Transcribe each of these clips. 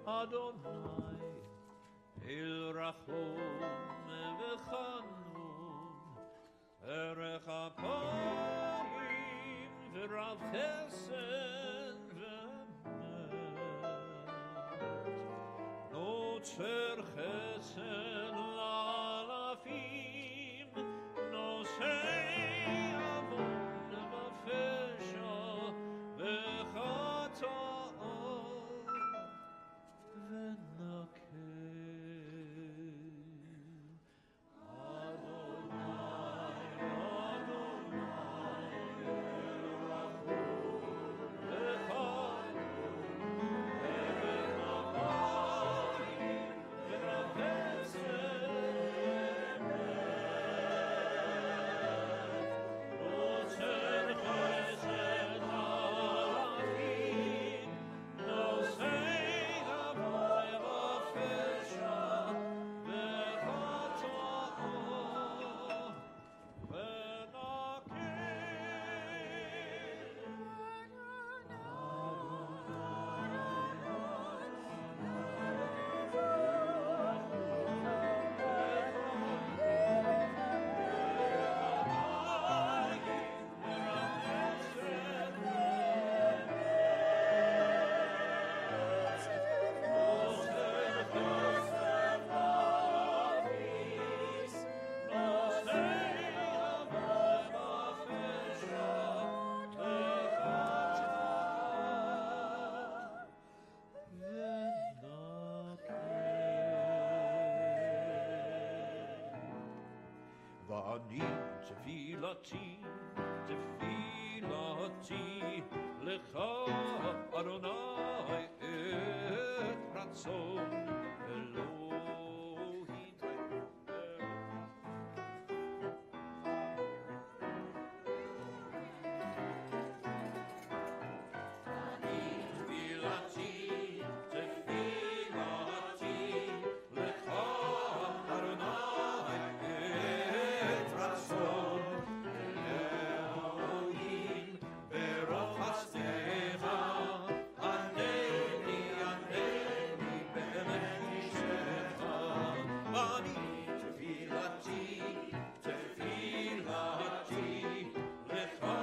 Adonai El Rachum V'Chanun Erech Apayim V'Rav Chesed V'Emet Notzer Chesed L'Alafim Nosei Avon V'Fesha V'Chata'ot V'Nakeim Adonai Adonai El Rachum V'Chanun Erech Apayim V'Rav Chesed V'Emet Notzer Chesed L'Alafim Nosei Avon V'Fesha V'Chata'ot Va'ani tefilati, tefilati lecha Adonai et ratzon Elohim. Tefilati, tefilati lecha Adonai et ratzon Elohim berach hasdecha aneni aneni be'emet kishecha ani tefilati tefilati lecha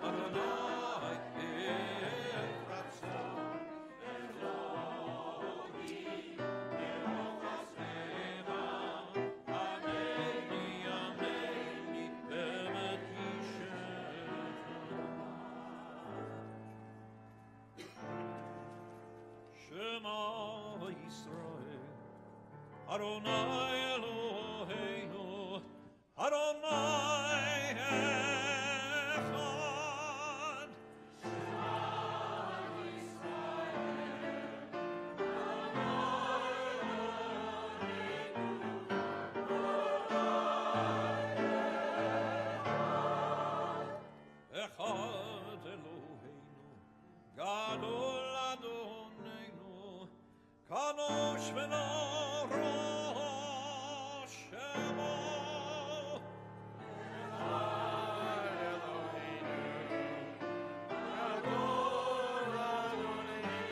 Adonai et ratzon Elohim berach hasdecha aneni aneni be'emet kishecha. Shema Yisrael, Adonai Eloheinu, Adonai Echad. Echad Eloheinu, Gadol Adonenu, Kadosh v'lo Rosh Shemo. Echad Eloheinu, Gadol Adonenu,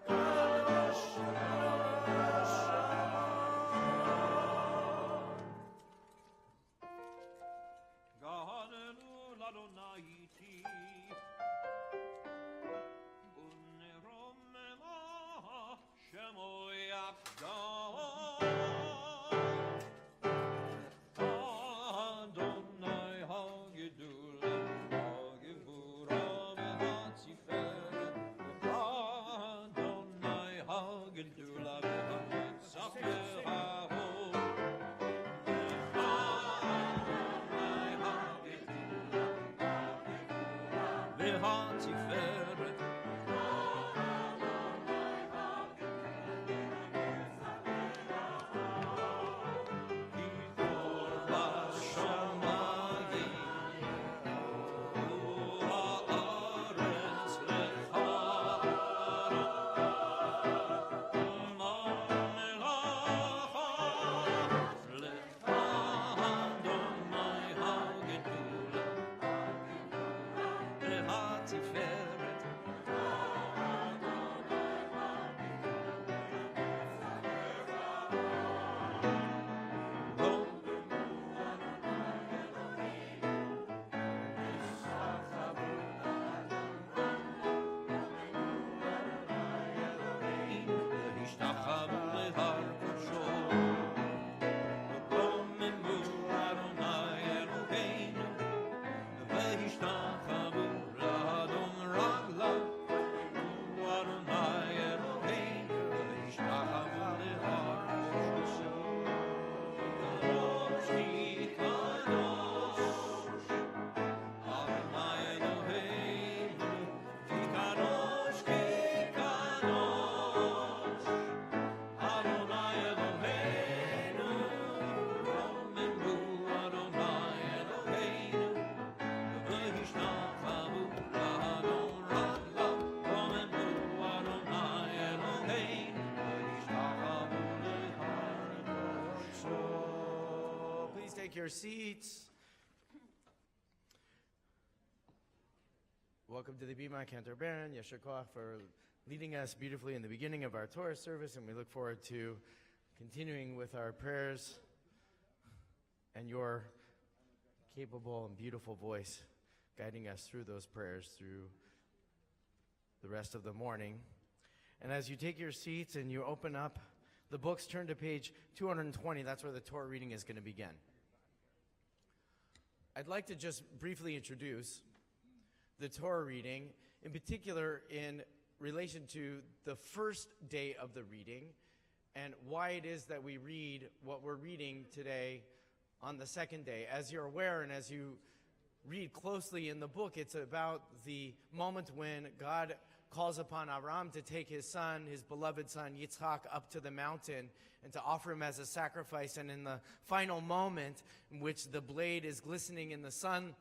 Kadosh v'lo Rosh Shemo. Gahanenu l'Adonai iti, Uneromema Shemo Yachdav. Adonai HaGedul HaGevura v'Hatziferet, Adonai HaGedul HaNetzach v'Hahod. Adonai HaGedul v'Hatziferet, Gidol b'shamayim u'ha'aretz lecha ma'melacha lecha Adonai HaGedul v'Hatziferet. take your seats. Welcome to the Bima Cantor Baron, Yasher Koach, for leading us beautifully in the beginning of our Torah service, and we look forward to continuing with our prayers and your capable and beautiful voice guiding us through those prayers through the rest of the morning. And as you take your seats and you open up the books, turn to page 220. That's where the Torah reading is going to begin. I'd like to just briefly introduce the Torah reading, in particular in relation to the first day of the reading and why it is that we read what we're reading today on the second day. As you're aware, and as you read closely in the book, it's about the moment when God calls upon Abraham to take his son, his beloved son Yitzchak, up to the mountain and to offer him as a sacrifice. And in the final moment in which the blade is glistening in the sun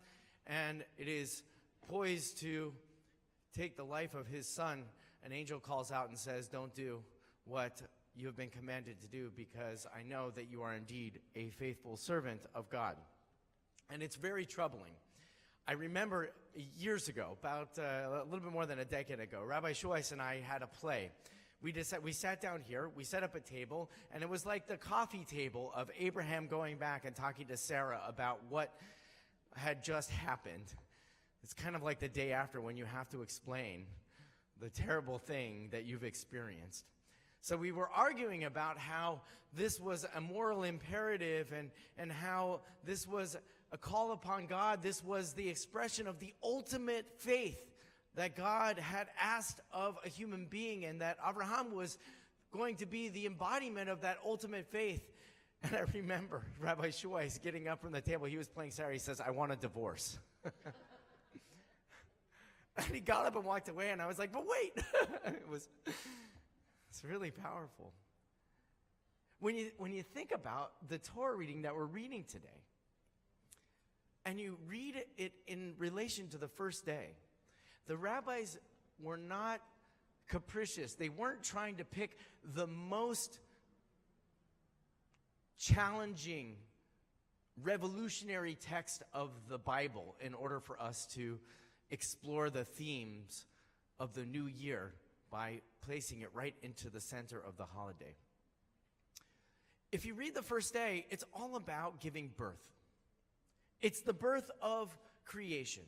and it is poised to take the life of his son, an angel calls out and says, "Don't do what you have been commanded to do, because I know that you are indeed a faithful servant of God." And it's very troubling. I remember years ago, about a little bit more than a decade ago, Rabbi Shoyce and I had a play. We sat down here, we set up a table, and it was like the coffee table of Abraham going back and talking to Sarah about what had just happened. It's kind of like the day after when you have to explain the terrible thing that you've experienced. So we were arguing about how this was a moral imperative and how this was a call upon God. This was the expression of the ultimate faith that God had asked of a human being, and that Abraham was going to be the embodiment of that ultimate faith. And I remember Rabbi Shoyce getting up from the table. He was playing Sarah. He says, "I want a divorce." And he got up and walked away, and I was like, "But wait." It's really powerful. When you think about the Torah reading that we're reading today, and you read it in relation to the first day, the rabbis were not capricious. They weren't trying to pick the most challenging, revolutionary text of the Bible in order for us to explore the themes of the new year by placing it right into the center of the holiday. If you read the first day, it's all about giving birth. It's the birth of creation.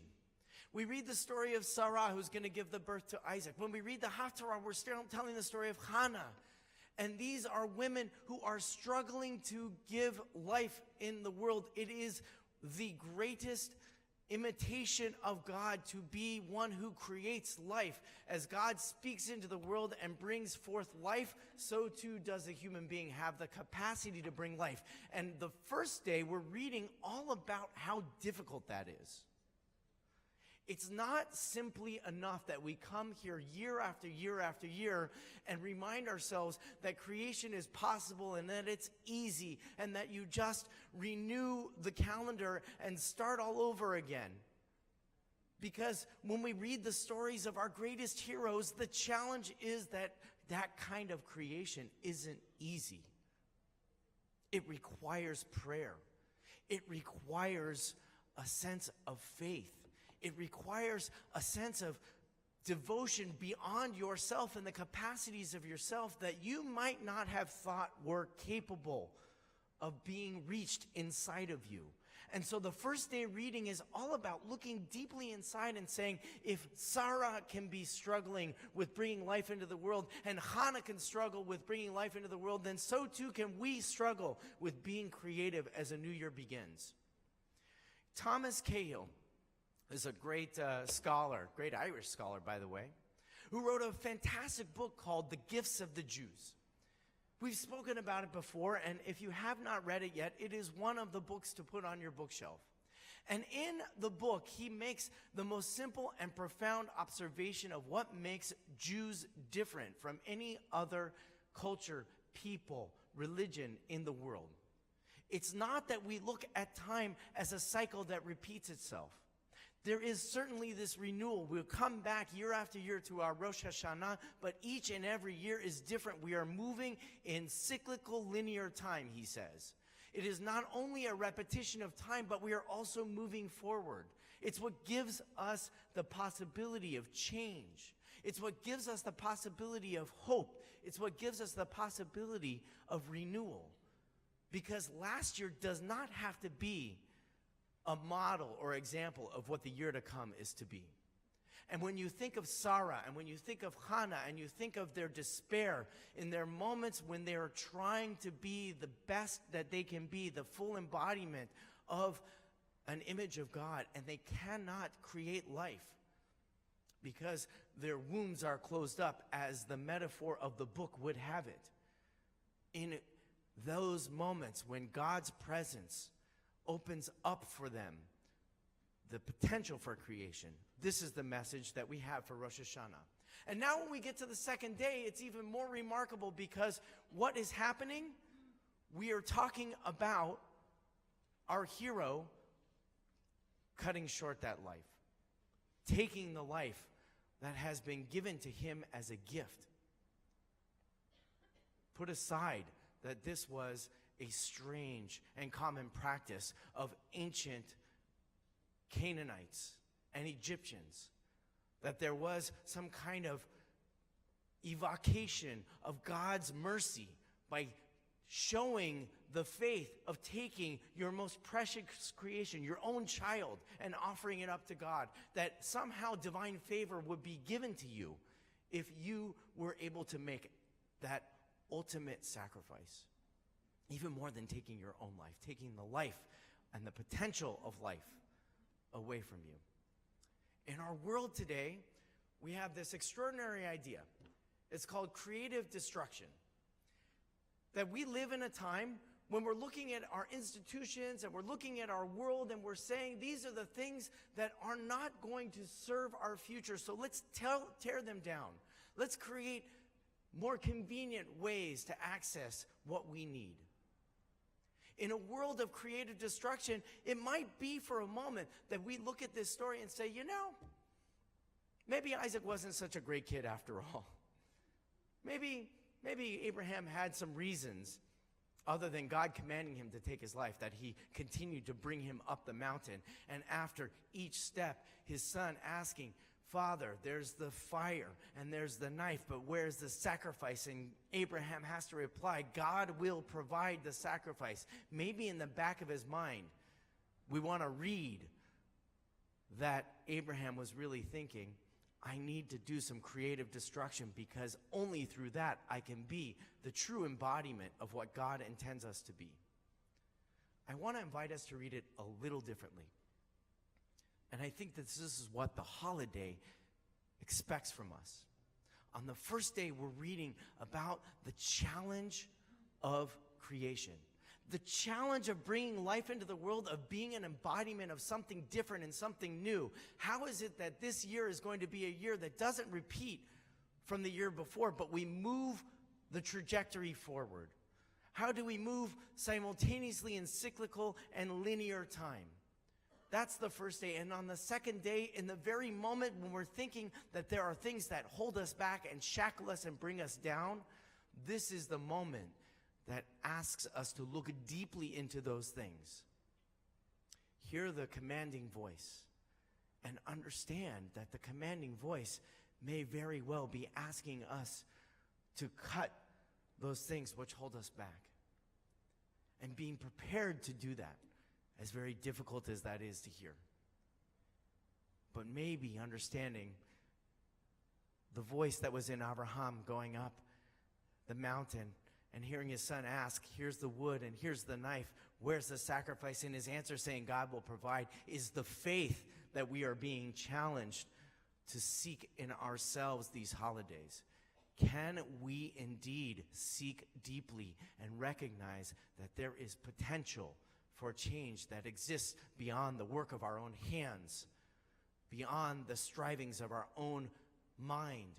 We read the story of Sarah, who's going to give the birth to Isaac. When we read the Haftorah, we're still telling the story of Hannah. And these are women who are struggling to give life in the world. It is the greatest imitation of God to be one who creates life. As God speaks into the world and brings forth life, so too does a human being have the capacity to bring life. And the first day, we're reading all about how difficult that is. It's not simply enough that we come here year after year after year and remind ourselves that creation is possible and that it's easy and that you just renew the calendar and start all over again. Because when we read the stories of our greatest heroes, the challenge is that that kind of creation isn't easy. It requires prayer. It requires a sense of faith. It requires a sense of devotion beyond yourself and the capacities of yourself that you might not have thought were capable of being reached inside of you. And so the first day reading is all about looking deeply inside and saying, if Sarah can be struggling with bringing life into the world, and Hannah can struggle with bringing life into the world, then so too can we struggle with being creative as a new year begins. Thomas Cahill is a great scholar, great Irish scholar, by the way, who wrote a fantastic book called The Gifts of the Jews. We've spoken about it before, and if you have not read it yet, it is one of the books to put on your bookshelf. And in the book, he makes the most simple and profound observation of what makes Jews different from any other culture, people, religion in the world. It's not that we look at time as a cycle that repeats itself. There is certainly this renewal. We'll come back year after year to our Rosh Hashanah, but each and every year is different. We are moving in cyclical linear time, he says. It is not only a repetition of time, but we are also moving forward. It's what gives us the possibility of change. It's what gives us the possibility of hope. It's what gives us the possibility of renewal. Because last year does not have to be a model or example of what the year to come is to be. And when you think of Sarah, and when you think of Hannah, and you think of their despair in their moments when they are trying to be the best that they can be, the full embodiment of an image of God, and they cannot create life because their wombs are closed up, as the metaphor of the book would have it. In those moments when God's presence opens up for them the potential for creation, this is the message that we have for Rosh Hashanah. And now when we get to the second day, it's even more remarkable, because what is happening? We are talking about our hero cutting short that life, taking the life that has been given to him as a gift. Put aside that this was a strange and common practice of ancient Canaanites and Egyptians, that there was some kind of evocation of God's mercy by showing the faith of taking your most precious creation, your own child, and offering it up to God, that somehow divine favor would be given to you if you were able to make that ultimate sacrifice. Even more than taking your own life, taking the life and the potential of life away from you. In our world today, we have this extraordinary idea. It's called creative destruction. That we live in a time when we're looking at our institutions and we're looking at our world and we're saying these are the things that are not going to serve our future, so let's tear them down. Let's create more convenient ways to access what we need. In a world of creative destruction, it might be for a moment that we look at this story and say, you know, maybe Isaac wasn't such a great kid after all. Maybe Abraham had some reasons other than God commanding him to take his life, that he continued to bring him up the mountain. And after each step, his son asking, Father, there's the fire and there's the knife, but where's the sacrifice? And Abraham has to reply, God will provide the sacrifice. Maybe in the back of his mind, we want to read that Abraham was really thinking, I need to do some creative destruction, because only through that I can be the true embodiment of what God intends us to be. I want to invite us to read it a little differently. And I think that this is what the holiday expects from us. On the first day, we're reading about the challenge of creation. The challenge of bringing life into the world, of being an embodiment of something different and something new. How is it that this year is going to be a year that doesn't repeat from the year before, but we move the trajectory forward? How do we move simultaneously in cyclical and linear time? That's the first day. And on the second day, in the very moment when we're thinking that there are things that hold us back and shackle us and bring us down, this is the moment that asks us to look deeply into those things. Hear the commanding voice and understand that the commanding voice may very well be asking us to cut those things which hold us back. And being prepared to do that, as very difficult as that is to hear. But maybe understanding the voice that was in Abraham going up the mountain and hearing his son ask, here's the wood and here's the knife, where's the sacrifice? And his answer saying God will provide, is the faith that we are being challenged to seek in ourselves these holidays. Can we indeed seek deeply and recognize that there is potential for change that exists beyond the work of our own hands, beyond the strivings of our own mind,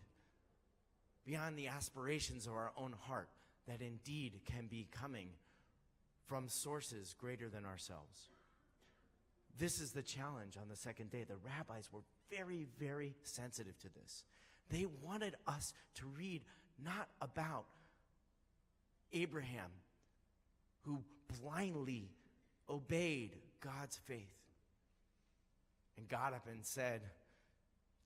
beyond the aspirations of our own heart, that indeed can be coming from sources greater than ourselves? This is the challenge on the second day. The rabbis were very, very sensitive to this. They wanted us to read not about Abraham who blindly obeyed God's faith and got up and said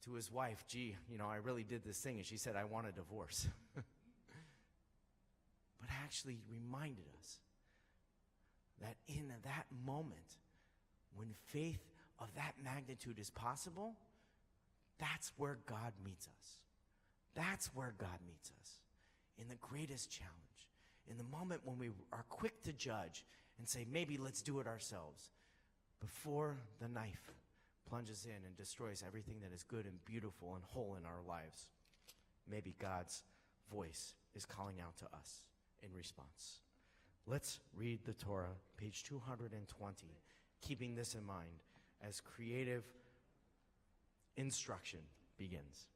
to his wife, gee, I really did this thing. And she said, I want a divorce. But actually reminded us that in that moment, when faith of that magnitude is possible, that's where God meets us. That's where God meets us, in the greatest challenge, in the moment when we are quick to judge and say, maybe let's do it ourselves, before the knife plunges in and destroys everything that is good and beautiful and whole in our lives. Maybe God's voice is calling out to us in response. Let's read the Torah, page 220, keeping this in mind as creative instruction begins.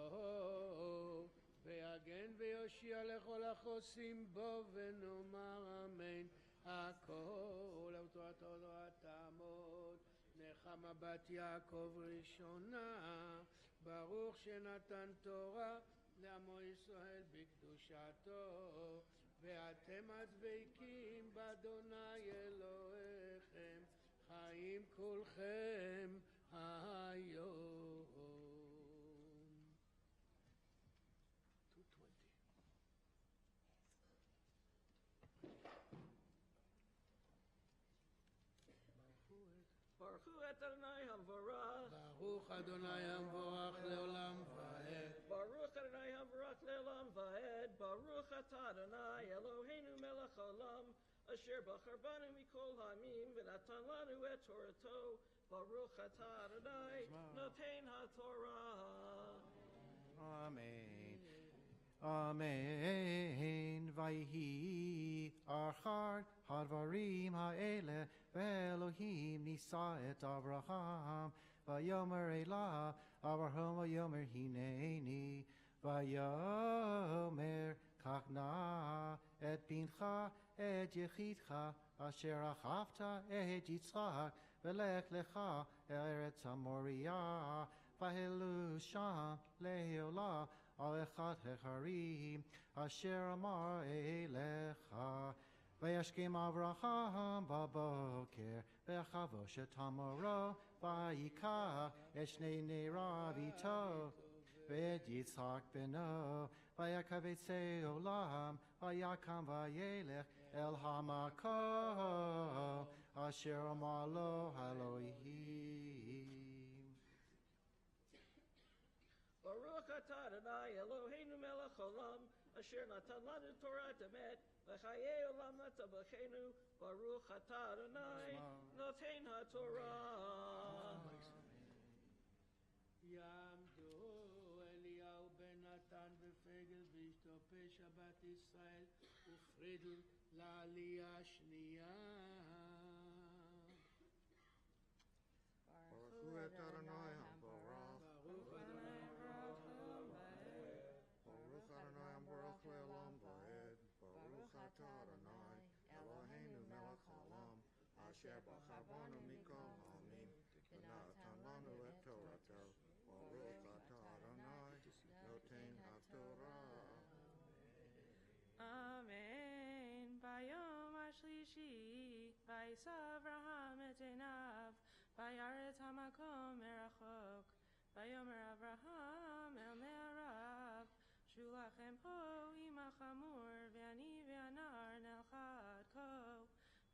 ויעזור, ויגן ויושיע לכל החוסים בו, ונאמר אמן. הכל תורתו תעמוד, נחמה בת יעקב ראשונה, ברוך שנתן תורה לעמו ישראל בקדושתו, ואתם הדבקים באדוני אלוהיכם, חיים כולכם היום. 220. Baruch Hu Adonai Hamvorach. ברוך אדוני המבורך לעולם ועד. Baruch Adonai Hamvorach le'olam va'ed. Baruch atah Adonai Eloheinu melech haolam, asher bachar banu mikol ha'amim v'natan lanu et Torato. Baruch atah Adonai noten ha'torah. Amen. Amen. Vayhi achar hadvarim ha'ele ve'Elohim nisa et Avraham vayomer elah Avraham vayomer Hineni vayomer kachna et bincha et yechidcha asher achavta et Yitzchak velech lecha eretz Hamoria vahelu sham le'olah al echad hecharim asher amar elecha וישכם אברהם בבוקר וחבוש את המורה ויקח את שני נעריו איתו ואת יצחק בנו ויקבצי עולם ויקם וילך אל המקום אשר אמר לו אלוהים. Baruch atah Adonai Eloheinu melech haolam, asher natan lanu Torah emet, v'chayei olam nata b'chenu. Baruch atah Adonai noten ha'torah. יעמדו אליהו בן נתן ופגל ואשתו פשע בת ישראל ופרידל לעלייה השנייה. Baruch Hu Adonai Hamvorach. ברוך אדוני Baruch Adonai Hamvorach le'olam va'ed. Baruch atah Adonai Eloheinu melech haolam, asher bachar banu mikol ha'amim v'natan lanu et Torato. Baruch atah Adonai noten ha'torah. Amen. Bayom השלישי, וישא אברהם את עיניו, וירא את המקום מרחוק. ויאמר אברהם אל נעריו, שבו לכם פה עם החמור, ואני והנער נלכה עד כה,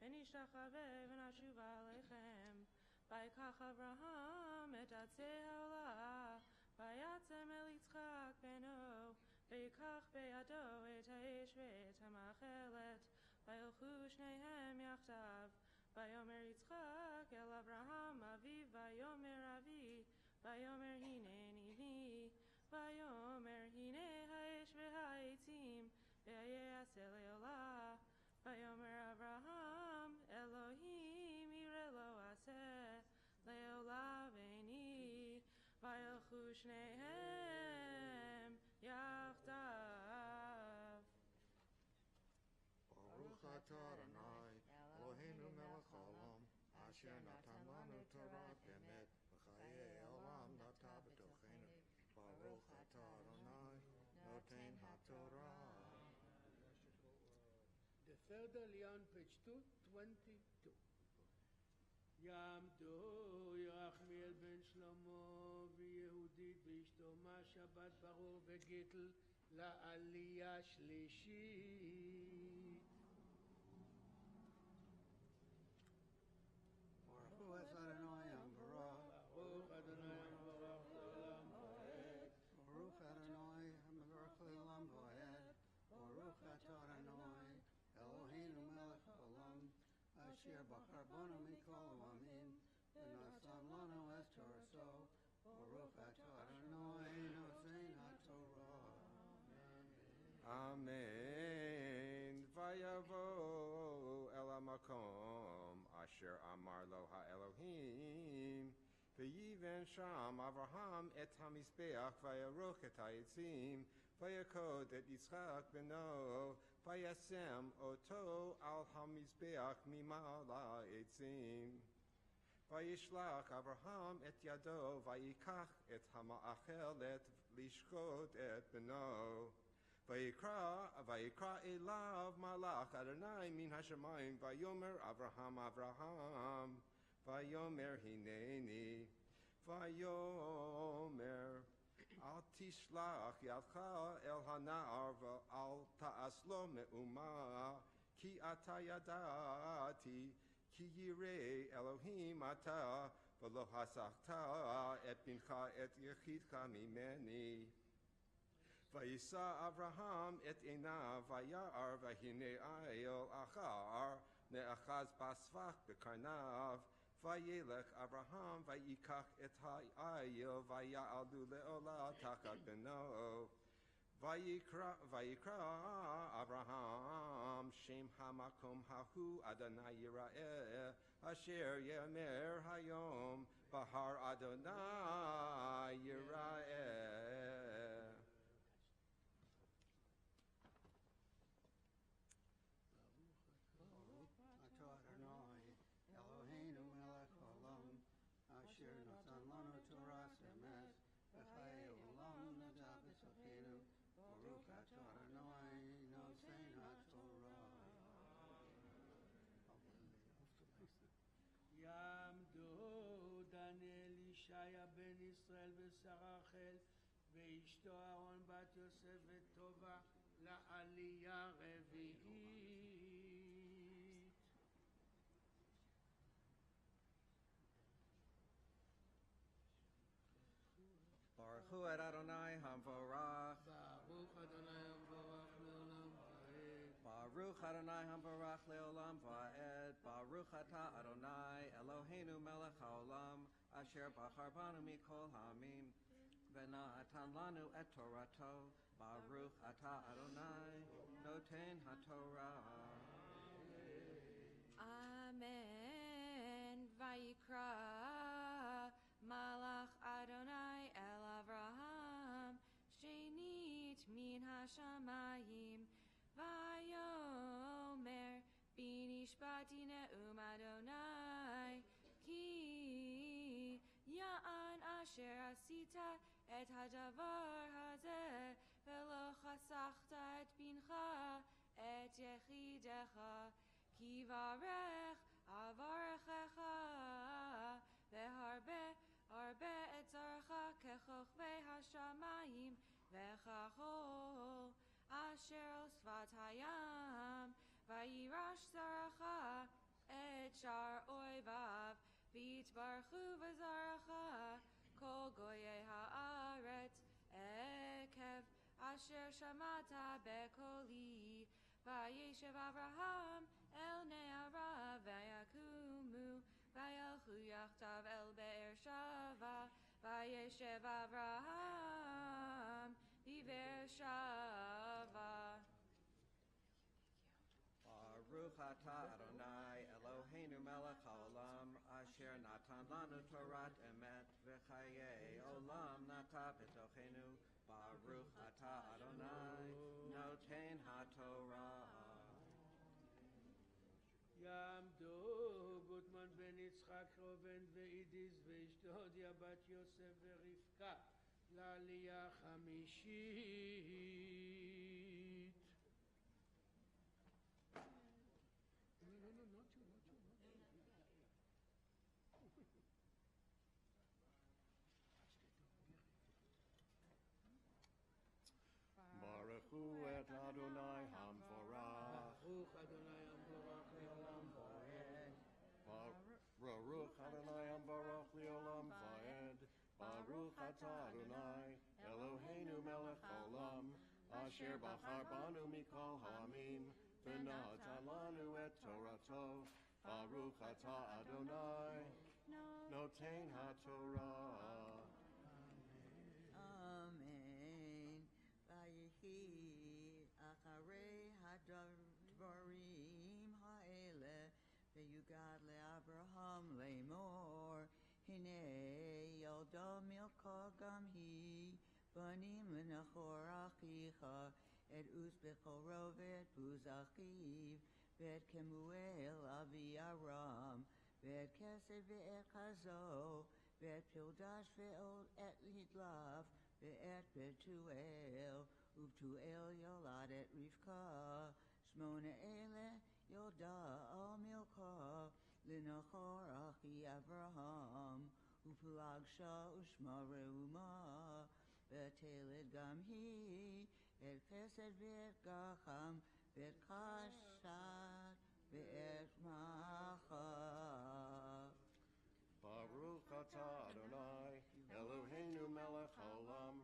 ונשתחווה ונשובה עליכם. ויקח אברהם את עצי העולה, ויעצם אל יצחק בנו, ויקח בידו את האש ואת המאכלת, וילכו שניהם יחדיו. ויאמר יצחק אל אברהם אביו, ויאמר אבי, ויאמר הנני לי, ויאמר הנה האש והעצים, ויעשה לעולה. ויאמר אברהם אלוהים יראה לו עשה לעולה ביני, וילכו שניהם יחדיו. Baruch atah Adonai Eloheinu melech haolam, asher natan lanu Torah emet, v'chayei olam nata b'tochenu. Baruch atah Adonai noten ha'torah. 3rd Leon, page 222. יעמדו ירחמיאל בן שלמה ויהודית ואשתו מהשבת ברור וגיטל לעלייה שלישית. Baruch Hu Adonai Ambarach. ברוך אדוני המבורך לעולם ועד. Baruch Adonai Ambarach Le'olam Va'ed. Baruch Atah Adonai Eloheinu melech haolam asher bachar banu mikol ha'amim v'natan lanu es Torah. Baruch Atah Adonai nosein haTorah. Amen. Vayavo el hamakom asher amar lo ha'Elohim. V'yiven sham Avraham et hamizbeach vayaruch et ha'etzim vayakod et Yitzchak beno vayasem oto al hamizbeach mimala etzim. Vayishlach Avraham et yado vayikach et hama'achelet lishchot et beno. Vayikra elav malach Adonai min hashamayim vayomer Avraham vayomer Hineni vayomer al tishlach yadcha el hana'ar al ta'aslo me'uma ki ata yadati ki yirei Elohim ata v'lo hasachta et bincha et yechidcha mimeni. Vayisa Avraham et einav vayar vahine ayel achar ne'achaz basvach bekarnav vayelech Avraham vayikach et ha'ayel vaya'alu le'ola tachat beno vayikra Avraham shem hamakom hahu Adonai Yira'eh asher yemer hayom bahar Adonai Yira'eh. Atah Adonai Eloheinu melech haolam asher natan lanu Torah emes v'chayei olam nadav b'tzachenu. Baruch Atah Adonai nosein haTorah. יעמדו דניאל ישעיה בן ישראל ושרה רחל ואשתו אהרון בת יוסף וטובה לעלייה רביעית. Baruch Hu Adonai Hamvorach. ברוך אדוני המבורך לעולם ועד. Baruch Adonai Hamvorach Leolam Va'ed. Baruch Atah Adonai Eloheinu melech haolam asher bachar banu mikol ha'amim v'natan lanu et Torato. Baruch Atah Adonai noten haTorah. Amen. Vayikra Malach Adonai el Avraham shenit min hashamayim vayomer binishbati ne'um Adonai ki ya'an asher asita et hadavar hazeh velo chasachta et bincha et yechidecha ki varech avarechecha veharbe arbe et zarcha kechochvei hashamayim vechachol asher al svat hayam vayirash zarcha et shar oivav v'yitbarchu v'zarcha kol goyei haaretz ekev asher shamata bekoli vayeshev Avraham el ne'arav vayakumu vayalchu yachtav el be'er shava vayeshev Avraham b'be'er shava. Baruch Atah Adonai Eloheinu melech haolam asher natan lanu Torat emet v'chayei olam nata b'tochenu. Baruch Atah Adonai noten haTorah. יעמדו גוטמן בן יצחק ראובן ואידיס ואשתו הודיה בת יוסף ורבקה לעלייה חמישית. Baruch Adonai Hamvorach. Baruch Adonai Hamvorach Leolam Vaed. Baruch Adonai Hamvorach Leolam Vaed. Baruch Atah Adonai Eloheinu melech haolam asher bachar banu mikol ha'amim v'natan lanu et Torato. Baruch Atah Adonai Noten HaTorah. Amen. Vayichi acharei hadvarim ha'ele v'yugad le'Abraham le'mor Hinei yolda milka gam hi banim l'nachor achicha et uz bechol rovet buz achiv v'et kemuel avi Aram v'et kesed v'et chazo v'et pildash v'et et lidlav v'et betuel uvtuel yolad et Rivka shmona ele yolda al milka L'nachor achi Avraham ופלגשה ושמה ראומה ותלד גם היא את חסד ואת גחם ואת חשת ואת מחר. Baruch atah Adonai Eloheinu melech haolam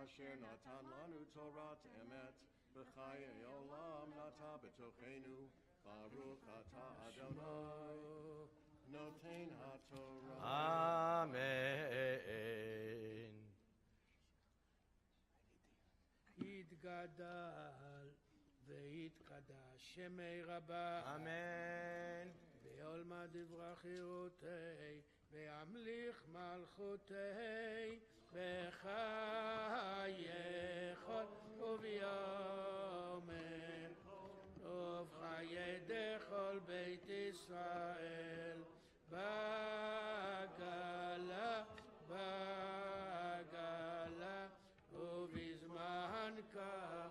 asher natan lanu Torat emet v'chayei olam nata b'tochenu. Baruch atah Adonai Noten HaTorah. Amen. יתגדל ויתקדש שמי רבה Amen. ויולמד דברכיותי וימליך מלכותי וחייכות וביומר טוב חיי דכל בית ישראל בגלה ובזמן כך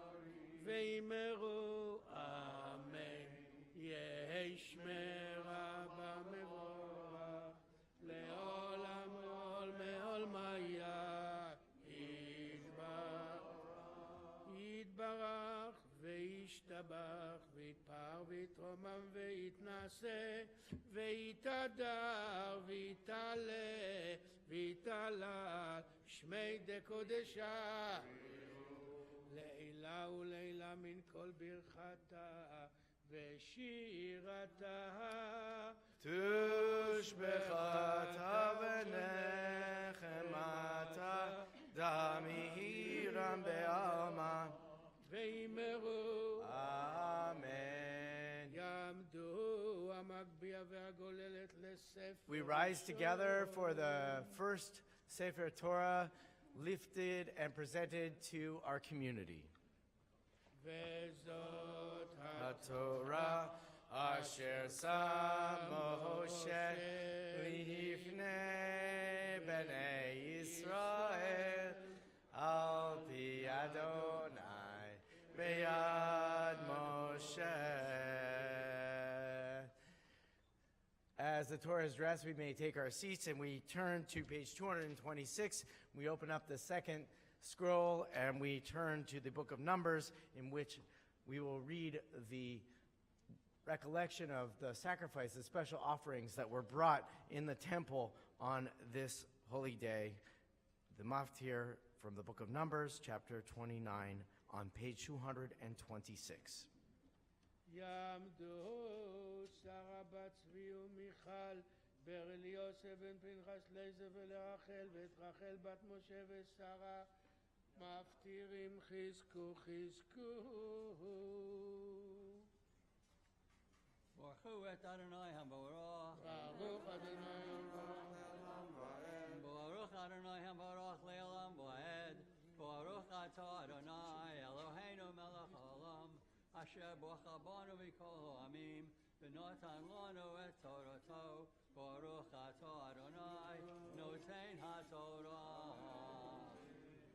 ויאמרו אמן. יהי שמרה במבורך לעולם מעולמיה יתברך וישתבח ויתפאר ויתרומם ויתנשא ויתהדר ויתעלה ויתהלל שמי דקודשה לעילה ולעילה מן כל ברכתה ושירתה תושבחתה ונחמתה דמיהירם בעלמא ויאמרו Amen. יעמדו המגביה והגוללת לספר. We rise together for the first Sefer Torah lifted and presented to our community. וזאת התורה אשר שם משה לפני בני ישראל על פי אדוני ביד משה. As the Torah is dressed, we may take our seats and we turn to page 226. We open up the second scroll and we turn to the book of Numbers, in which we will read the recollection of the sacrifices, special offerings that were brought in the temple on this holy day. The maftir from the book of Numbers, chapter 29, on page 226. יעמדו שרה בת צבי ומיכל ברל יוסף בן פנחס לייזר ולרחל ואת רחל בת משה ושרה מפטירים חזקו חזקו. ברכו את אדוני המבורך. ברוך אדוני ברוך אדוני המבורך לעולם ועד. ברוך אתה אדוני אלוהינו מלך העולם אשר ברכה בנו מכל העמים ונתן לנו את תורתו. ברוך אתה אדוני נותן התורה.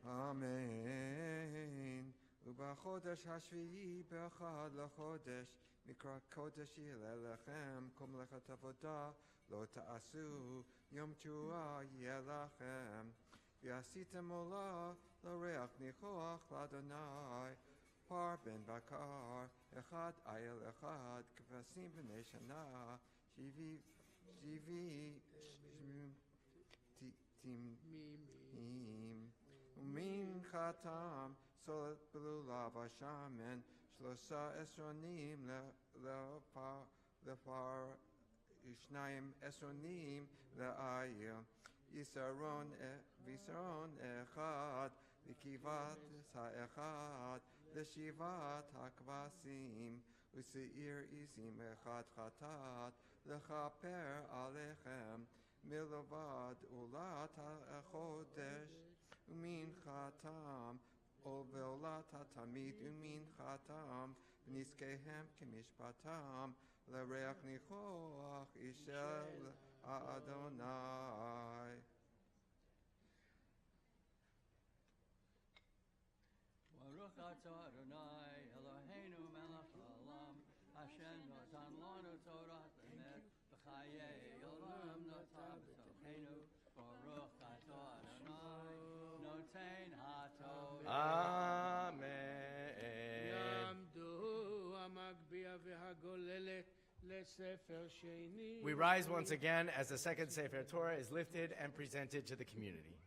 אמן. ובחודש השביעי באחד לחודש מקרא קודש יהיה לכם, כל מלאכת עבודה לא תעשו, יום תשועה יהיה לכם. ועשיתם עולה לריח ניחוח לאדוני, Par ben bakar, echad ayel echad, kvasim b'nei shana, shivi timim, umin chatam, solet belulav hashamen, shlosha esronim lefar Ishnayim esronim le'ayil, Yisaron visaron echad, Likivat ha'echad, Leshivat ha'kvasim, Useir izim echad chatat, Lechaper alechem, Milavad ulat ha'chodesh, Umin chatam, Oveolat ha'tamid, Umin chatam, V'niskehem k'mishpatam, L'reach nichoach ishel Adonai. Baruch atah Adonai Eloheinu melech haolam Asher natan lanu Torah emet b'chayei olam nata b'tochenu Baruch atah Adonai Noten HaTorah. Amen. יעמדו המגביה והגוללת לספר שני. We rise once again as the second Sefer Torah is lifted and presented to the community.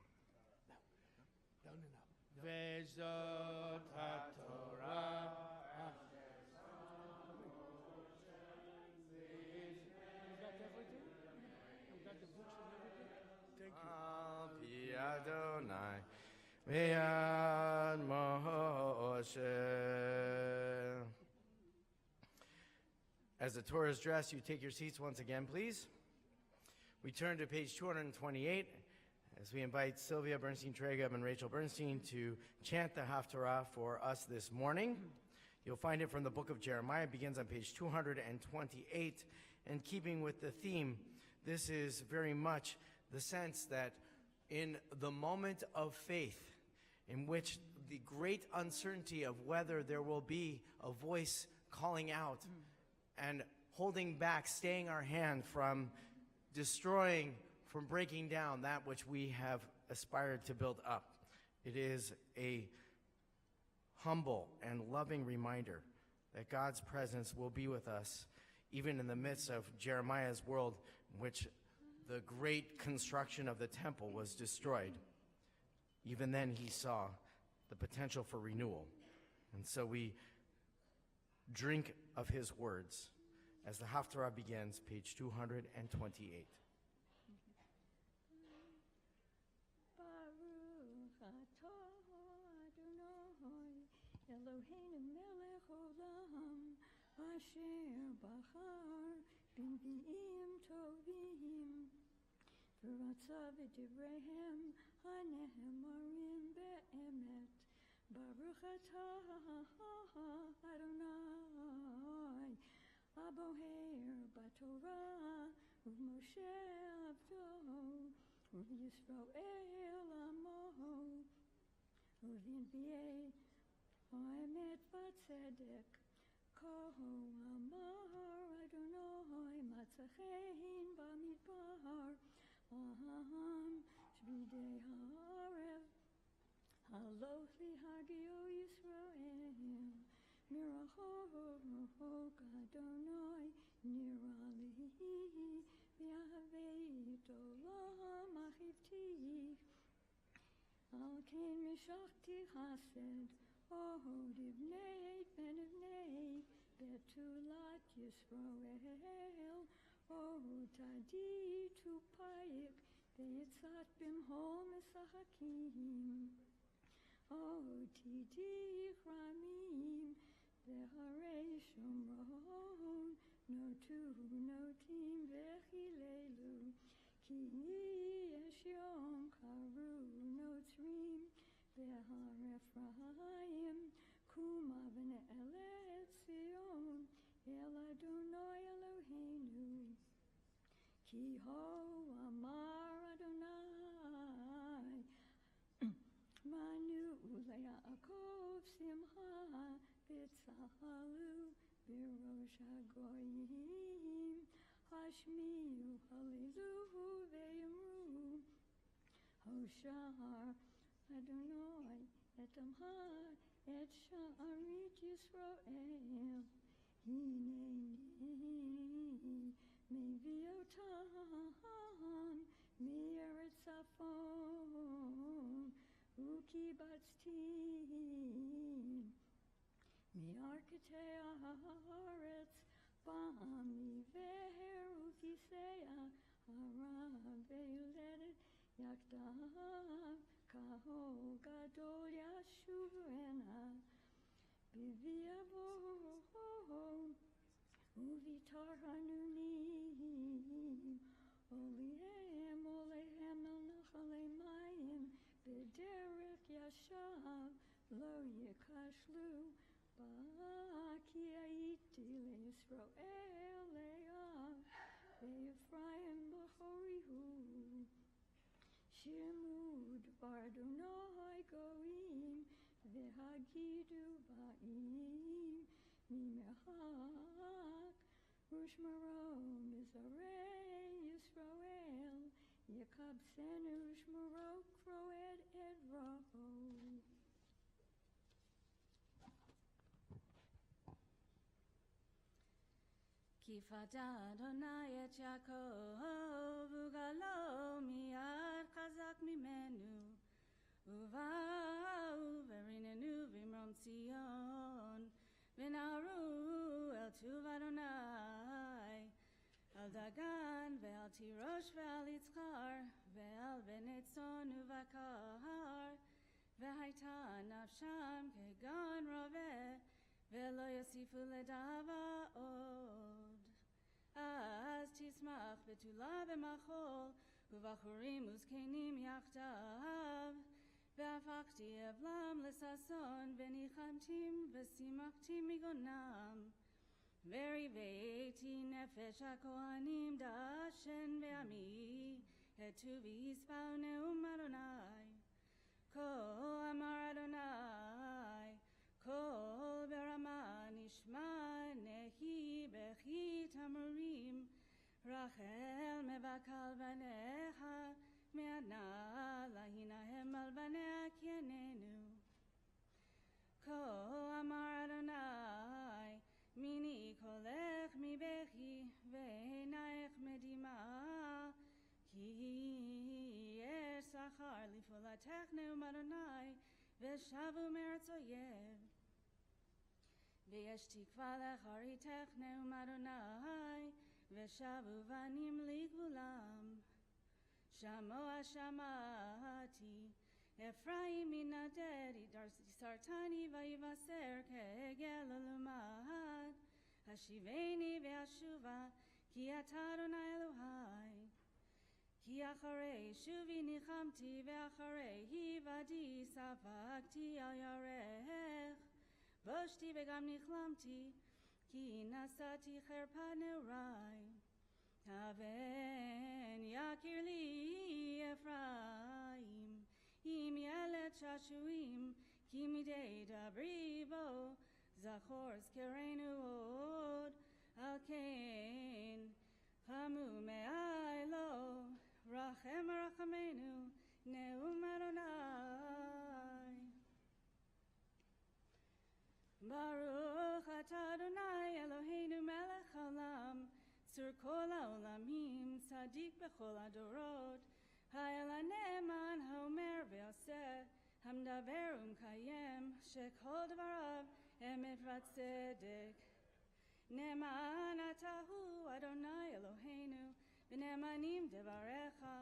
וזאת התורה Pi Adonai V'yad Moshe. As the Torah is dressed, you take your seats once again, please. We turn to page 228 as we invite Sylvia Bernstein-Tregub and Rachel Bernstein to chant the Haftorah for us this morning. You'll find it from the book of Jeremiah. It begins on page 228. And keeping with the theme, this is very much the sense that in the moment of faith, in which the great uncertainty of whether there will be a voice calling out and holding back, staying our hand from destroying, from breaking down that which we have aspired to build up. It is a humble and loving reminder that God's presence will be with us, even in the midst of Jeremiah's world, in which the great construction of the temple was destroyed. Even then he saw the potential for renewal. And so we drink of his words as the Haftorah begins, page 228. Eloheinu melech olam, asher bachar b'nbi'im tovim, v'ratza v'divrehem hanehemarim be'emet, baruch atah Adonai, aboher b'torah, u'moshe avdo, u'yisrael amo, u'v'nbi'ei Ha'emet v'tzedek, kohu amar Adonai matzachein b'midbar, aham shbidei ha'arev, haloch v'hagiu Yisrael, mirachok Adonai nirali, v'yahaveit olam achivti, al kein mishachti chased, Oh, divnei ben divnei, betulat Yisrael. Oh, tadi tu payik, veitzat bimhol mesachakim. Oh, tidi chramim, veharei shomron, notim vechilelu, ki yesh yom karu notrim, Behar Ephraim, Kuma v'ne'elet Zion, El Adonai Eloheinu. Ki ho amar Adonai, Manu le'Yaakov simcha, v'tzahalu b'rosh hagoyim, hashmiu hallelu ve'yamru, Hoshar Adonai et amha et sha'arit Be'aho gadol yashuvena B'vi'avo uvitar hanunim Olehem al-nachalei mayim B'derech yashav lo yekashlu Ba'ki hayiti le'Yisrael le'av Ve'Ephraim b'chorihu Shemud bardonai goim Ve'hagidu ba'im Mimehak Ushmaro mizarei Yisrael Yekabsenu ushmaro kroed edroho Kifata Adonai et Yaakov Ugalo miyad chazak mimenu Uva'u verinenu vimrom Tzion V'naru el tuv Adonai El Dagan ve'el Tirosh ve'el Yitzchar Ve'el Benetzon uvakar Ve'haita nafsham kegon roveh Ve'lo yosifu ledava od Az tismach betula b'machol Uvachurim uzkenim yachdav Ve'afachti evlam lesason Ve'nichamtim ve'simachtim migonam Ve'riveiti nefesh hakohanim Da'ashen ve'ami Etu v'yispau neum Adonai Ko amar Adonai Kol berama nishma nehi bechi tamurim Rachel mevakal vanecha me'adna lahinahem al vanea kienenu Ko amar Adonai mini kolech mi bechi ve'einaech medima Ki yesh sachar lifulatech neum Adonai ve'shavu me'eretz oyev V'yesh tikva lecharitech neum Adonai V'shavu vanim ligvulam Shamoa shamati Ephraim minaderi sartani vayivaser ke'egel elumad Hashiveni ve'ashuva ki ata Adonai Elohai Ki acharei shuvi nichamti ve'acharei hivadi safakti al yarech Boshti v'gam nichlamti, ki nasati cherpa neurai. Haven yakir li Ephraim, im yelet shashuim, ki midei dabri bo, zachor zkerenu od, al kein, chamu me'ai lo, rachem rachamenu, neum Adonai. Baruch atah Adonai Eloheinu melech haolam, tzur kol haolamim, tzadik bechol adorot, ha'el ha'ne'eman ha'omer ve'oseh, hamdaber u'mkayem, shekol dvarav emet v'tzedek. Ne'eman atahu Adonai Eloheinu, v'ne'emanim devarecha,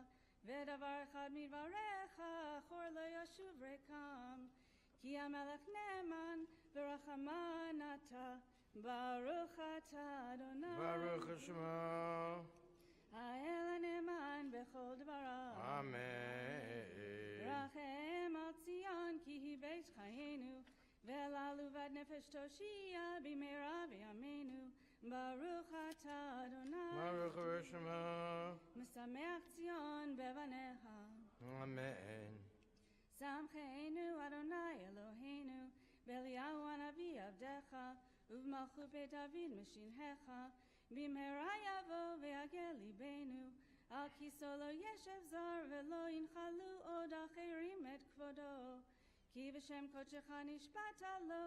ve'davar echad midvarecha, achor lo yashuv rekam. Ki hamelech ne'eman, v'rachaman ata, Baruch atah Adonai. Baruch Shema. Ha'el ha'ne'eman b'chol dvarav. Amen. Rachem al Tzion ki hi beit chayenu, ve'elalu vad nefesh toshia b'meira v'yameinu. Baruch atah Adonai. Baruch Shema. Mesameach Tzion bevanecha. Amen. Samcheinu Adonai Eloheinu, Beliyahu hanavi avdecha, uv'malchut David meshinhecha, b'mehera yavo ve'yagel libenu, al kiso lo yeshev zar ve'lo yinchalu od acherim et kvodo, ki v'shem kodshecha nishbata lo,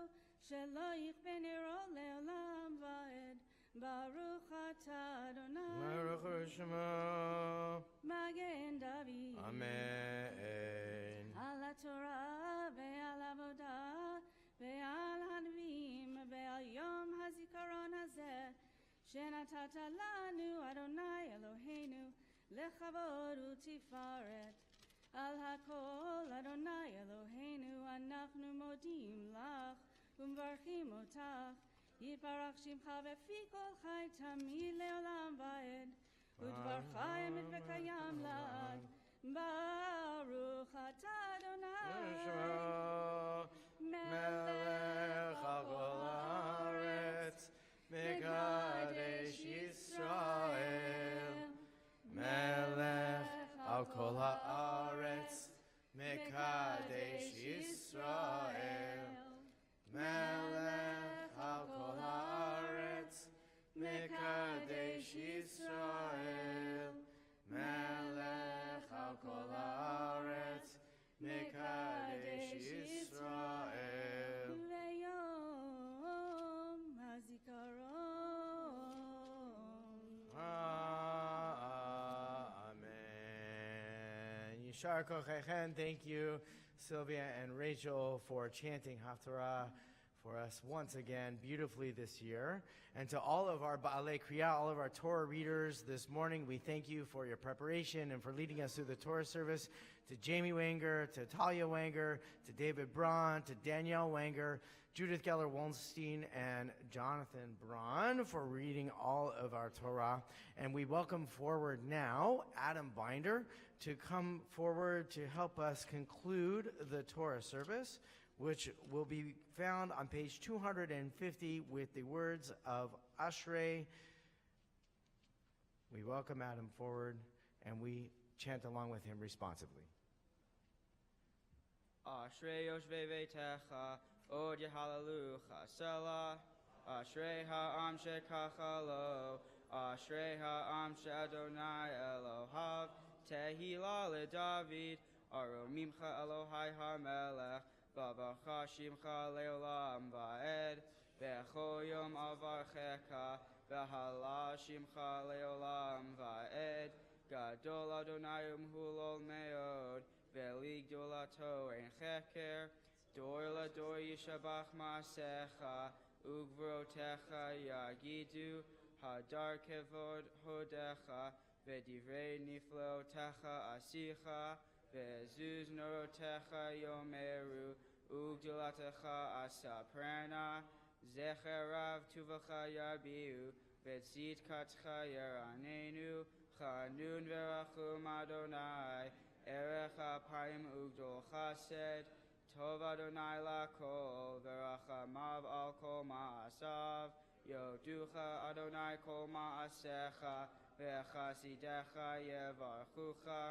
shelo yichbe nero le'olam va'ed. Baruch atah Adonai. Baruch Shema. Magen David. Amen. Al Torah ve'al avodah ve'al hanvim ve'al yom hazikaron hazeh shenatata lanu Adonai Eloheinu lechavod u'tifaret Al hakol Adonai Eloheinu anachnu modim lach umvarchim otach Yitbarach shimcha v'fi kol chai tamid le'olam va'ed Udvarcha emet v'kayam la'ad Baruch atah Adonai Melech HaKol Haaretz Mekadesh Yisrael Melech HaKol Haaretz Mekadesh Yisrael Melech HaKol Haaretz Mekadesh Yisrael Melech HaKol Haaretz Mekadesh Yisrael Ve'yom hazikaron Amen. Yishar Kochechen, thank you, Sylvia and Rachel, for chanting Haftorah for us once again beautifully this year. And to all of our Ba'alei Kriyah, all of our Torah readers this morning, we thank you for your preparation and for leading us through the Torah service. To Jamie Wanger, to Talia Wanger, to David Braun, to Danielle Wanger, Judith Geller-Wolstein, and Jonathan Braun for reading all of our Torah. And we welcome forward now Adam Binder to come forward to help us conclude the Torah service, which will be found on page 250 with the words of Ashrei. We welcome Adam forward, and we chant along with him responsively. Ashrei Yoshvei Veitecha, Od Yehalalucha Selah, Ashrei Ha'am Shekachalo, Ashrei Ha'am She'adonai Elohav, Tehillah LeDavid, Aromimcha Elohai HaMelech, Babacha Shimcha Leolam Va'ed, Bechol Yom Avarchecha, Behala Shimcha Leolam Va'ed, Gadol Adonai Umhulol Meod, Veli Gdolato Ein Cheker, Dor LaDor Yishabach Maasecha, Ugvrotecha Yagidu, Hadar Kevod Hodecha, Vedivrei Niflotecha Asicha, Vezuz Norotecha Yomeru, Ugdolatecha Asaprana, Zecherav Tuvacha Yabiu, Vetzit Katcha Yaranenu, Chanun Verachum Adonai, Erech Apayim Ugdol Chased, Tov Adonai Lakol, Verachamav Al Kol Ma'asav, Yoducha Adonai Kol Ma'asecha, Vechasidecha Yevarchucha,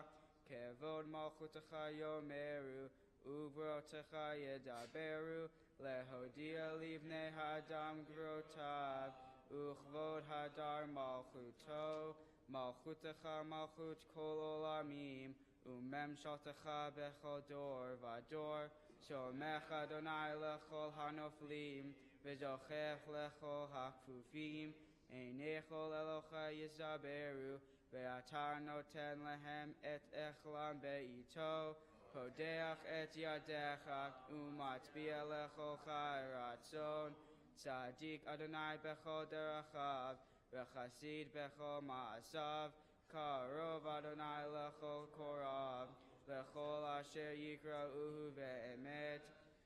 Kevod Malchutecha Yomeru, Ubrotecha Yedaberu, Lehodia Livnei Hadam Grotav, Uchvod Hadar Malchuto, Malchutecha Malchut Kol Olamim, Umem Shaltecha Bechol Dor Vador, Shomech Adonai Lechol Hanoflim, V'zochech Lechol Hakfufim, Einechol Elocha Yizaberu, Ve'atar Noten Lehem Et Echlam Be'ito, Podeach Et Yadecha, Umatzbiya Lechol Chai Ratzon, Tzadik Adonai Bechol Derachav, V'chasid Bechol Ma'asav, Karov Adonai Lechol Korav, Lechol Asher Yikra Uhu Ve'emet,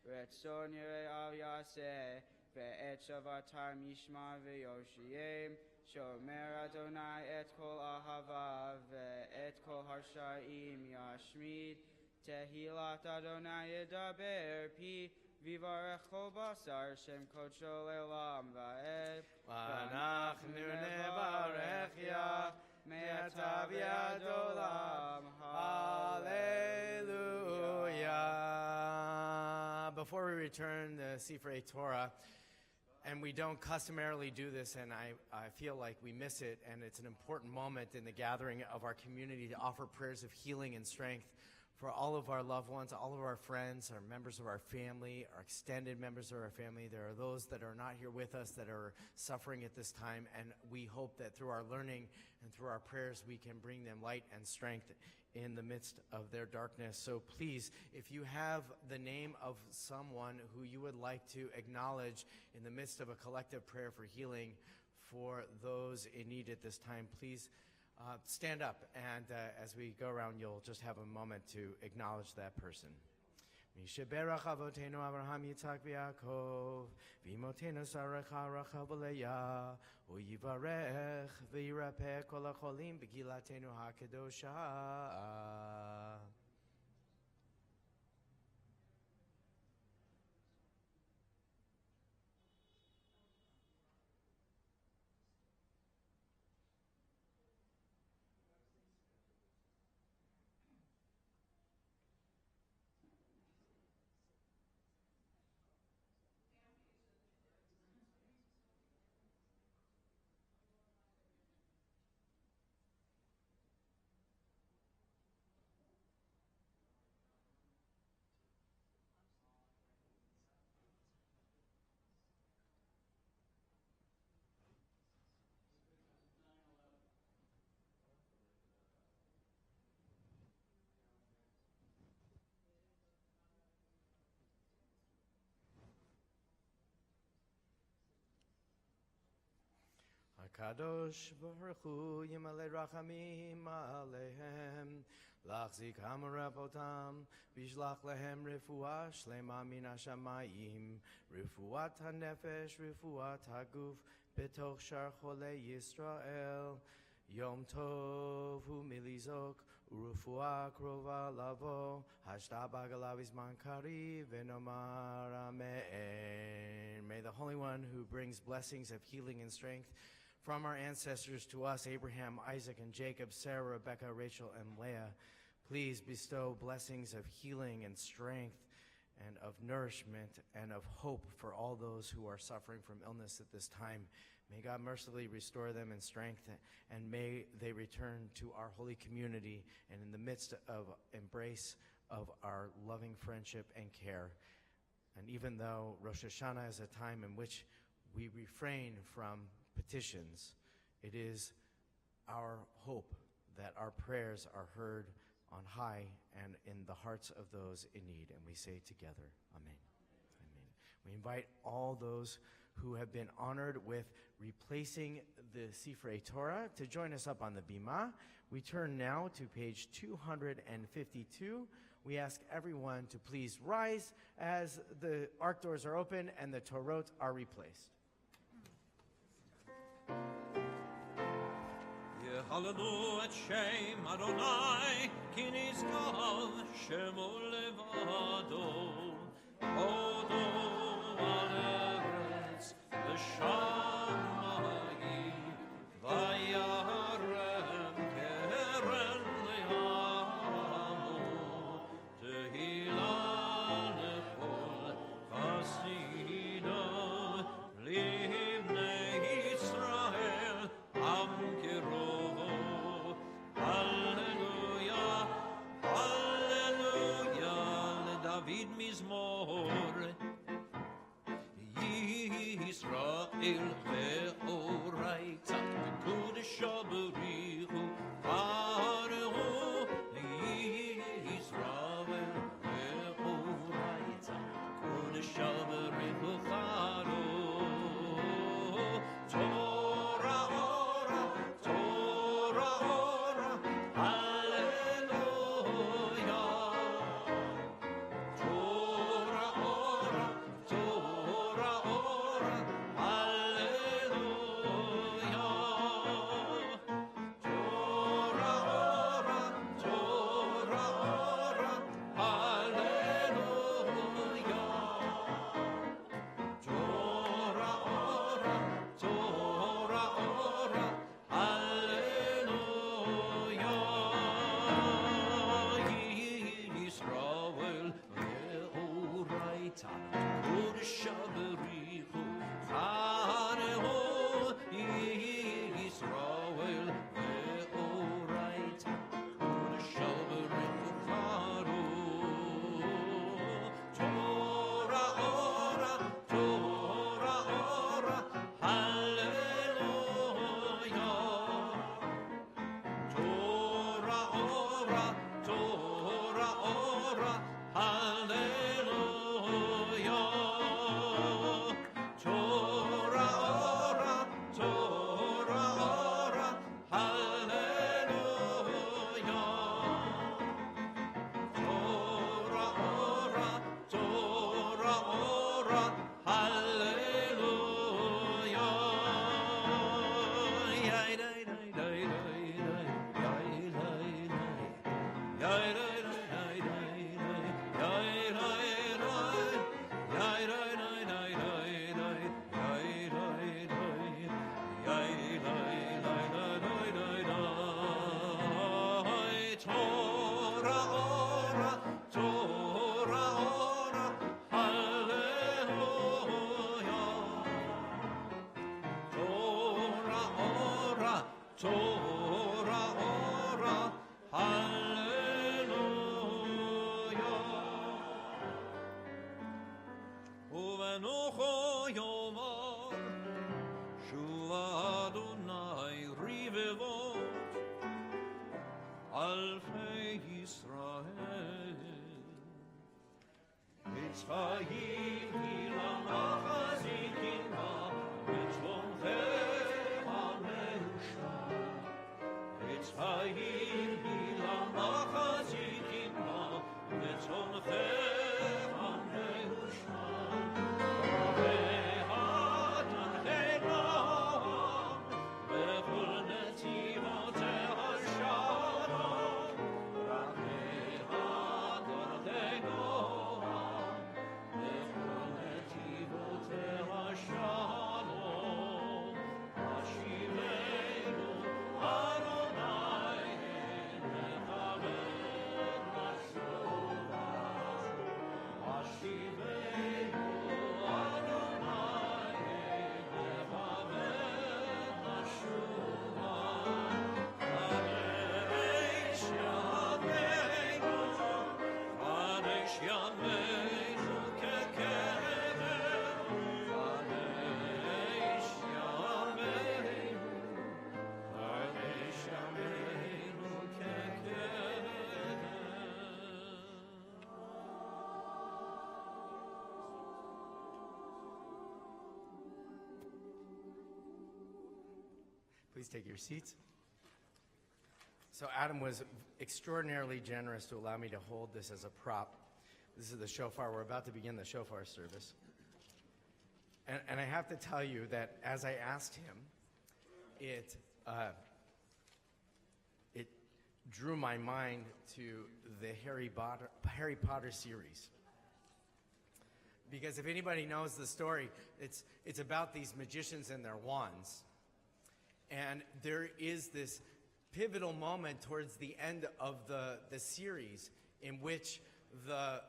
Retzon Yirei Al Yaseh, Ve'et Shavatar Mishma Ve'yoshiyem, Shomer Adonai Et Kol Ahava, Ve'et Kol Harshaim Yashmid, Tehillat Adonai Yedaber Pi, Vivarech Kol Basar Shem Kodsho Le'olam Va'ed, V'anachnu nevarech ya, Me'atav yad olam. Hallelujah. Before we return the Sifrei Torah, and we don't customarily do this, and I feel like we miss it, and it's an important moment in the gathering of our community to offer prayers of healing and strength for all of our loved ones, all of our friends, our members of our family, our extended members of our family. There are those that are not here with us that are suffering at this time, and we hope that through our learning and through our prayers we can bring them light and strength in the midst of their darkness. So please, if you have the name of someone who you would like to acknowledge in the midst of a collective prayer for healing for those in need at this time, please Stand up, and as we go around, you'll just have a moment to acknowledge that person. Misheberach avotenu Avraham Yitzhak v'Yaakov v'imotenu Sarah Rachel v'Leah u'yivarech v'yirapeh kol hacholim b'gilatenu hakedusha. Kadosh Baruch Hu Yimalei Rachamim Alehem Lachzik Hamarapotam Bishlach Lehem Refuah Shlema Min Hashamayim Refuat HaNefesh Refuat HaGuf Betoch Shar Cholei Yisrael Yom Tov Hu Milizok Urufuah Krova Lavo Hashta Bagalav Izman Kari Venomar Amen. May the Holy One who brings blessings of healing and strength from our ancestors to us, Abraham, Isaac, and Jacob, Sarah, Rebecca, Rachel, and Leah, please bestow blessings of healing and strength and of nourishment and of hope for all those who are suffering from illness at this time. May God mercifully restore them in strength, and may they return to our holy community and in the midst of embrace of our loving friendship and care. And even though Rosh Hashanah is a time in which we refrain from petitions, it is our hope that our prayers are heard on high and in the hearts of those in need. And we say together, Amen. Amen. We invite all those who have been honored with replacing the Sifrei Torah to join us up on the Bima. We turn now to page 252. We ask everyone to please rise as the ark doors are open and the Torot are replaced. Yehalelu et Shem Adonai, ki nizkar shemo levado, odo al eretz v'shamayim, vayarem keren le'amo, tehila lekol chasida, libnei Yisrael, am kirovo. Hallelujah, hallelujah, David Mizmor, Yisrael ve'oraita, Kedusha berichu, Parehu, Yisrael ve'oraita, Kedusha berichu, Parehu, Torah, Torah, hallelujah, Torah, Torah, hallelujah, Yisrael ve'oraita, Kedusha berichu, Parehu, Yisrael ve'oraita, Kedusha berichu, Parehu, Torah, Torah, hallelujah, Torah, Torah, hallelujah. v'nocho yomar Shuva Adonai rivevot Alfei Yisrael Mitzvayim ilam achazikim ba Mitzvoncheh ha-mehushma Mitzvayim ilam achazikim ba Mitzvoncheh ha-mehushma Ve'atan noam Ve'chol netivoteh ha-shalom Ve'atan noam Ve'chol netivoteh ha-shalom Hashivenu Adonai Nechamed Nashova Hashivenu Adonai Nechamed Nashova Kadesh Yameinu Kadesh Yameinu Kekever Kadesh Yameinu Kadesh Yameinu Kekever Please take your seats. So Adam was extraordinarily generous to allow me to hold this as a prop. This is the shofar. We're about to begin the shofar service. And I have to tell you that as I asked him, it drew my mind to the Harry Potter series. Because if anybody knows the story, it's about these magicians and their wands. And there is this pivotal moment towards the end of the series in which the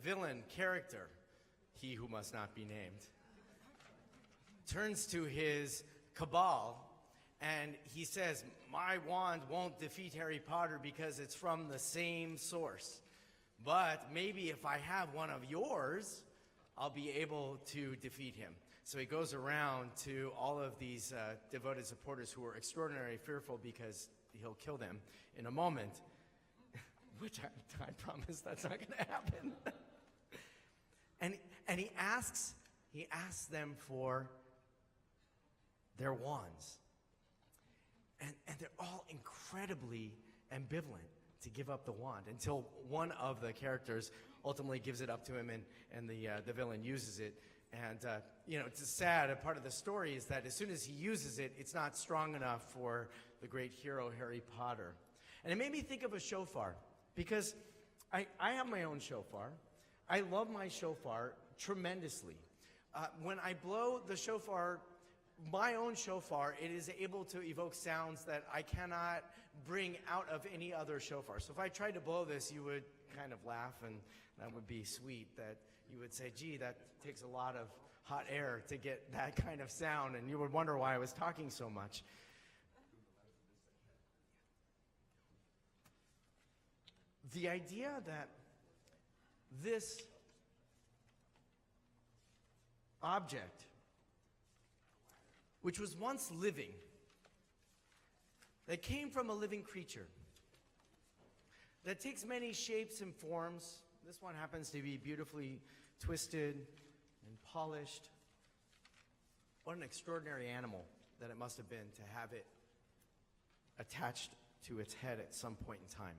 villain character, he who must not be named, turns to his cabal and he says, my wand won't defeat Harry Potter because it's from the same source. But maybe if I have one of yours, I'll be able to defeat him. So he goes around to all of these devoted supporters who are extraordinarily fearful because he'll kill them in a moment, which I promise that's not going to happen. and he asks them for their wands. And they're all incredibly ambivalent to give up the wand until one of the characters ultimately gives it up to him and the villain uses it. And, it's sad. A part of the story is that as soon as he uses it, it's not strong enough for the great hero, Harry Potter. And it made me think of a shofar, because I have my own shofar. I love my shofar tremendously. When I blow the shofar, my own shofar, it is able to evoke sounds that I cannot bring out of any other shofar. So if I tried to blow this, you would kind of laugh, and that would be sweet, that you would say, gee, that takes a lot of hot air to get that kind of sound, and you would wonder why I was talking so much. The idea that this object, which was once living, that came from a living creature, that takes many shapes and forms. This one happens to be beautifully twisted and polished. What an extraordinary animal that it must have been to have it attached to its head at some point in time.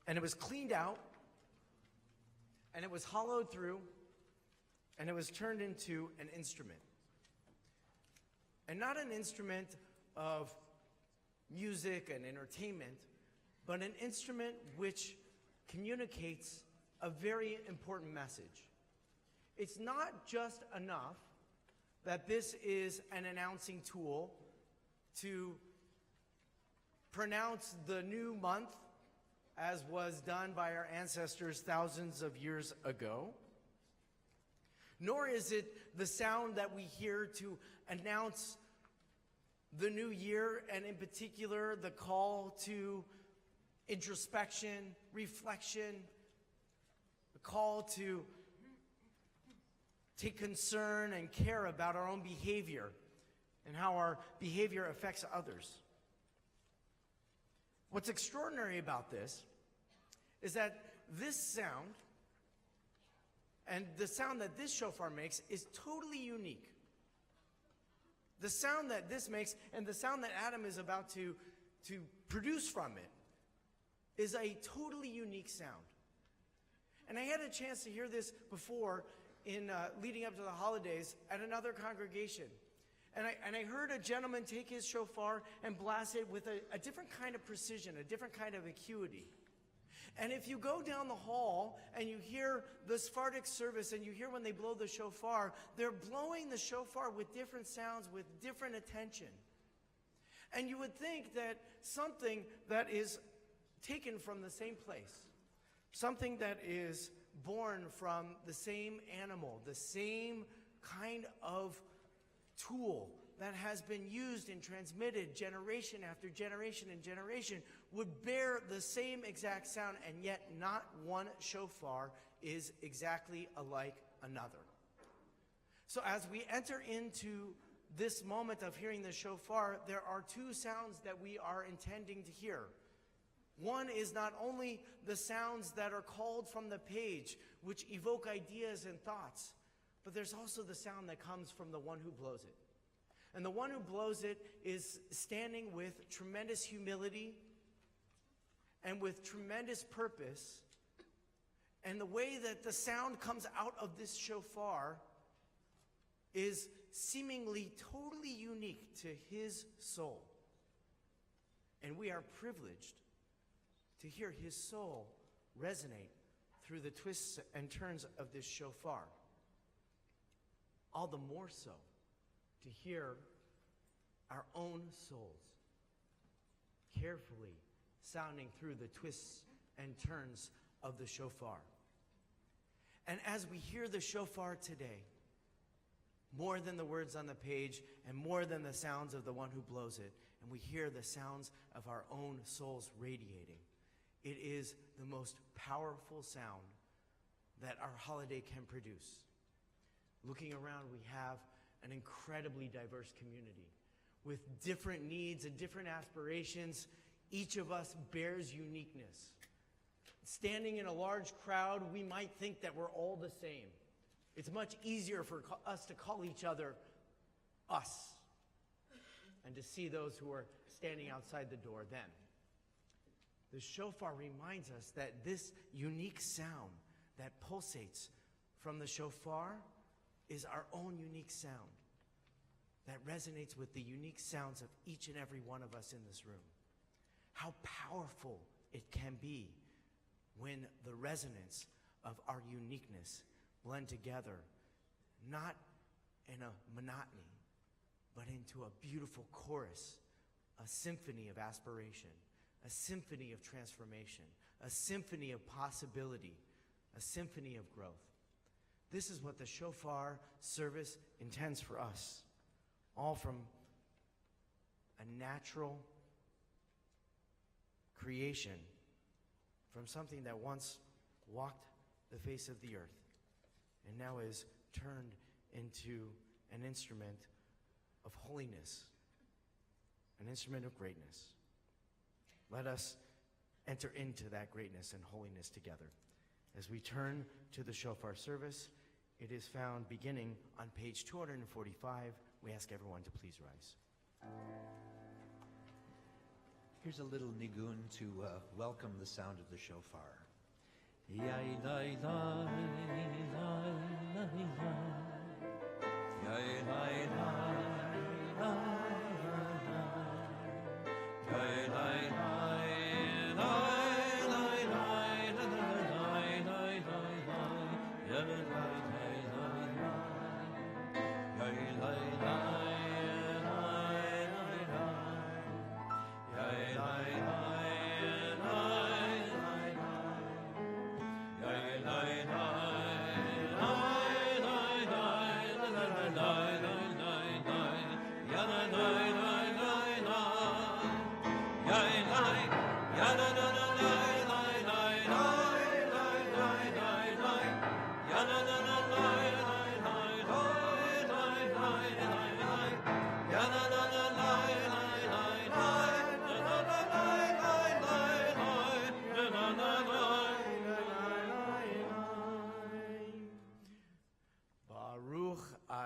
And it was cleaned out, and it was hollowed through, and it was turned into an instrument. And not an instrument of music and entertainment, but an instrument which communicates a very important message. It's not just enough that this is an announcing tool to pronounce the new month as was done by our ancestors thousands of years ago. Nor is it the sound that we hear to announce the new year, and in particular, the call to introspection, reflection, the call to take concern and care about our own behavior and how our behavior affects others. What's extraordinary about this is that this sound and the sound that this shofar makes is totally unique. The sound that this makes and the sound that Adam is about to produce from it is a totally unique sound. And I had a chance to hear this before in leading up to the holidays at another congregation. And I heard a gentleman take his shofar and blast it with a different kind of precision, a different kind of acuity. And if you go down the hall and you hear the Sephardic service and you hear when they blow the shofar, they're blowing the shofar with different sounds, with different attention. And you would think that something that is taken from the same place, something that is born from the same animal, the same kind of tool that has been used and transmitted generation after generation and generation would bear the same exact sound, and yet not one shofar is exactly alike another. So as we enter into this moment of hearing the shofar, there are two sounds that we are intending to hear. One is not only the sounds that are called from the page, which evoke ideas and thoughts, but there's also the sound that comes from the one who blows it. And the one who blows it is standing with tremendous humility and with tremendous purpose. And the way that the sound comes out of this shofar is seemingly totally unique to his soul. And we are privileged to hear his soul resonate through the twists and turns of this shofar. All the more so to hear our own souls carefully sounding through the twists and turns of the shofar. And as we hear the shofar today, more than the words on the page and more than the sounds of the one who blows it, and we hear the sounds of our own souls radiating, it is the most powerful sound that our holiday can produce. Looking around, we have an incredibly diverse community with different needs and different aspirations. Each of us bears uniqueness. Standing in a large crowd, we might think that we're all the same. It's much easier for us to call each other us and to see those who are standing outside the door then. The shofar reminds us that this unique sound that pulsates from the shofar is our own unique sound that resonates with the unique sounds of each and every one of us in this room. How powerful it can be when the resonance of our uniqueness blend together, not in a monotony, but into a beautiful chorus, a symphony of aspiration, a symphony of transformation, a symphony of possibility, a symphony of growth. This is what the shofar service intends for us, all from a natural creation, from something that once walked the face of the earth and now is turned into an instrument of holiness, an instrument of greatness. Let us enter into that greatness and holiness together. As we turn to the shofar service, it is found beginning on page 245. We ask everyone to please rise. Here's a little nigun to welcome the sound of the shofar. La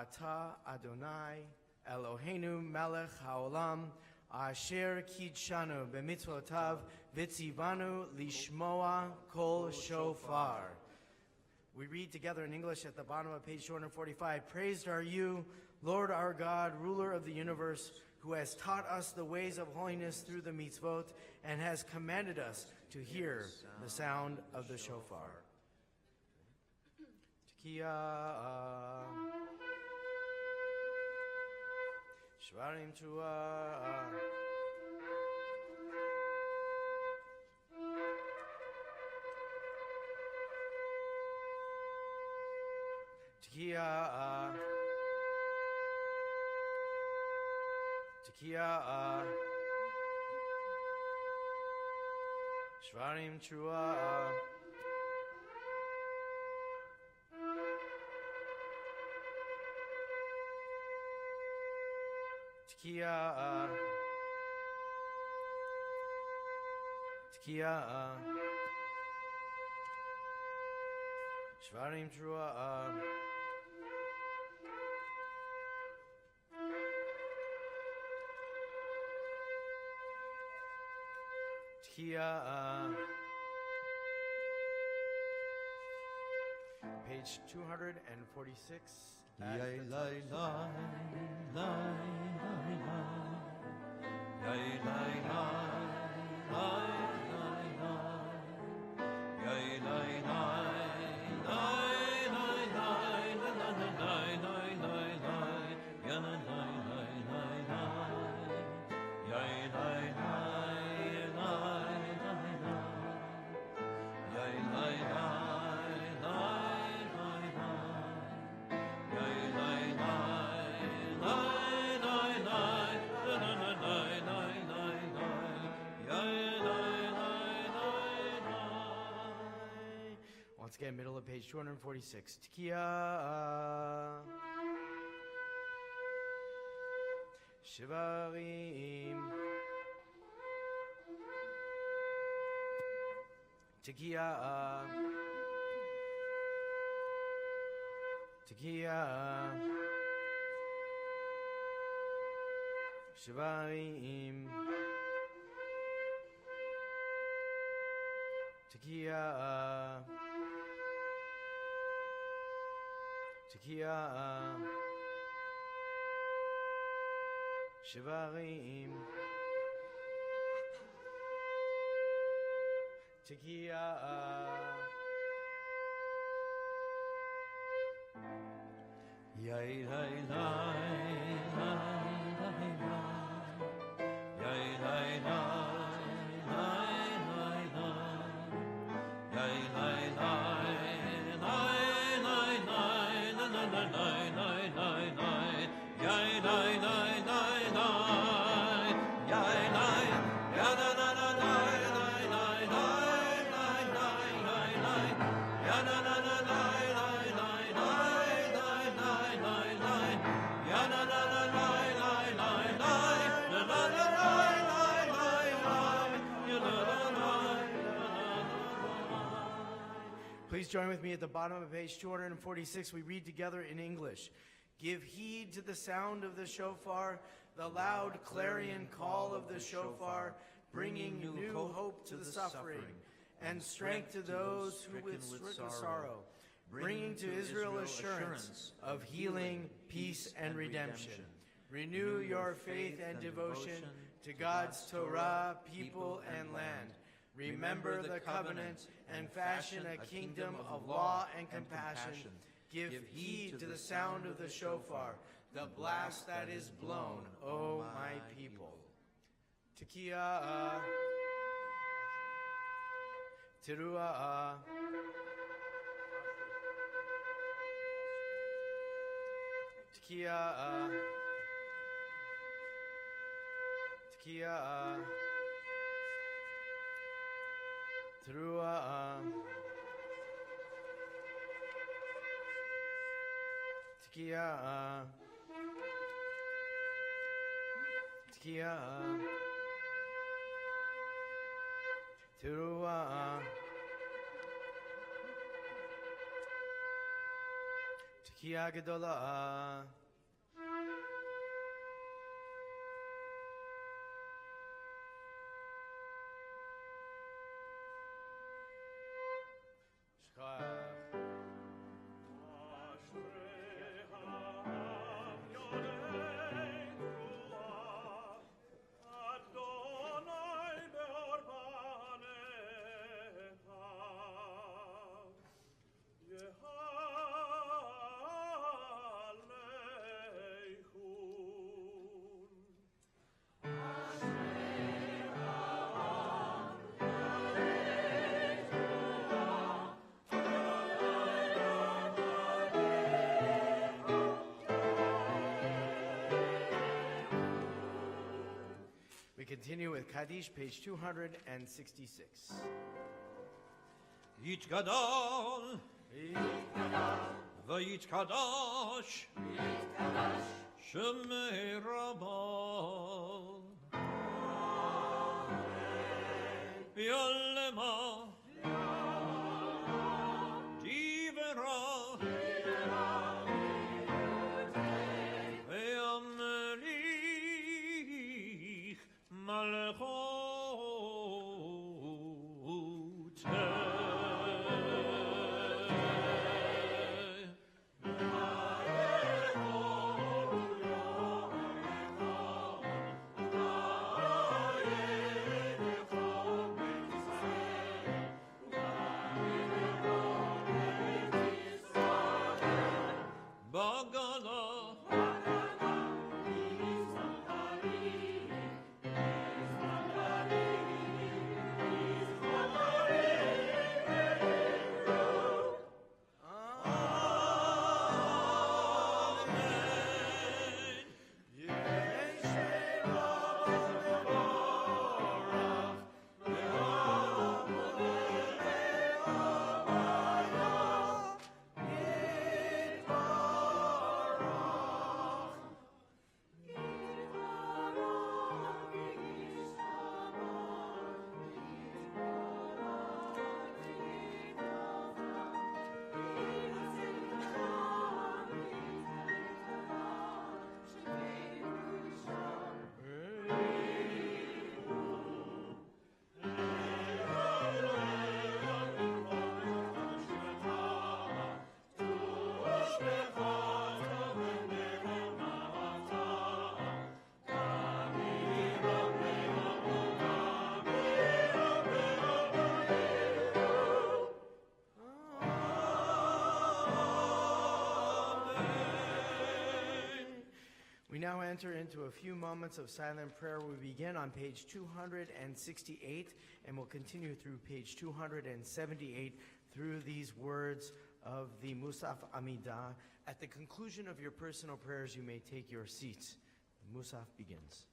Ata Adonai Eloheinu melech haolam asher kidshanu b'mitzvotav v'tzivanu lishmoa kol shofar. We read together in English at the bottom of page 245. Praised are you, Lord our God, ruler of the universe, who has taught us the ways of holiness through the mitzvot and has commanded us to hear the sound of the shofar. Tekiah, Shvarim Truah, Tekiah, Tekiah, Shvarim Truah, Tekiah, Tekiah, Shvarim Truah, Tekiah, page 246. Once again, middle of page 246. Tekiah, Shivarim, Tekiah, Tekiah, Shivarim, Tekiah, Tekiah, Shivarim, Tekiah, Yay, lay, Please join with me at the bottom of page 246. We read together in English. Give heed to the sound of the shofar, the loud clarion call of the shofar, bringing new hope to the suffering, and strength to those who with sorrow, bringing to Israel assurance of healing, peace, and redemption. Renew your faith and devotion to God's Torah, people, and land. Remember the covenant and fashion a kingdom of law and compassion. Give heed to the sound of the shofar, the blast that is blown, O my people. Tekiah, Teruah, Tekiah, Tekiah, Teruah, Tekiah, Tekiah, Teruah, Tekiah Gedolah. continue with Kaddish, page 266. Yitgadol, Vayitkadosh, Shemei Rabal, Yolema, Divera, Ve'amelich, Malkhuyot. We now enter into a few moments of silent prayer. We begin on page 268 and will continue through page 278 through these words of the Musaf Amida. At the conclusion of your personal prayers, you may take your seats. The Musaf begins.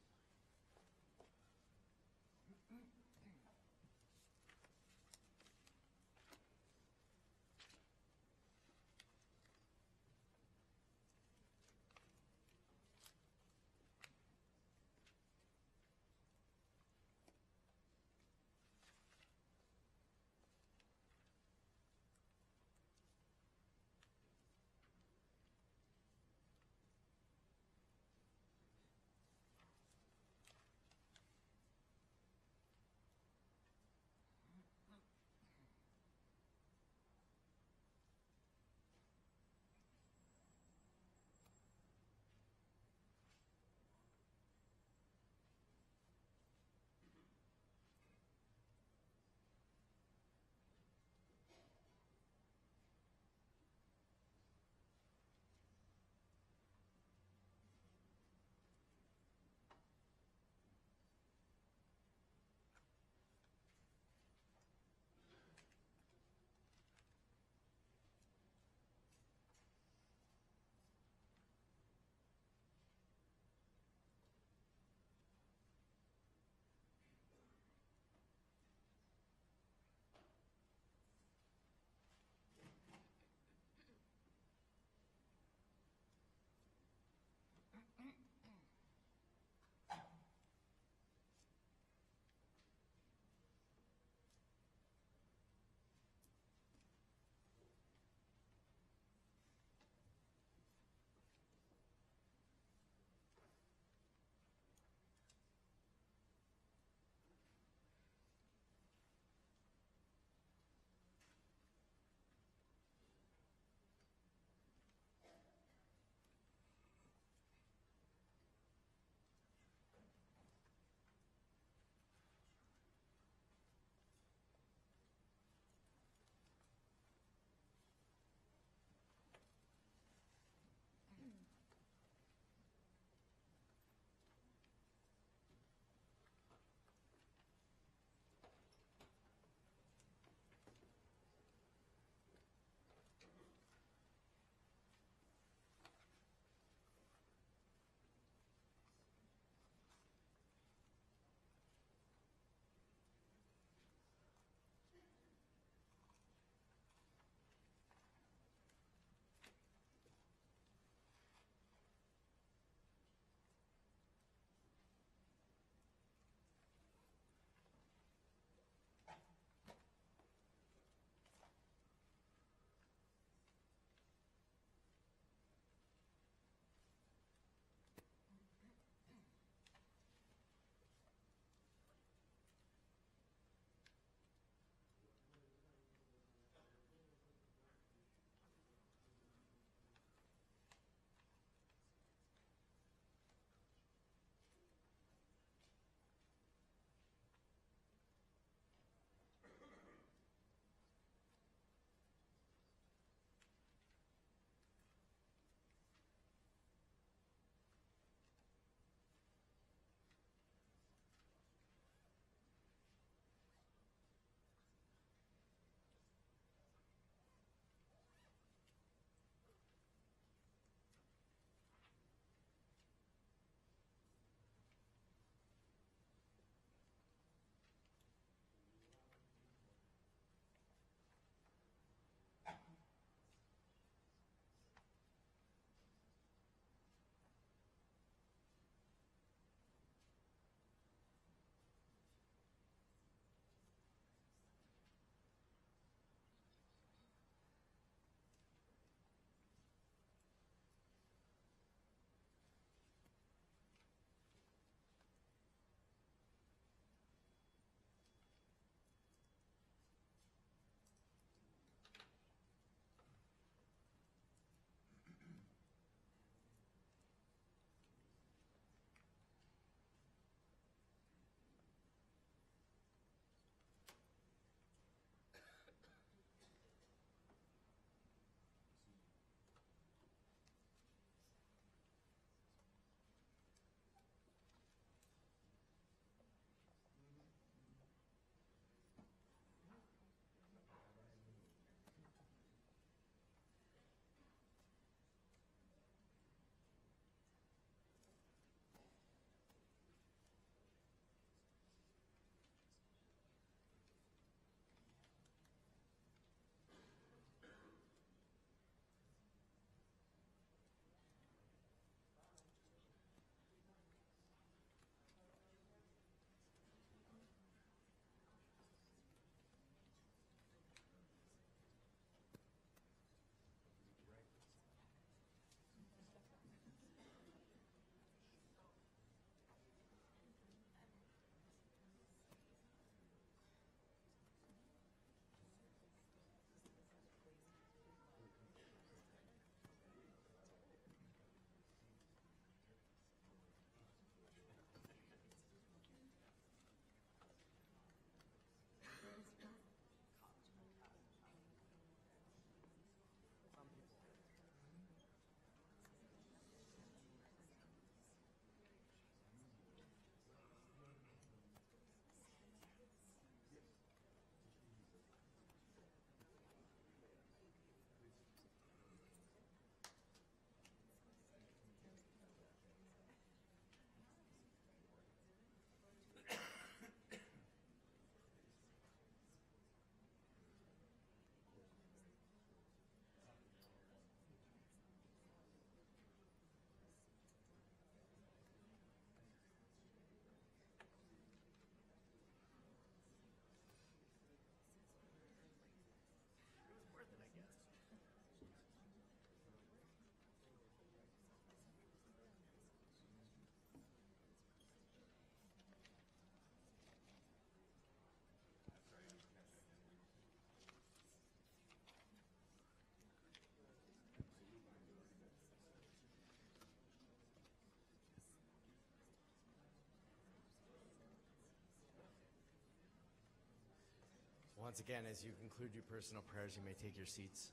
Once again, as you conclude your personal prayers, you may take your seats.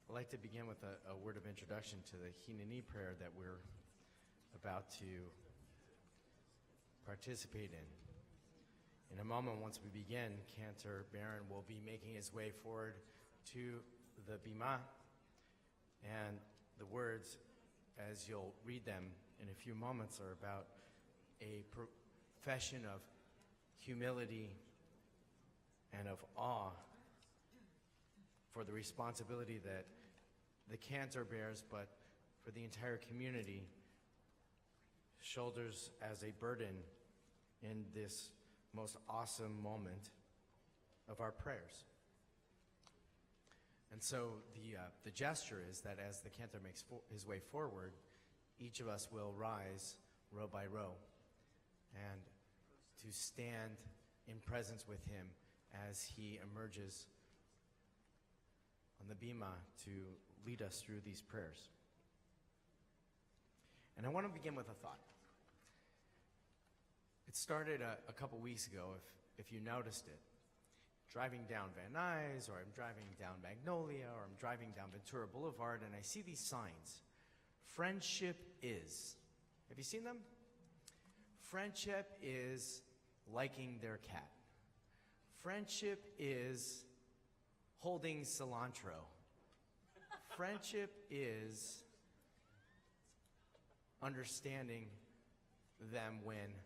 I'd like to begin with a word of introduction to the Hineni prayer that we're about to participate in. In a moment, once we begin, Cantor Baron will be making his way forward to the bima, and the words, as you'll read them in a few moments, are about a profession of humility and of awe for the responsibility that the cantor bears, but for the entire community shoulders as a burden in this most awesome moment of our prayers. And so the gesture is that as the cantor makes his way forward, each of us will rise row by row and to stand in presence with him as he emerges on the bima to lead us through these prayers. And I want to begin with a thought. It started a couple weeks ago, if you noticed it. Driving down Van Nuys, or I'm driving down Magnolia, or I'm driving down Ventura Boulevard, and I see these signs. Friendship is. Have you seen them? Friendship is liking their cat. Friendship is holding cilantro. Friendship is understanding them when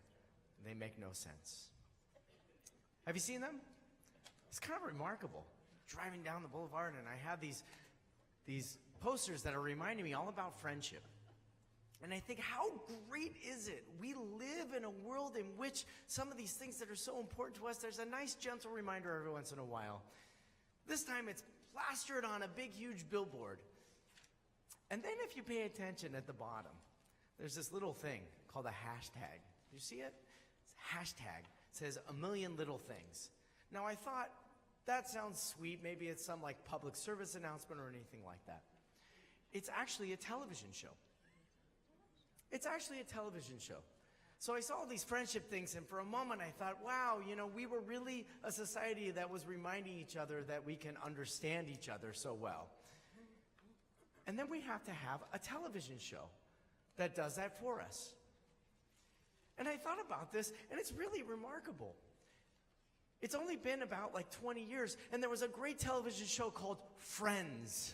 they make no sense. Have you seen them? It's kind of remarkable. Driving down the boulevard, and I have these posters that are reminding me all about friendship. And I think, how great is it? We live in a world in which some of these things that are so important to us, there's a nice gentle reminder every once in a while. This time it's plastered on a big, huge billboard. And then if you pay attention at the bottom, there's this little thing called a hashtag. You see it? It's hashtag. It says a million little things. Now I thought, that sounds sweet. Maybe it's some like public service announcement or anything like that. It's actually a television show. It's actually a television show. So I saw all these friendship things, and for a moment I thought, wow, we were really a society that was reminding each other that we can understand each other so well. And then we have to have a television show that does that for us. And I thought about this, and it's really remarkable. It's only been about like 20 years, and there was a great television show called Friends.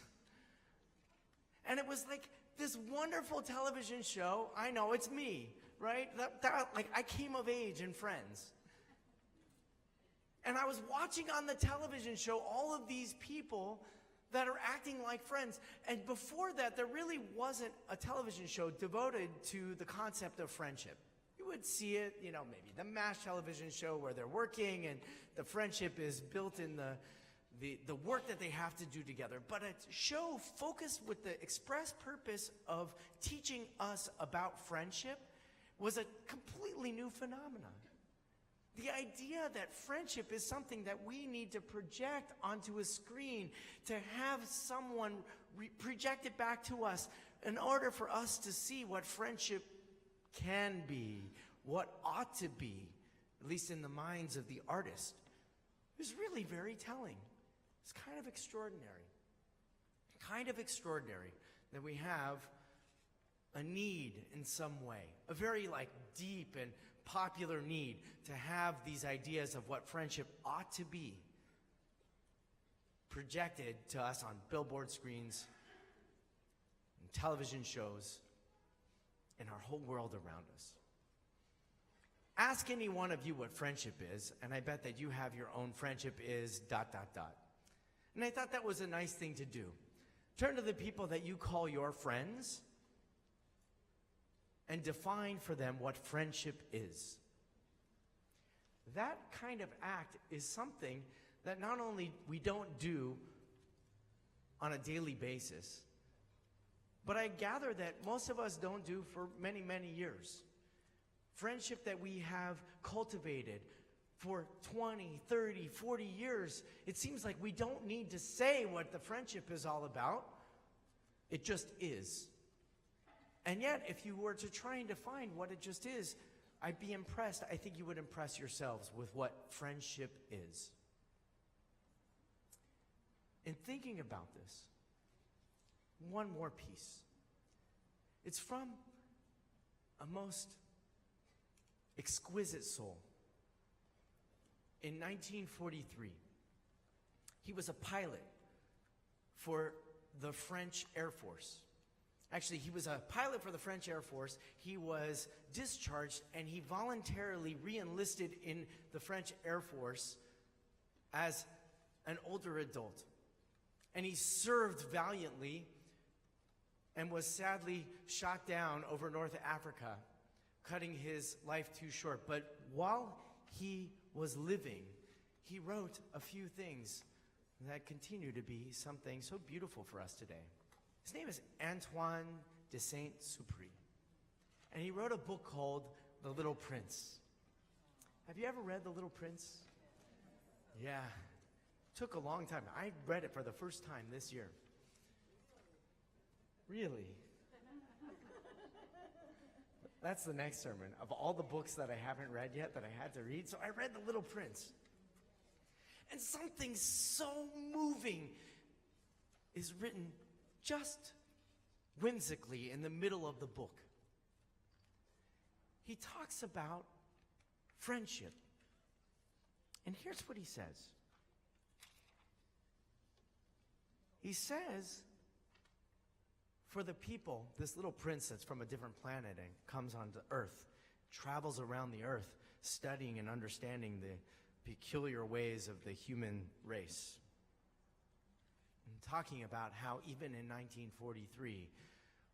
And it was like this wonderful television show. I know, it's me, right? Like I came of age in Friends. And I was watching on the television show all of these people that are acting like friends. And before that, there really wasn't a television show devoted to the concept of friendship. You would see it, maybe the MASH television show where they're working and the friendship is built in the work that they have to do together. But a show focused with the express purpose of teaching us about friendship was a completely new phenomenon. The idea that friendship is something that we need to project onto a screen, to have someone project it back to us in order for us to see what friendship can be, what ought to be, at least in the minds of the artist, is really very telling. It's kind of extraordinary. Kind of extraordinary that we have a need in some way, a very deep and popular need to have these ideas of what friendship ought to be projected to us on billboard screens and television shows in our whole world around us. Ask any one of you what friendship is, and I bet that you have your own friendship is ... And I thought that was a nice thing to do. Turn to the people that you call your friends and define for them what friendship is. That kind of act is something that not only we don't do on a daily basis, but I gather that most of us don't do for many, many years. Friendship that we have cultivated for 20, 30, 40 years, it seems like we don't need to say what the friendship is all about. It just is. And yet, if you were to try and define what it just is, I'd be impressed. I think you would impress yourselves with what friendship is. In thinking about this, one more piece. It's from a most exquisite soul. In 1943, he was a pilot for the French Air Force. Actually, he was a pilot for the French Air Force. He was discharged, and he voluntarily re-enlisted in the French Air Force as an older adult. And he served valiantly and was sadly shot down over North Africa, cutting his life too short. But while he was living, he wrote a few things that continue to be something so beautiful for us today. His name is Antoine de Saint-Exupéry, and he wrote a book called The Little Prince. Have you ever read The Little Prince? Yeah. Took a long time. I read it for the first time this year. Really? That's the next sermon of all the books that I haven't read yet that I had to read. So I read The Little Prince. And something so moving is written just whimsically in the middle of the book. He talks about friendship. And here's what he says. He says, for the people, this little prince that's from a different planet and comes onto Earth, travels around the Earth, studying and understanding the peculiar ways of the human race. And talking about how even in 1943,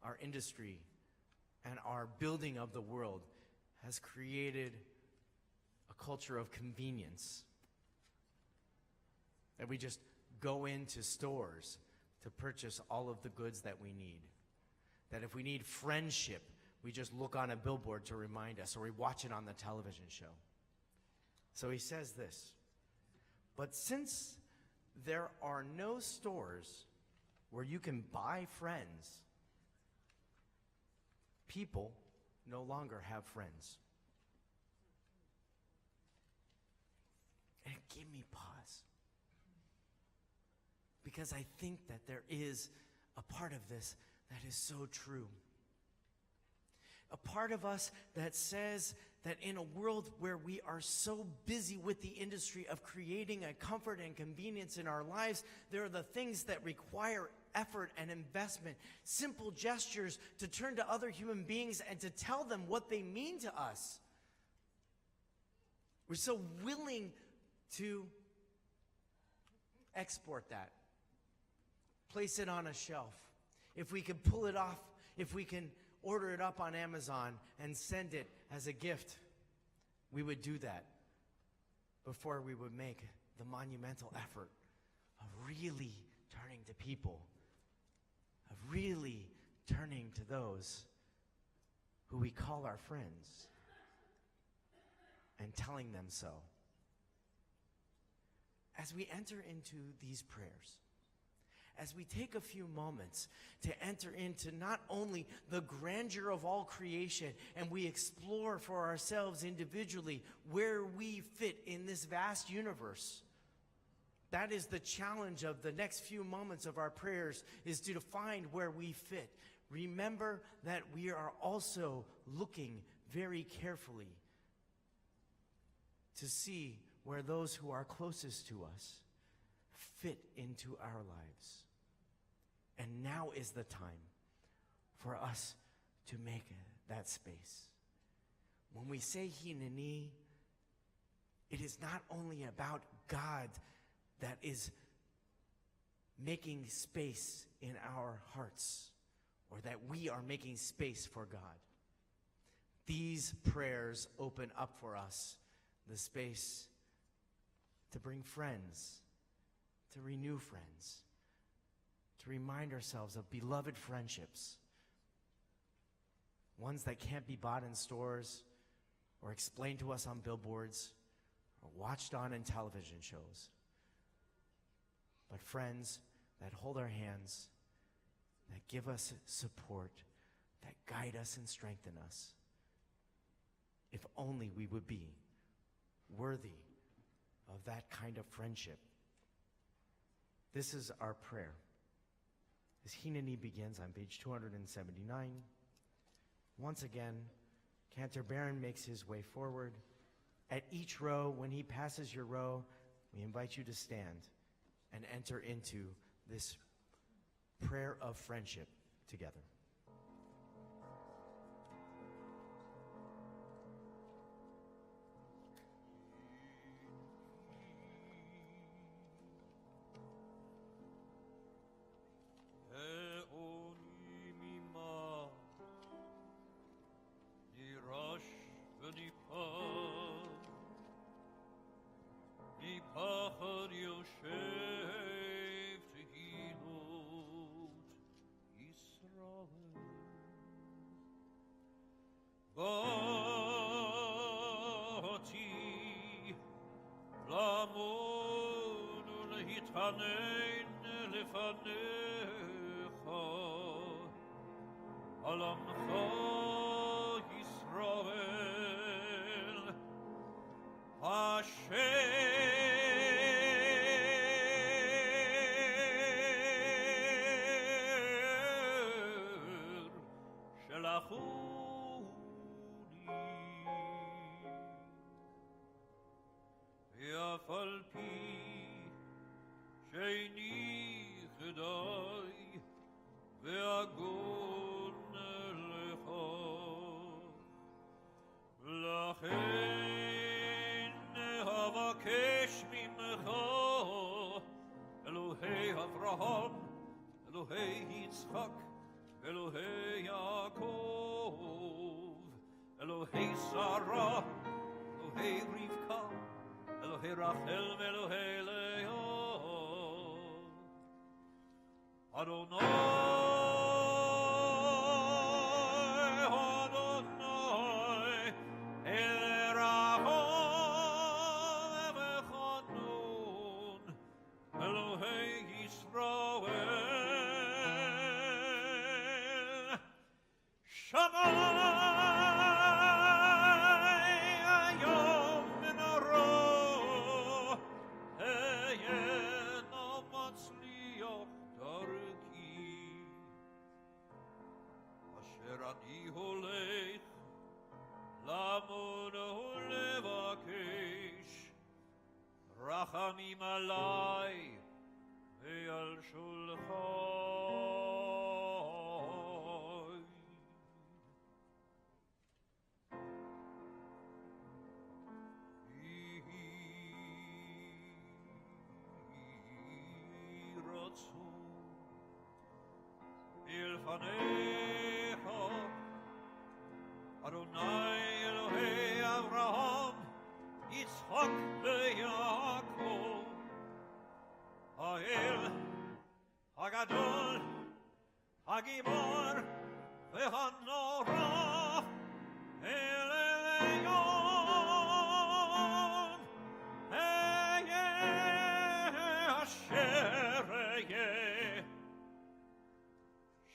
our industry and our building of the world has created a culture of convenience. That we just go into stores to purchase all of the goods that we need. That if we need friendship, we just look on a billboard to remind us, or we watch it on the television show. So he says this, but since there are no stores where you can buy friends, people no longer have friends. And it gave me pause. Because I think that there is a part of this that is so true. A part of us that says that in a world where we are so busy with the industry of creating a comfort and convenience in our lives, there are the things that require effort and investment, simple gestures to turn to other human beings and to tell them what they mean to us. We're so willing to export that, place it on a shelf. If we can pull it off, if we can order it up on Amazon and send it as a gift, we would do that before we would make the monumental effort of really turning to people, of really turning to those who we call our friends and telling them so. As we enter into these prayers, as we take a few moments to enter into not only the grandeur of all creation, and we explore for ourselves individually where we fit in this vast universe. That is the challenge of the next few moments of our prayers, is to find where we fit. Remember that we are also looking very carefully to see where those who are closest to us fit into our lives. And now is the time for us to make that space. When we say Hineni, it is not only about God that is making space in our hearts, or that we are making space for God. These prayers open up for us the space to bring friends, to renew friends, to remind ourselves of beloved friendships, ones that can't be bought in stores or explained to us on billboards or watched on in television shows, but friends that hold our hands that give us support, that guide us and strengthen us. If only we would be worthy of that kind of friendship. This is our prayer. As Hineni begins on page 279, once again, Cantor Baron makes his way forward. At each row, when he passes your row, we invite you to stand and enter into this prayer of friendship together.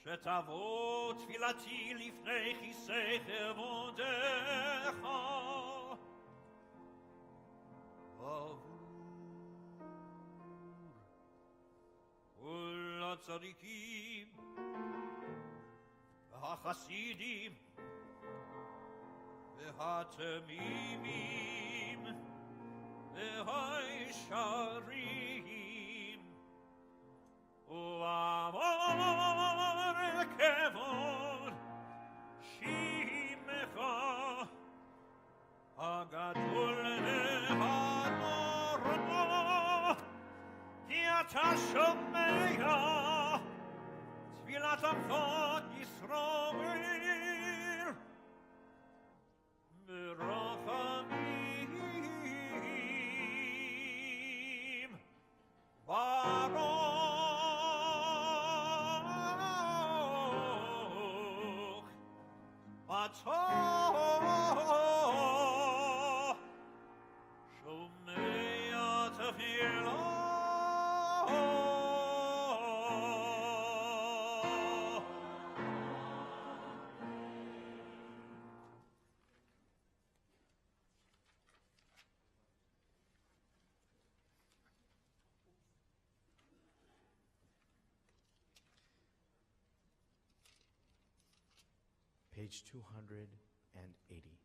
שתבוא תפילתי לפני כיסא כבודך עבור כל הצדיקים והחסידים והתמימים והישרים ועבור כבוד שמך הגדול והנורא כי אתה שומע תפילת עמך ישראל ברחמים ברוך בטוח שומע תפילות page 280.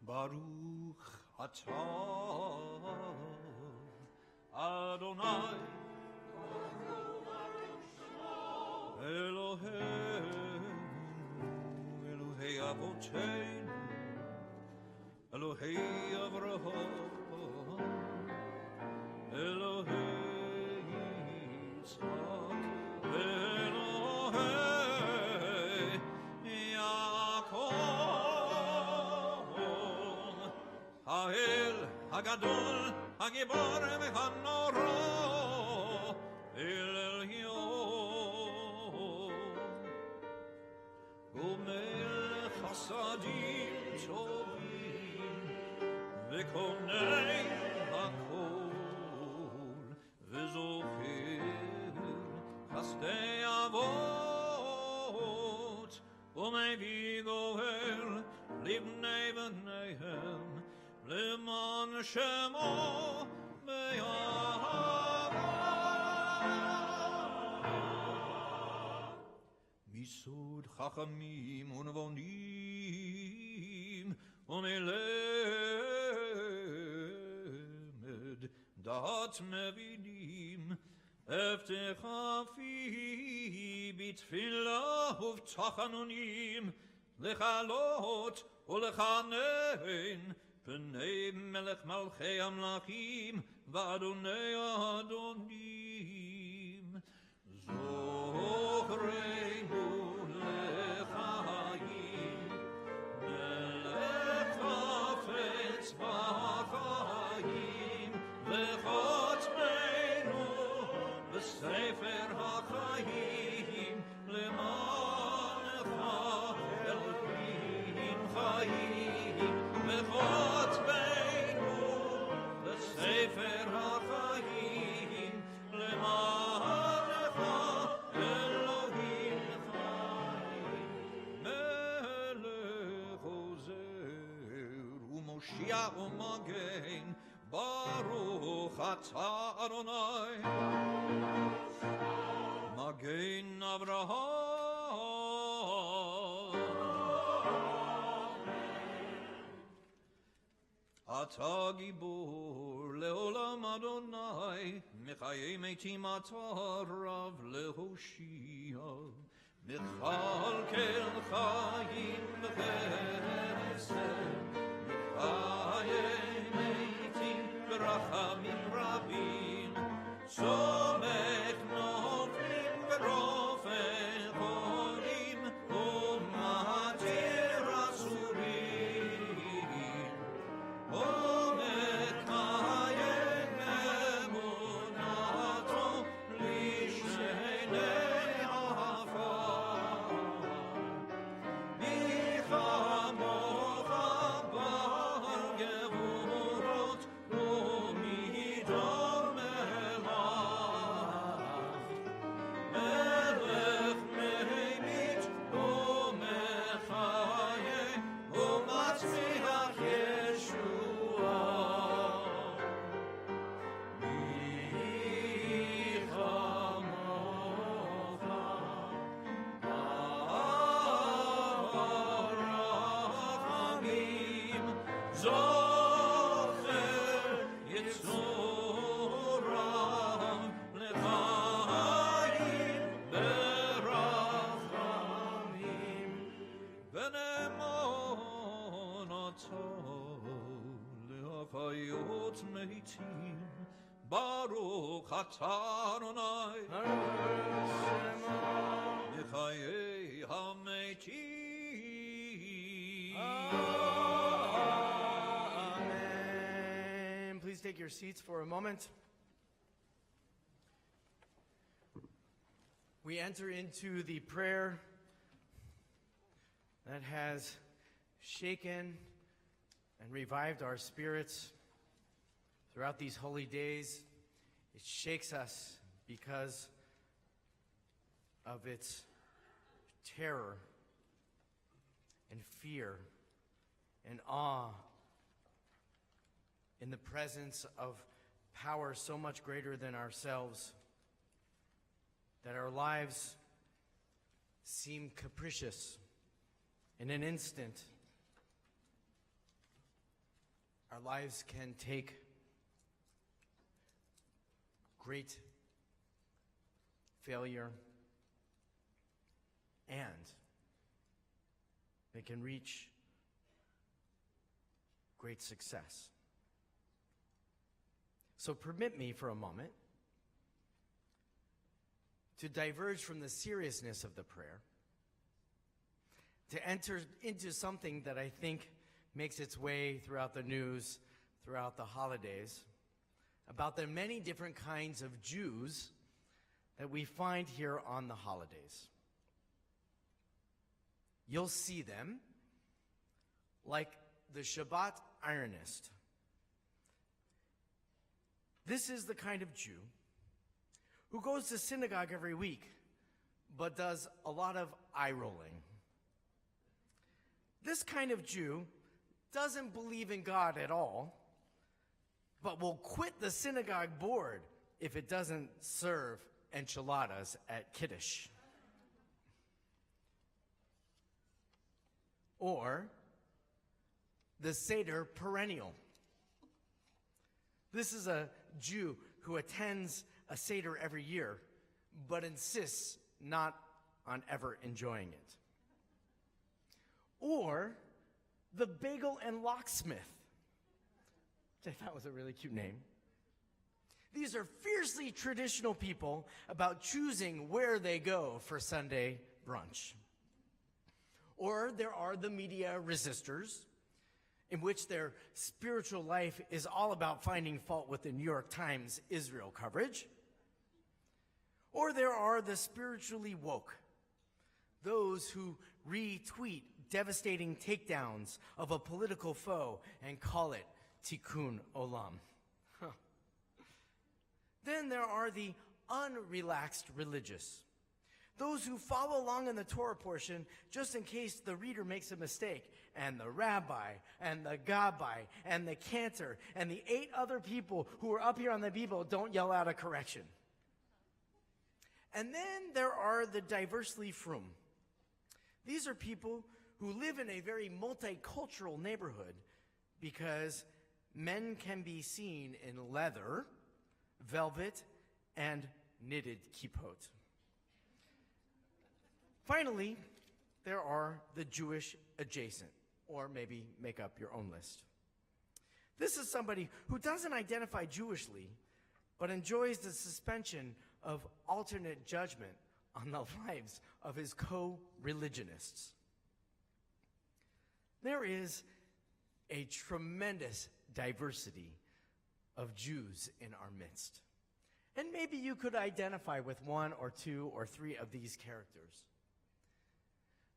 Baruch atah Adonai Eloheinu Elohei Avoteinu Elohei Avraham Elohei Yitzhak Elohei Yaakov Ha'el Hagadol Hagibor V'Hanora El Elyon Gomel Chasadim Tovim V'Konei Hakol V'Zocher Chasdei Avot U'Mevi Goel Libnei V'Neihem Leman Shemo Misud Chachamim Unvonim Umelemed Dat Mevidim Eftecha Fi Bitfilah Uvtachanunim Lechalot Ulechanein P'nei Melech Malchei Amlachim V'Adonai Adonim Zochreinu L'chaim Melech Hafetz V'chaim V'chotmeinu V'sefer HaChaim L'manecha Elohim Chaim V'chotmeinu V'sefer HaChaim L'manecha Elohim Chaim Melech Ozer U'Moshiach U'Magen Baruch Atah Adonai Magen Avraham Atah Gibor Leolam Adonai Mechayei Meitim Atah Rav Lehoshia Mechalkel Chaim V'Chesed Mechayei Meitim V'Rachamim Rabim Somech Noflim V'Rofei Cholim U'Matir Asurim Umekayem Emunato Lishenei Afar Michamocha Bar Gevurot U'Midon Melach Melech Meimit U'Mechaye U'Matzmiach Yeshua Barachamim Zocher Yitzoram L'chaim Berachamim V'nemonato L'Haftorah Meitim Baruch Atah Adonai Mechayei HaMeitim Amen. Please take your seats for a moment. We enter into the prayer that has shaken and revived our spirits throughout these holy days. It shakes us because of its terror and fear and awe in the presence of power so much greater than ourselves. that our lives seem capricious. In an instant, our lives can take great failure, and they can reach great success. So permit me for a moment to diverge from the seriousness of the prayer, to enter into something that I think makes its way throughout the news, throughout the holidays, about the many different kinds of Jews that we find here on the holidays. You'll see them like the Shabbat ironist. This is the kind of Jew who goes to synagogue every week, but does a lot of eye rolling. This kind of Jew doesn't believe in God at all, but will quit the synagogue board if it doesn't serve enchiladas at Kaddish. Or the Seder perennial. This is a Jew who attends a Seder every year, but insists not on ever enjoying it. Or the bagel and locksmith, which I thought was a really cute name. These are fiercely traditional people about choosing where they go for Sunday brunch. Or there are the media resistors, in which their spiritual life is all about finding fault with the New York Times Israel coverage. Or there are the spiritually woke, those who retweet devastating takedowns of a political foe and call it tikkun olam. Then there are the unrelaxed religious, those who follow along in the Torah portion just in case the reader makes a mistake, and the rabbi, and the gabbai, and the cantor, and the 8 other people who are up here on the Bible don't yell out a correction. And then there are the diversely frum. These are people who live in a very multicultural neighborhood because men can be seen in leather, velvet, and knitted kippot. Finally, there are the Jewish adjacent, or maybe make up your own list. This is somebody who doesn't identify Jewishly, but enjoys the suspension of alternate judgment on the lives of his co-religionists. There is a tremendous diversity of Jews in our midst. And maybe you could identify with 1 or 2 or 3 of these characters.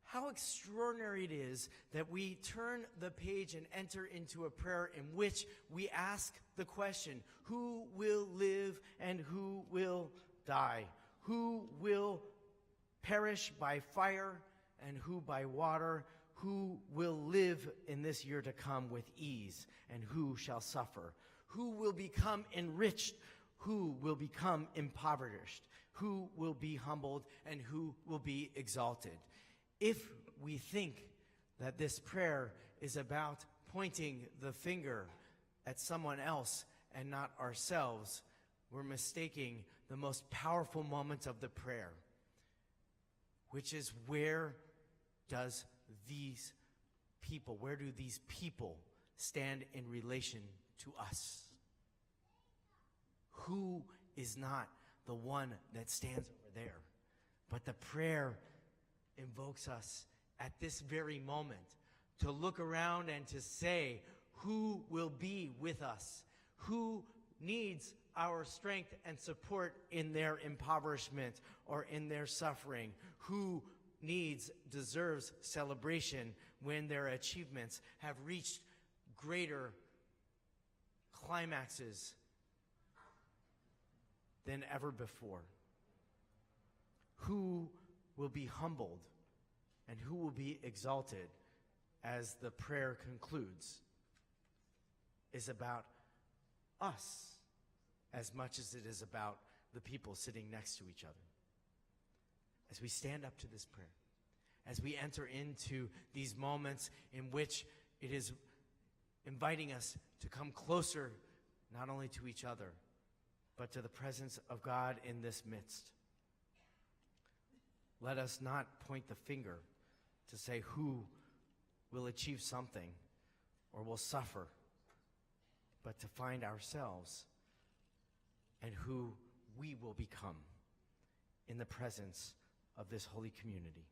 How extraordinary it is that we turn the page and enter into a prayer in which we ask the question, who will live and who will die? Who will perish by fire and who by water? Who will live in this year to come with ease and who shall suffer? Who will become enriched? Who will become impoverished? Who will be humbled and who will be exalted? If we think that this prayer is about pointing the finger at someone else and not ourselves, we're mistaking the most powerful moment of the prayer, which is where do these people stand in relation to us? Who is not the one that stands over there, but the prayer invokes us at this very moment to look around and to say, who will be with us? Who needs our strength and support in their impoverishment or in their suffering? Who deserves celebration when their achievements have reached greater climaxes than ever before? Who will be humbled and who will be exalted as the prayer concludes is about us as much as it is about the people sitting next to each other. as we stand up to this prayer, as we enter into these moments in which it is inviting us to come closer, not only to each other, but to the presence of God in this midst. Let us not point the finger to say who will achieve something or will suffer, but to find ourselves and who we will become in the presence of this holy community.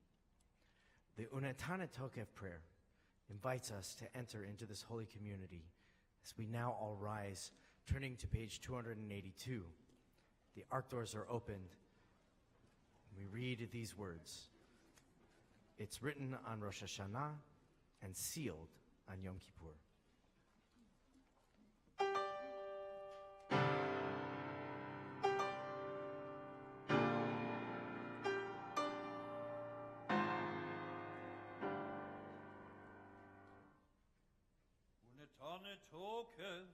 The Unetanneh Tokef prayer invites us to enter into this holy community as we now all rise, turning to page 282. The ark doors are opened. We read these words. It's written on Rosh Hashanah and sealed on Yom Kippur. Unetanneh Tokef,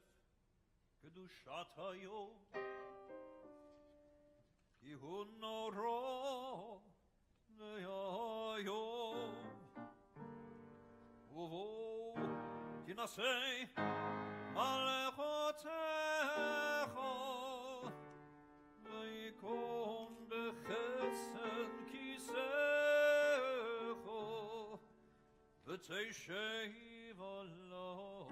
Kedushat hayom, ki hu noro hayom, uvo tinasei malchotecha, veikom bechesed kisecho, v'teishev alav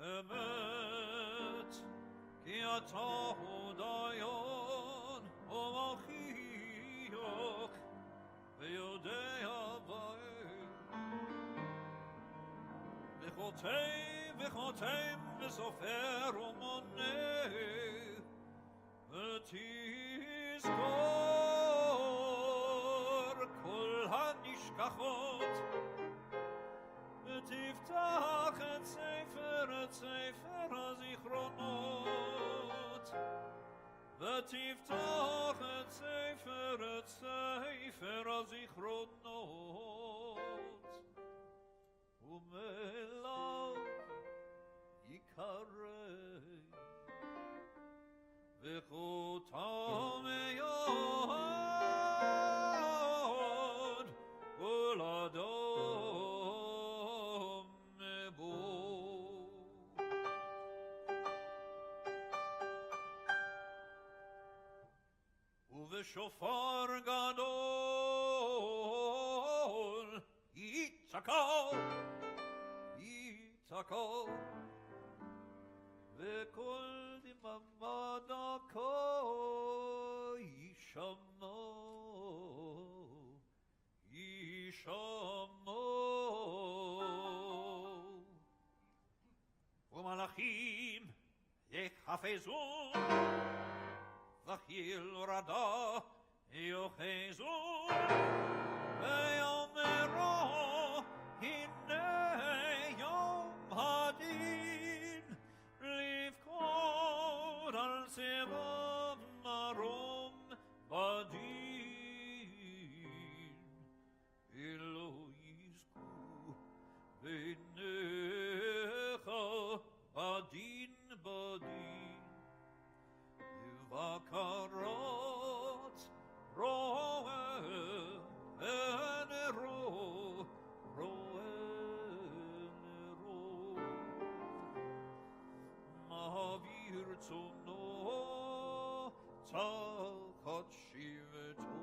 emet, ki ata hudayon u'malkhuyot v'yodei havayim v'chotei v'sofer u'moneh v'tizkor kol hanishkachot v'tiftach et sefer hazichronot v'tiftach et sefer hazichronot u'melav yikarei v'chutam yod uladom nebo. Uv'shofar gadol yitzakol v'kol dimamada yishamo u'malachim yechafezun v'chil rada yochezun ve'yomero hinei yom hadin livkod al sevav marom badin elo yizku v'necha badin v'vakarot ma'avir tzono tachat shiveto.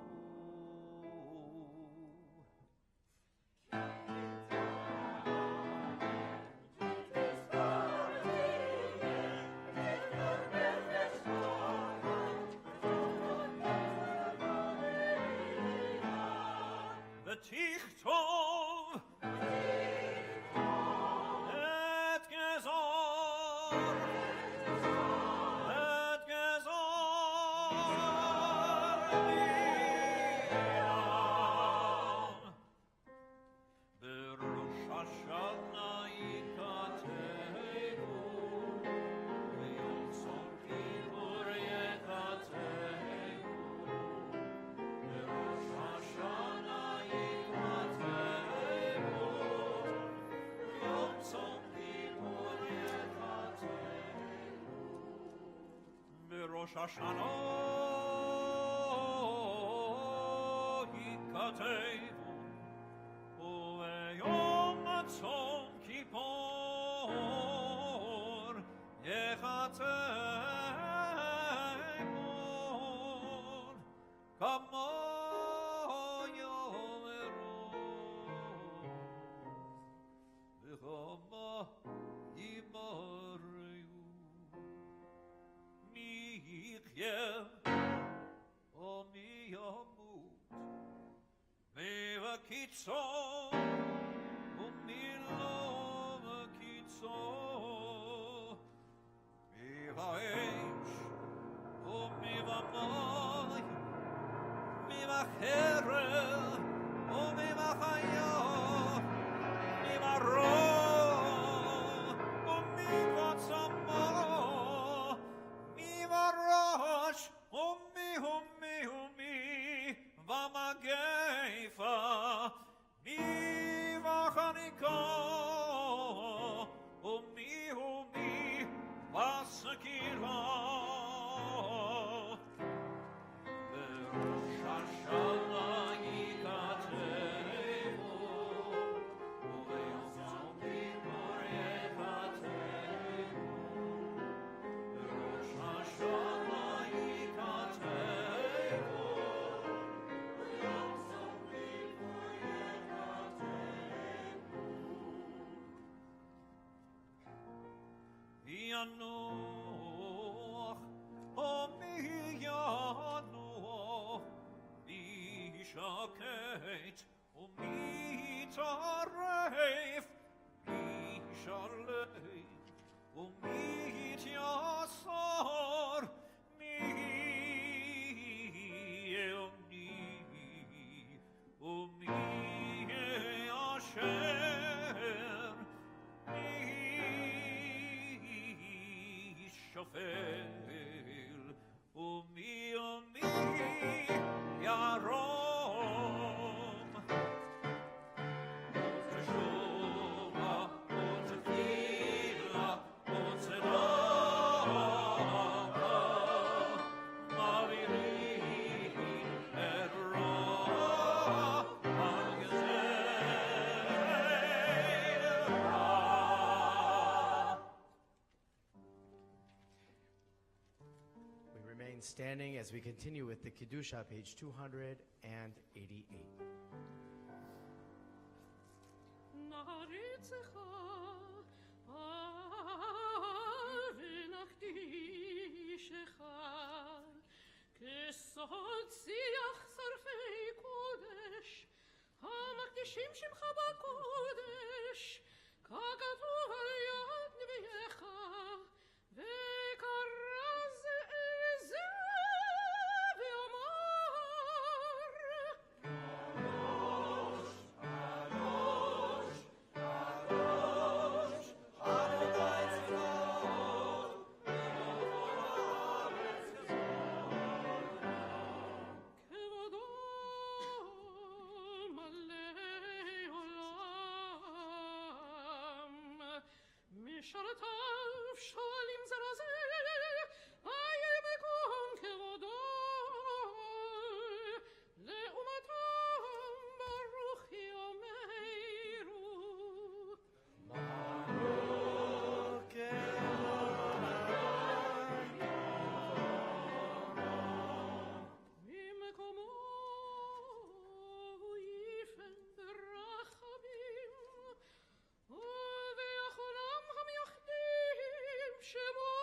V'tichtov et gezor li'am beRosh Hashanah yikateinu v'yom Tzom Kippur yikateinu beRosh Hashanah yikateinu Rosh Hashanah ikatevu u'yom Tzom Kippur yechatevu kamo yomeru v'chama yimareyu mi yichye o mi yamut mi v'kitzon o mi lo v'kitzon mi v'esh o mi v'mayim mi v'cherel o mi v'chaya mi v'roh o mi v'tzama mi v'rosh o mi v'mageifa mi v'chanikah o mi v'sakira Rosh Hashanah ikatevu u'yom Tzom Kippur yechatevu Rosh Hashanah ikatevu u'yom Tzom Kippur yechatevu Yanuch o mi yanuch mi shaket o mi taref mi shalef o mi tyasar mi eoni o mi asher mi shofel o mi yarom teshuva o tefila o tzedakah mavirim et roh al gezerah. We remain standing as we continue with the Kedusha, page 288. כסוד שיח שרפי קודש, המקדישים שמך בקודש, ככתוב על יד נביאך, וכרז זה ואמר קדוש, קדוש, קדוש, אדוני צבאות, מלך הארץ כבודו מלא עולם, משרתיו שואלים זה לזה, איה מקום כבודו, לאומתם ברוך יאמרו. ממקומו הוא יפן ברחמים, וביכולם המייחדים שמו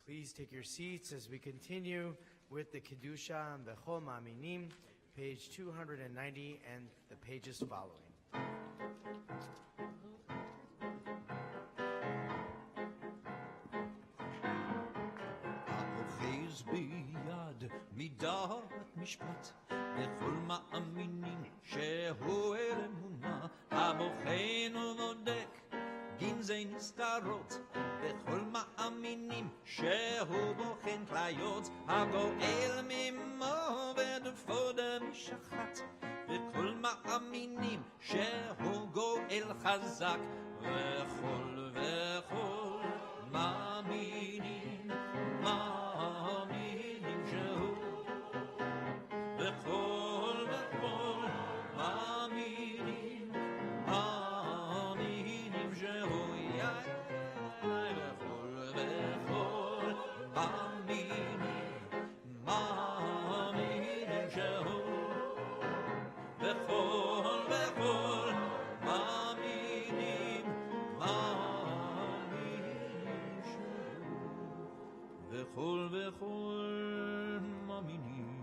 Please take your seats as we continue with the Kedusha and the Chol Ma'aminim, page 290 and the pages following. האוחז ביד מידת משפט בכל מאמינים שהוא אל אמונה הבוחן ובודק גנזי נסתרות בכל מאמינים שהוא בוחן כליות הגואל ממו ודפוד משחת בכל מאמינים שהוא גואל חזק וכל מאמינים שהוא בכל מאמינים שהוא וכל מאמינים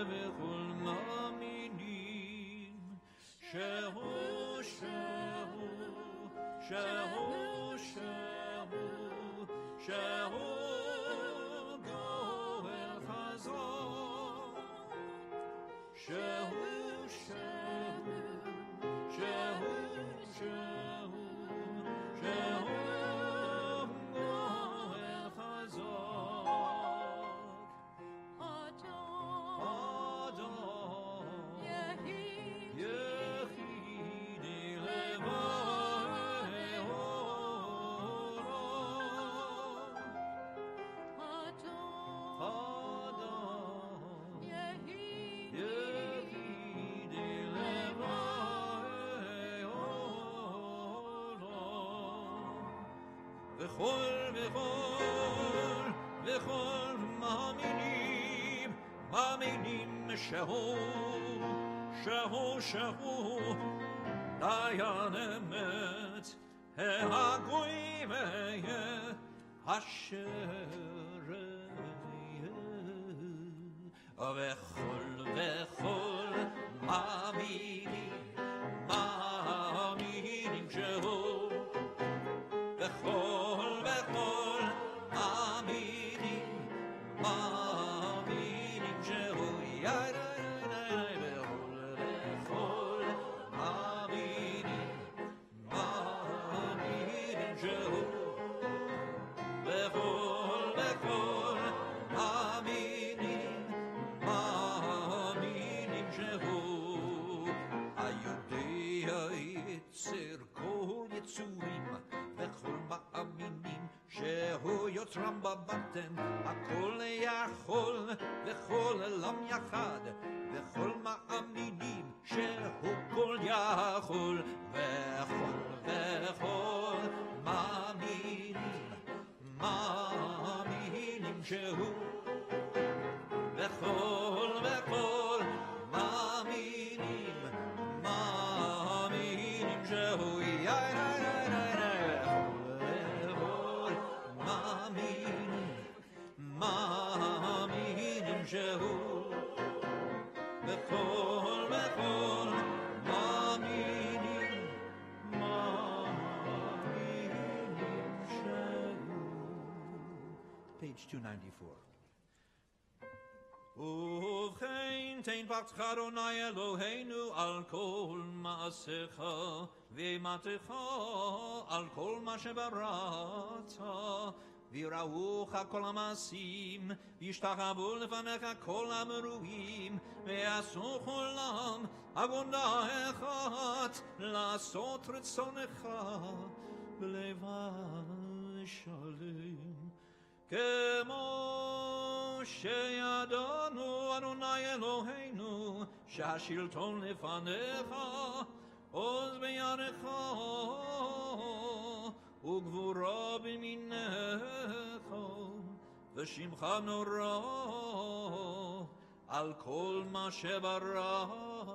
וכל מאמינים שהוא גואל חזון שהוא וכל וכל וכל מאמינים מאמינים שהוא דיין אמת הגוי ויהיה אשר וכל וכל מאמינים שהוא וכל וכל מאמינים שהוא וכל מאמינים שהוא וכל וכל מאמינים שהוא היודע יצר כל יצורים וכל מאמינים שהוא יוצרם בבטן הכל יכול וכל עולם יחד וכל מאמינים שהוא כל יכול וכל וכל מאמינים שהוא וכל וכל מאמינים שהוא מאמינים שהוא וכל וכל מאמינים שהוא. Page 294. ובכן תן פתח אדוני אלוהינו על כל מעשיך ואימתך על כל מה שבראת ויראוך כל המעשים וישתחוו לפניך כל המרואים ויעשו כולם עבודה אחת לעשות רצונך בלבב שלם כמו שידענו אדוני אלוהינו שהשלטון לפניך עוז בידך וגבורה בימינך ושמך נורא על כל מה שבראת.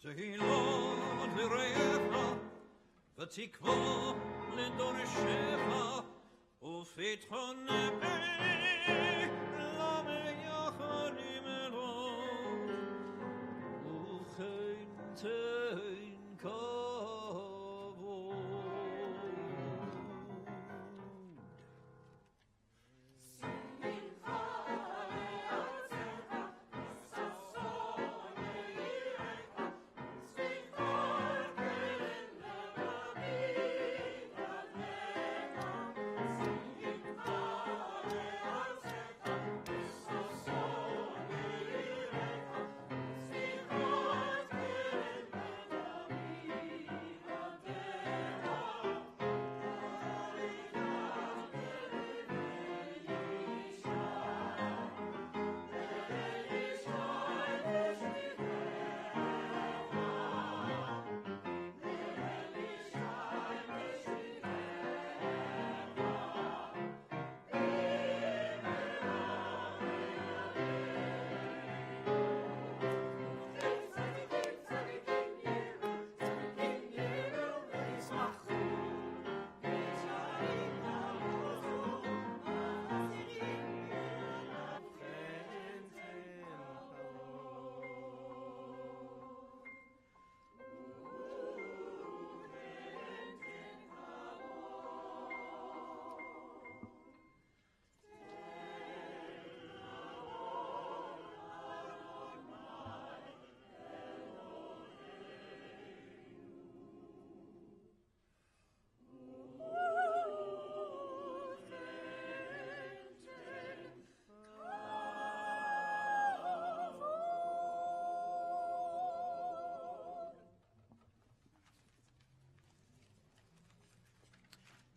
תהילות לרעך ותקווה לדורשך ופתחון פה למייחלים אלוהים וכן תן כבוד.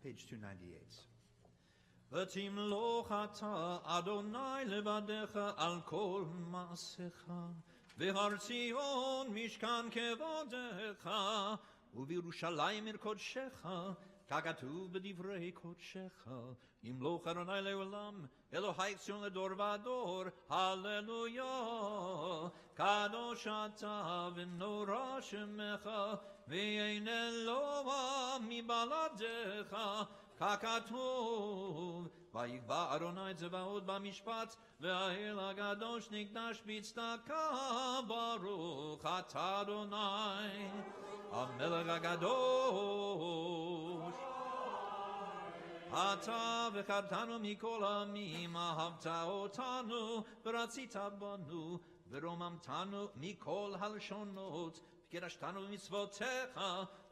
page 298. ותמלוך אתה, אדוני לבדך על כל מעשיך, והר ציון משכן כבודך, ובירושלים עיר קודשך, ככתוב בדברי קודשך, ימלוך אדוני לעולם, אלוהי ציון לדור ודור, הללויה. קדוש אתה ונורא שמך, ואין אלוה מבלעדיך, ככתוב, ויקבע אדוני צבאות במשפט, והאל הקדוש נקדש בצדקה, ברוך אתה אדוני, המלך הקדוש. אתה בחרתנו מכל עמים, אהבת אותנו, ורצית בנו, ורוממתנו מכל הלשונות, קידשתנו במצוותיך,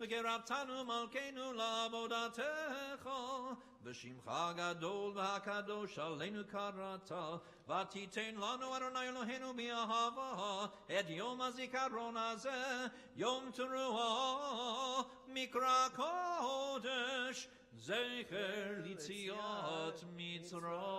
וקרבתנו מלכנו לעבודתך, ושמך הגדול והקדוש עלינו קראת, ותיתן לנו אדוני אלוהינו באהבה, את יום הזיכרון הזה, יום תרועה, מקרא קודש, זכר ליציאת מצרים.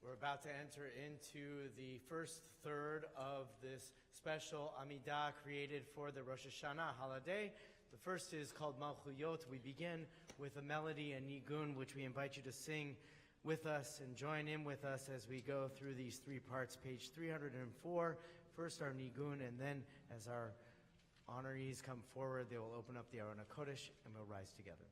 We're about to enter into the first third of this special Amidah created for the Rosh Hashanah holiday. The first is called Malkhuyot. We begin with a melody and nigun, which we invite you to sing with us and join in with us as we go through these three parts. Page 304, first our nigun, and then as our honorees come forward, they will open up the Arona Kaddish, and we'll rise together.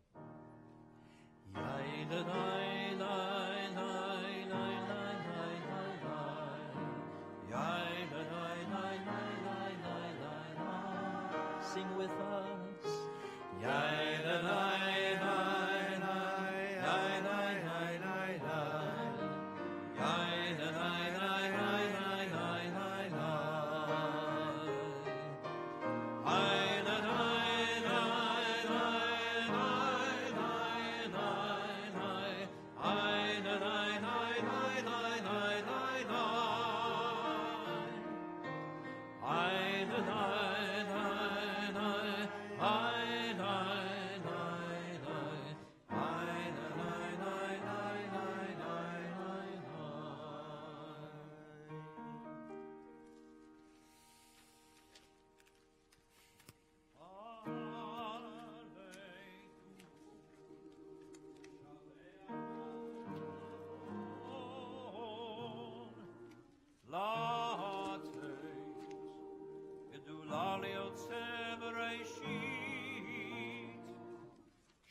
Sing with us.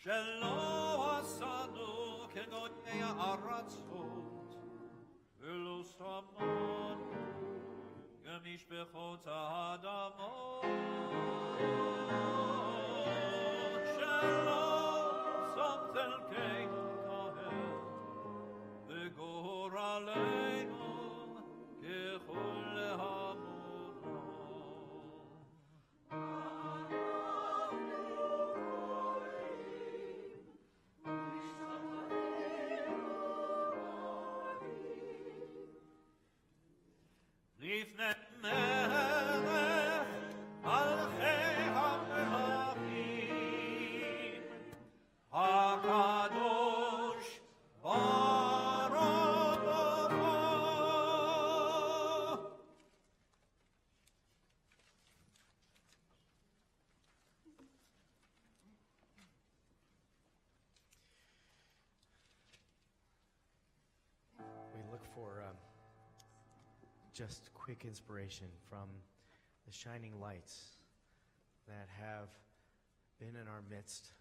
שלא עשנו כגודל הארצות, ולא שמענו כמשפחות האדמות, שלא שם חלקנו כהם, וגורלנו ככל המורות. לפני מלך מלכי המלכים, הקדוש ברוך הוא. We look for just quick inspiration from the shining lights that have been in our midst,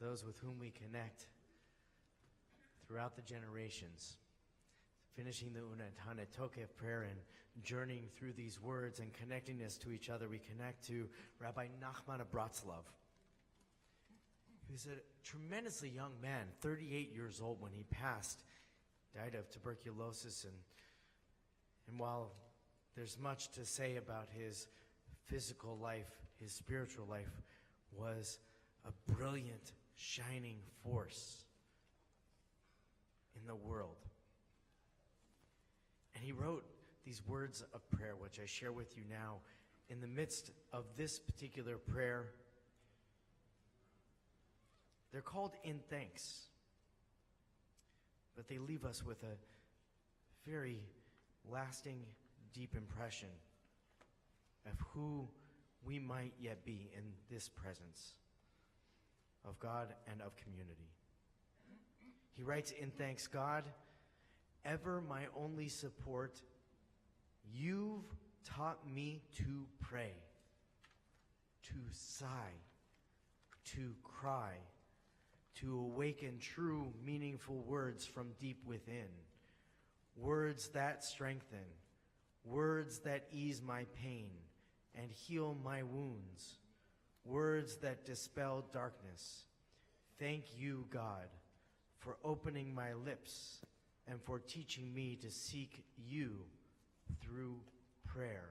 those with whom we connect throughout the generations, finishing the Unetanneh Tokef prayer and journeying through these words and connecting us to each other. We connect to Rabbi Nachman of Bratslav, who's a tremendously young man, 38 years old when he passed, died of tuberculosis. And while there's much to say about his physical life, his spiritual life was a brilliant, shining force in the world. And he wrote these words of prayer, which I share with you now. In the midst of this particular prayer, They're called in thanks, but they leave us with a very lasting, deep impression of who we might yet be in this presence of God and of community. He writes in thanks, God, ever my only support, you've taught me to pray, to sigh, to cry, to awaken true, meaningful words from deep within, words that strengthen, words that ease my pain and heal my wounds, words that dispel darkness. Thank you, God, for opening my lips and for teaching me to seek you through prayer.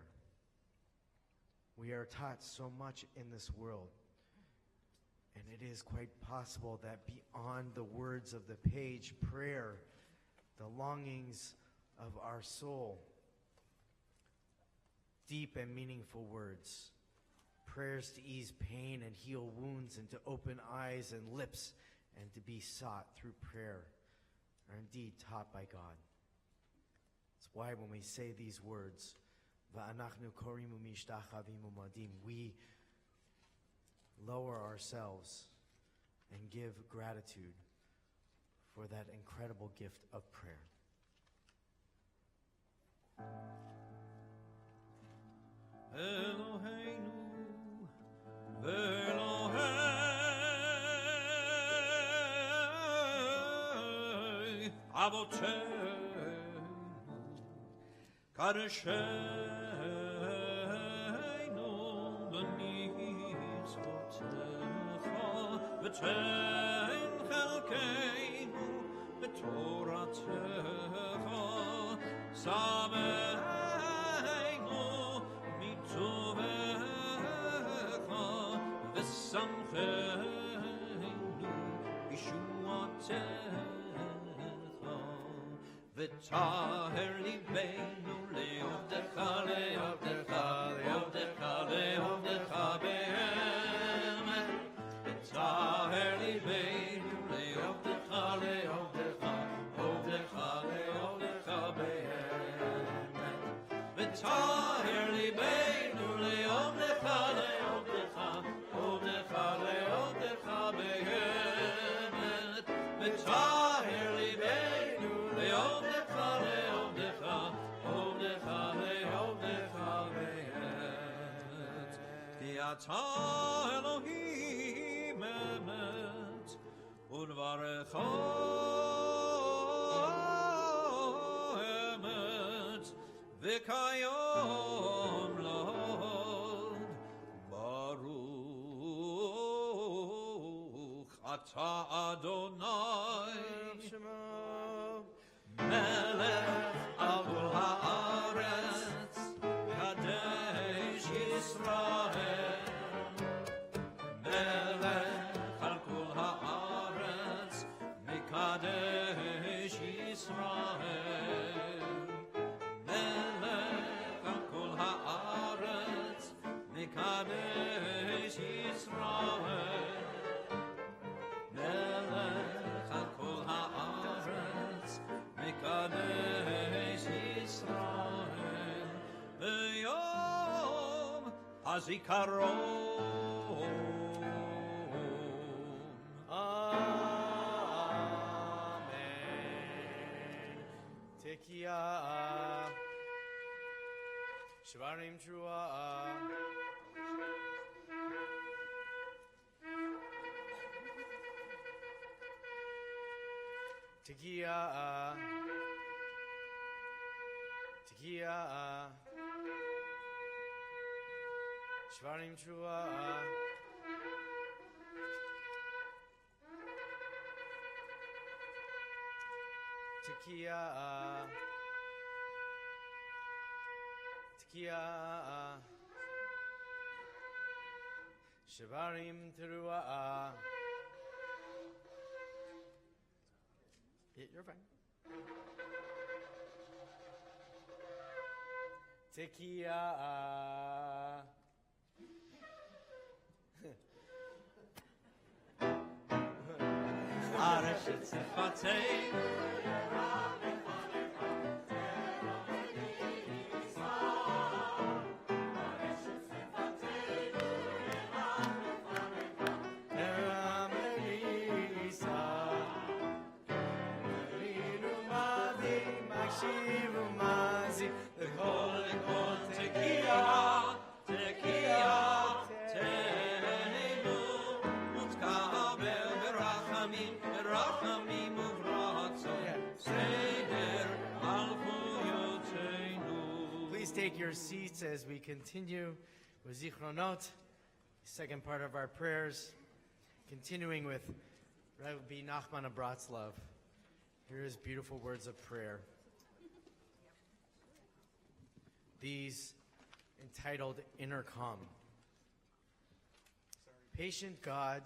We are taught so much in this world, and it is quite possible that beyond the words of the page, prayer, the longings of our soul, deep and meaningful words, prayers to ease pain and heal wounds and to open eyes and lips and to be sought through prayer, are indeed taught by God. That's why when we say these words, "Va'anachnu korimu mishtachavim umadim," we lower ourselves and give gratitude for that incredible gift of prayer. Eloheinu v'Elohei Avoteinu Kaddisheinu b'mitzvotecha v'tein chelkeinu b'toratecha sameinu mitzuvecha v'samcheinu b'shuatecha v'taher libeinu le'ovdecha le'ovdecha le'ovdecha le'ovdecha be'emet v'taher libeinu le'ovdecha le'ovdecha ovdecha le'ovdecha be'emet v'taher libeinu le'ovdecha le'ovdecha ovdecha le'ovdecha be'emet v'taher libeinu le'ovdecha le'ovdecha ovdecha le'ovdecha be'emet ki ata Elohim emet udvarecha emet v'kayom lod baruch ata Adonai melech al kol haaretz kadesh Yisrael melech al kol haaretz mekadesh Yisrael melech al kol haaretz mekadesh Yisrael melech al kol haaretz mekadesh Yisrael b'yom hazikaron. Amen. Tekiah, Shvarim Trua. Tekiah, Tekiah, Shvarim Trua. Tekiah, Tekiah, Shvarim Trua. You're fine. Tekiah. Bareshet Sifateinu Please take your seats as we continue with Zichronot, second part of our prayers, continuing with Rabbi Nachman of Bratslav. Here is beautiful words of prayer. These entitled Intercom. Patient God,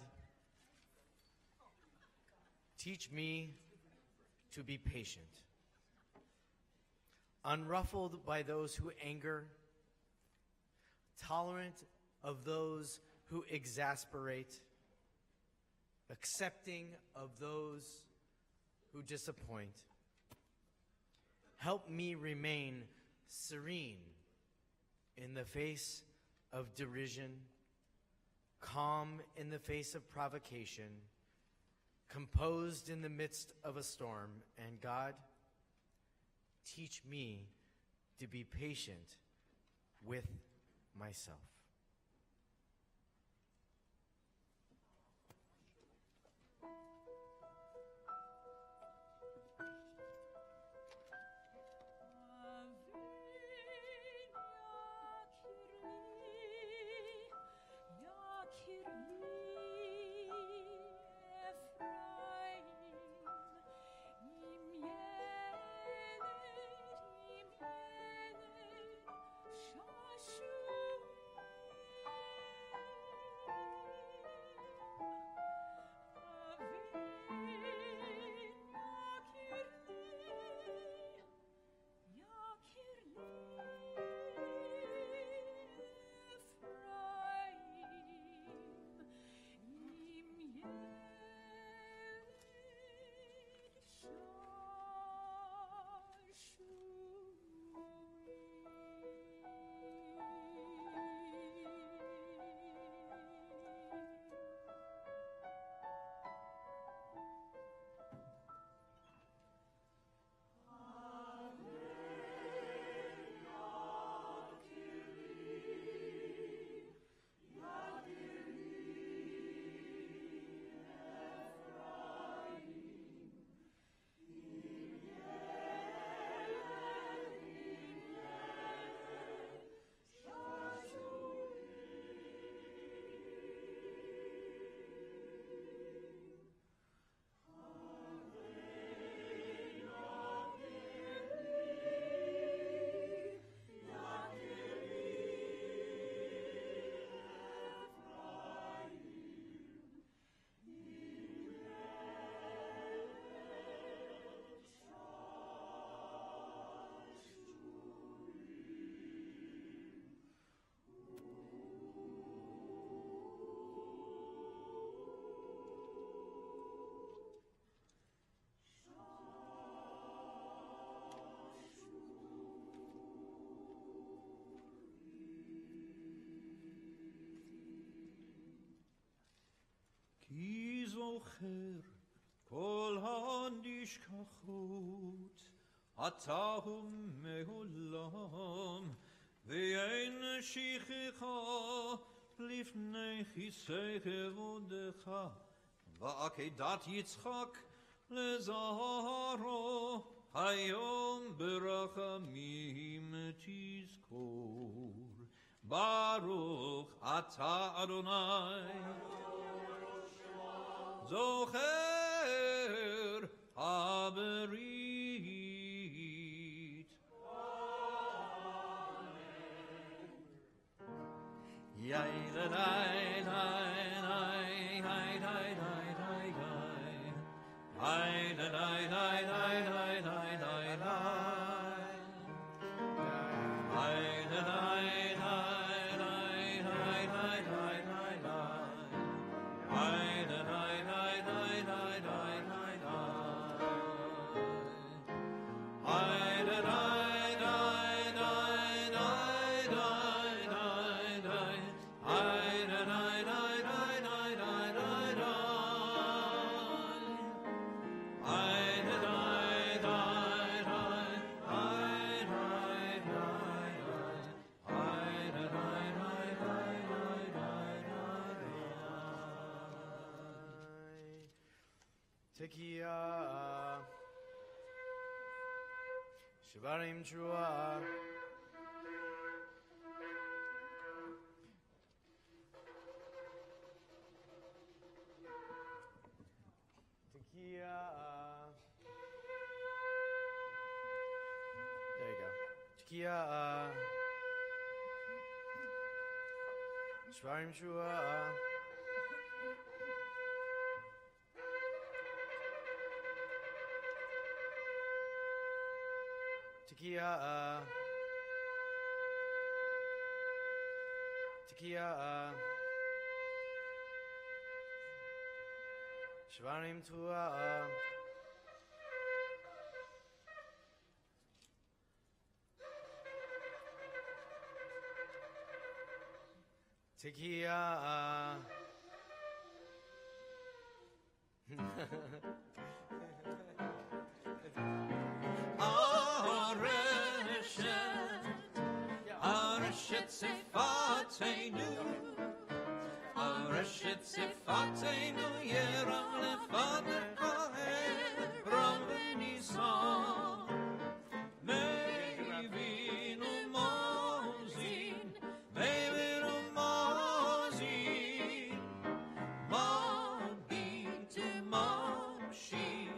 teach me to be patient, unruffled by those who anger, tolerant of those who exasperate, accepting of those who disappoint. Help me remain serene in the face of derision, calm in the face of provocation, composed in the midst of a storm. And God, teach me to be patient with myself. כי זוכר כל הנשכחות אתה הוא מעולם ואין שכחה לפני כיסא כבודך ועקדת יצחק לזרעו היום ברחמים תזכור ברוך אתה אדוני זוכר הברית. יאי די די די די די די די די די די די די די די די Tekiah. Shvarim Trua. Tekiah. There you go. Tekiah. Shvarim Trua. Tekiah. Tekiah. Shvarim Tua. Tekiah. Areshet Sifatenu, Areshet Sifatenu, Yeram Lefanecha Hebron V'Nisan, Meivinu Mozin, Meivinu Mozin, Mabit Mamshin,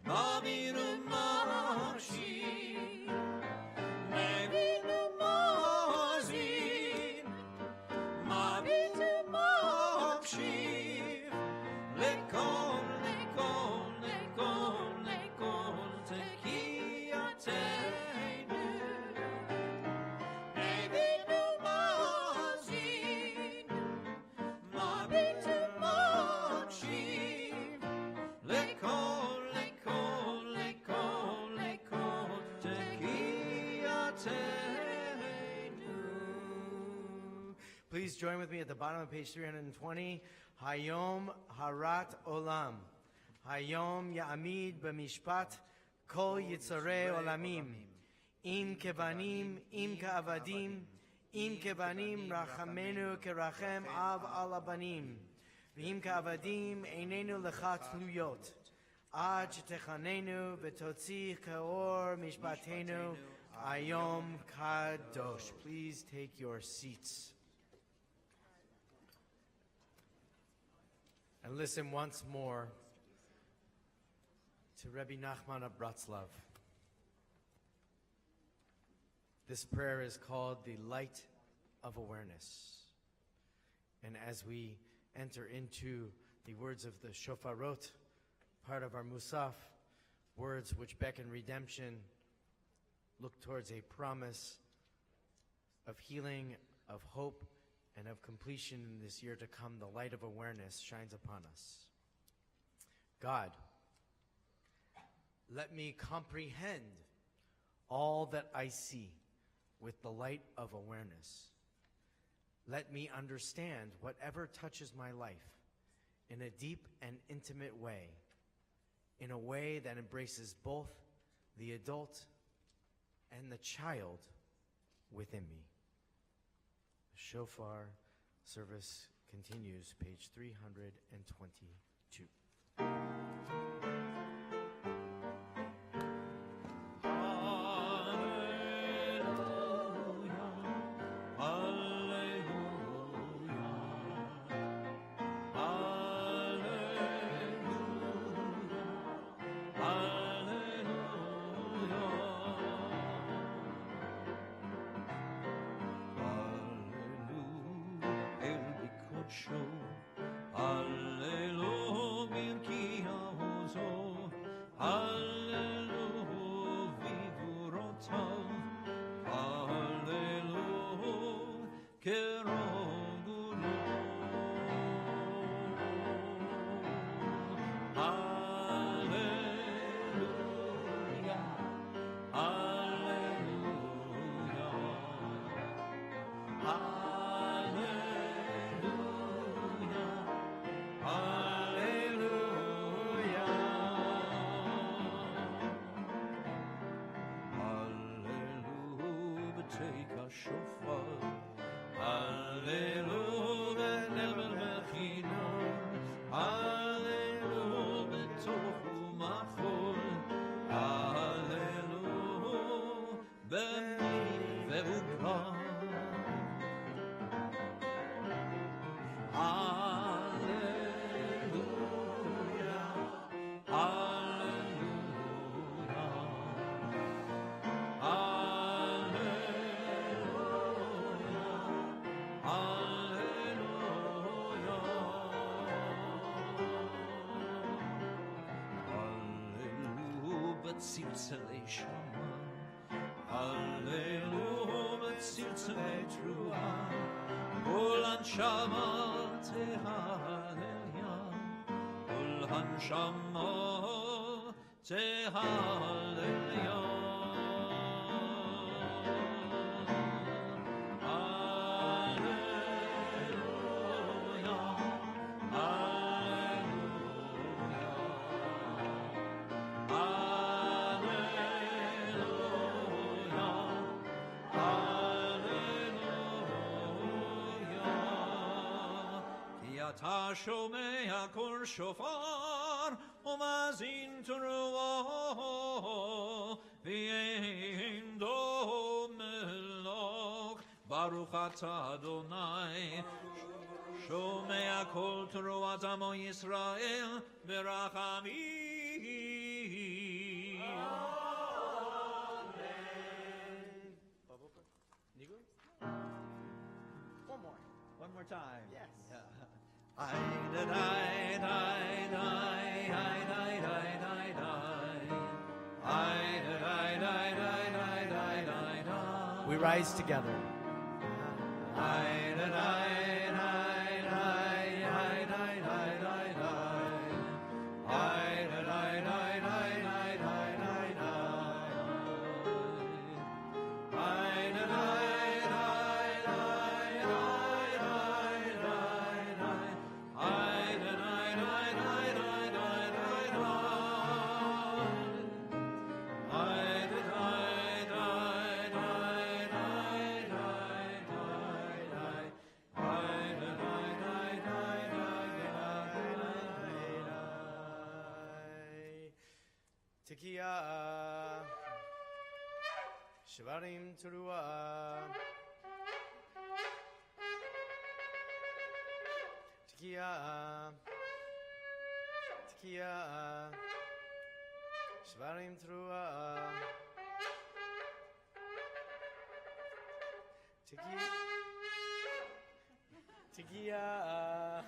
Mabinu Mamshin, Meivinu Mozin, Mabit Mamshin, Lekon, Lekon, Lekon, Lekon, Tekiatenu, Meivinu Mozin, Mabit Mamshin, Lekon, Lekon, Lekon, Lekon, Tekiatenu. Please join with me at the bottom of page 320. Hayom Harat Olam. Hayom Ya'amid B'mishpat Kol Yitzarei Olamim. Im kevanim, im ka'avadim, im kevanim rachamenu kerachem av al abanim. V'im ka'avadim einenu lecha tluyot. Ad shetechanenu v'totzi kaor mishpatenu ayom kadosh. Please take your seats. And listen once more to Rebbe Nachman of Bratslav. This prayer is called the Light of Awareness. And as we enter into the words of the Shofarot, part of our Musaf, words which beckon redemption, look towards a promise of healing, of hope, and of completion in this year to come, the light of awareness shines upon us. God, let me comprehend all that I see with the light of awareness. Let me understand whatever touches my life in a deep and intimate way, in a way that embraces both the adult and the child within me. The Shofar service continues, page 322. take a shofar. Hallelujah, never Hallelujah, betochu tziltzalei shama. Hallelu tziltzalei truah. Kol hanshama tehalleluya. Kol hanshama tehalleluya. אתה שומע קול שופר ומאזין תרועו ואין דומה לו ברוך אתה אדוני שומע קול תרועת עמו ישראל ברחמים One more time. Yes. We rise together. Shvarim Teruah. Tekiah. Shvarim Teruah. Tekiah.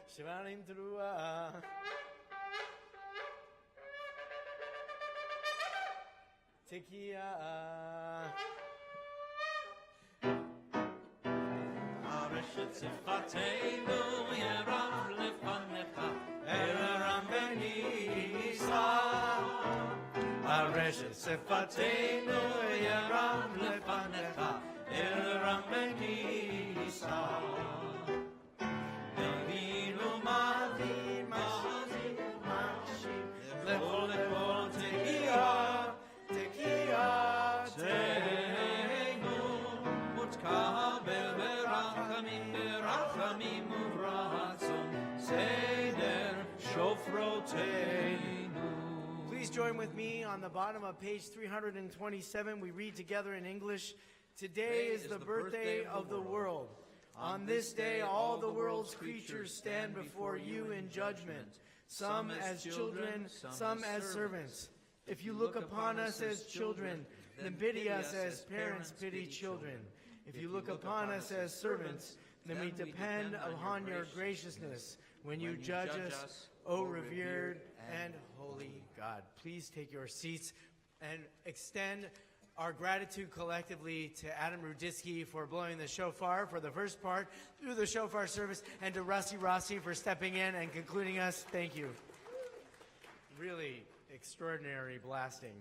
Shvarim Teruah. Tekiah. Areshet Sifateinu Yeram Lefanecha Ereram Benisa Areshet Sifateinu Yeram Lefanecha Ereram Benisa Elinu Mali Mashi Lechol Lechol Tekiah Please join with me on the bottom of page 327. We read together in English. Today is the birthday of the world. On this day, all the world's creatures stand before you in judgment, some as children, some as servants. If you look upon us as children, then pity us as parents pity children. If you look upon us as servants, then we depend upon your graciousness when you judge us, O revered and holy God. Please take your seats and extend our gratitude collectively to Adam Ruditsky for blowing the shofar for the first part through the shofar service, and to Rusty Rossi for stepping in and concluding us. Thank you. Really extraordinary blasting.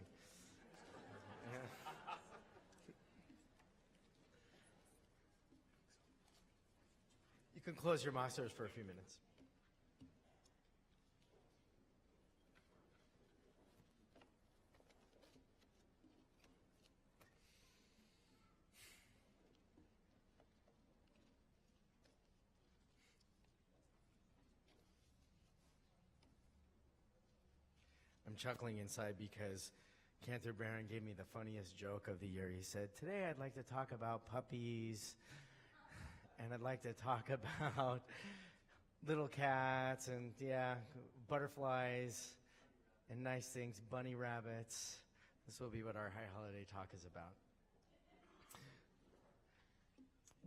You can close your masters for a few minutes. I'm chuckling inside because Cantor Barron gave me the funniest joke of the year. He said, today I'd like to talk about puppies, and I'd like to talk about little cats and, butterflies and nice things, bunny rabbits. This will be what our high holiday talk is about.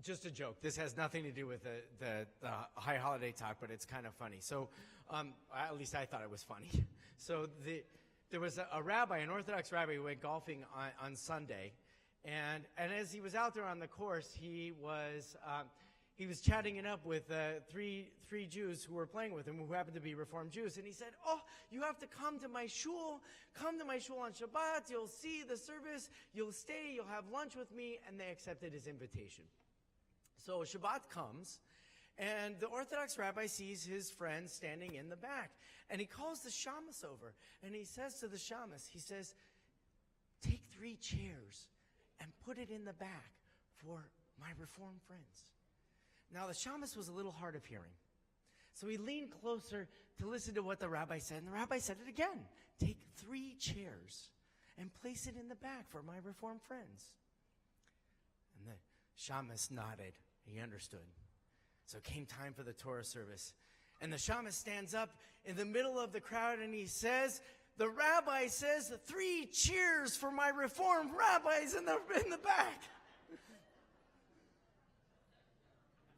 Just a joke. This has nothing to do with the high holiday talk, but it's kind of funny. So, at least I thought it was funny. So there was a rabbi, an Orthodox rabbi, who went golfing on Sunday, and as he was out there on the course, he was chatting it up with three Jews who were playing with him, who happened to be Reformed Jews, and he said, "Oh, you have to come to my shul. Come to my shul on Shabbat. You'll see the service. You'll stay. You'll have lunch with me." And they accepted his invitation. So Shabbat comes, and the Orthodox rabbi sees his friend standing in the back, and he calls the shamus over, and he says to the shamus, he says, "Take 3 chairs and put it in the back for my Reformed friends." Now, the shamus was a little hard of hearing, so he leaned closer to listen to what the rabbi said, and the rabbi said it again. "Take 3 chairs and place it in the back for my Reformed friends." And the shamus nodded. He understood. So it came time for the Torah service, and the shamus stands up in the middle of the crowd, and he says, "The rabbi says 3 cheers for my Reformed rabbis in the back."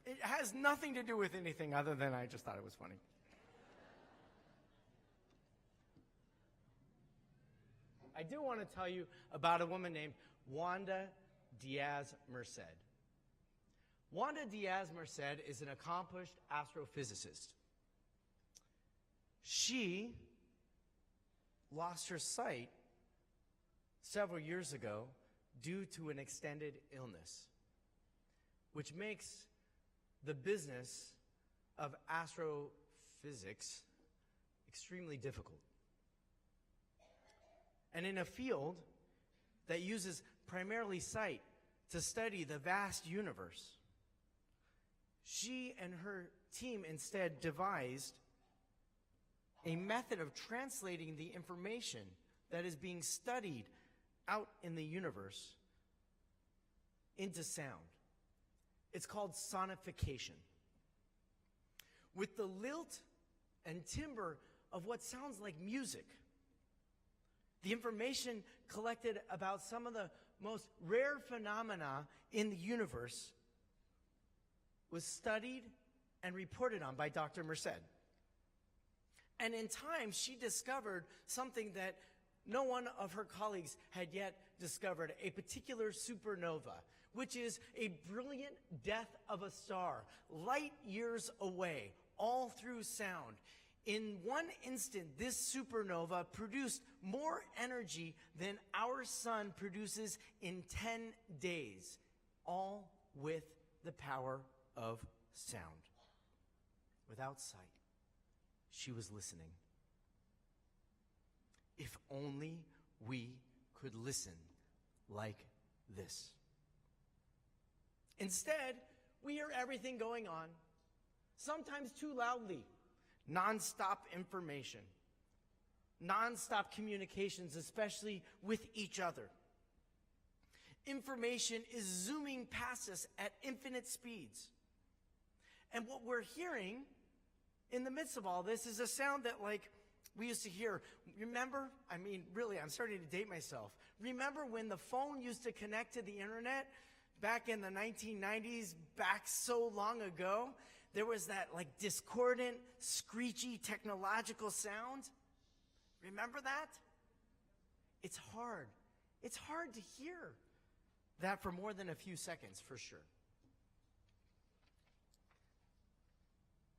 It has nothing to do with anything other than I just thought it was funny. I do want to tell you about a woman named Wanda Diaz-Merced. Wanda Diaz-Merced is an accomplished astrophysicist. She lost her sight several years ago due to an extended illness, which makes the business of astrophysics extremely difficult. And in a field that uses primarily sight to study the vast universe, she and her team instead devised a method of translating the information that is being studied out in the universe into sound. It's called sonification. With the lilt and timbre of what sounds like music, the information collected about some of the most rare phenomena in the universe was studied and reported on by Dr. Merced. And in time, she discovered something that no one of her colleagues had yet discovered, a particular supernova, which is a brilliant death of a star, light years away, all through sound. In one instant, this supernova produced more energy than our sun produces in 10 days, all with the power of sound. Without sight, she was listening. If only we could listen like this. Instead, we hear everything going on, sometimes too loudly. Nonstop information, nonstop communications, especially with each other. Information is zooming past us at infinite speeds. And what we're hearing in the midst of all this is a sound that, like, we used to hear. Remember? I mean, really, I'm starting to date myself. Remember when the phone used to connect to the internet back in the 1990s, back so long ago? There was that, like, discordant, screechy technological sound. Remember that? It's hard. It's hard to hear that for more than a few seconds, for sure.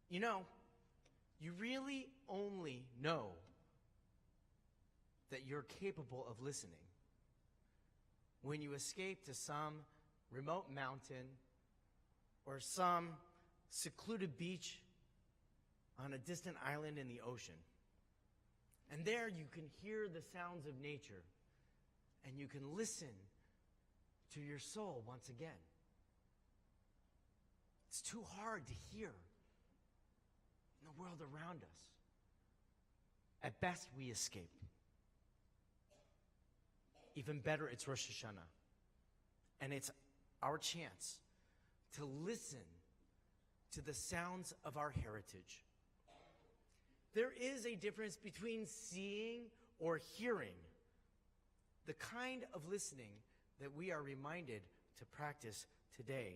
You know, you really only know that you're capable of listening when you escape to some remote mountain or some secluded beach on a distant island in the ocean. And there you can hear the sounds of nature, and you can listen to your soul once again. It's too hard to hear in the world around us. At best, we escape. Even better, it's Rosh Hashanah. And it's our chance to listen to the sounds of our heritage. There is a difference between seeing or hearing. The kind of listening that we are reminded to practice today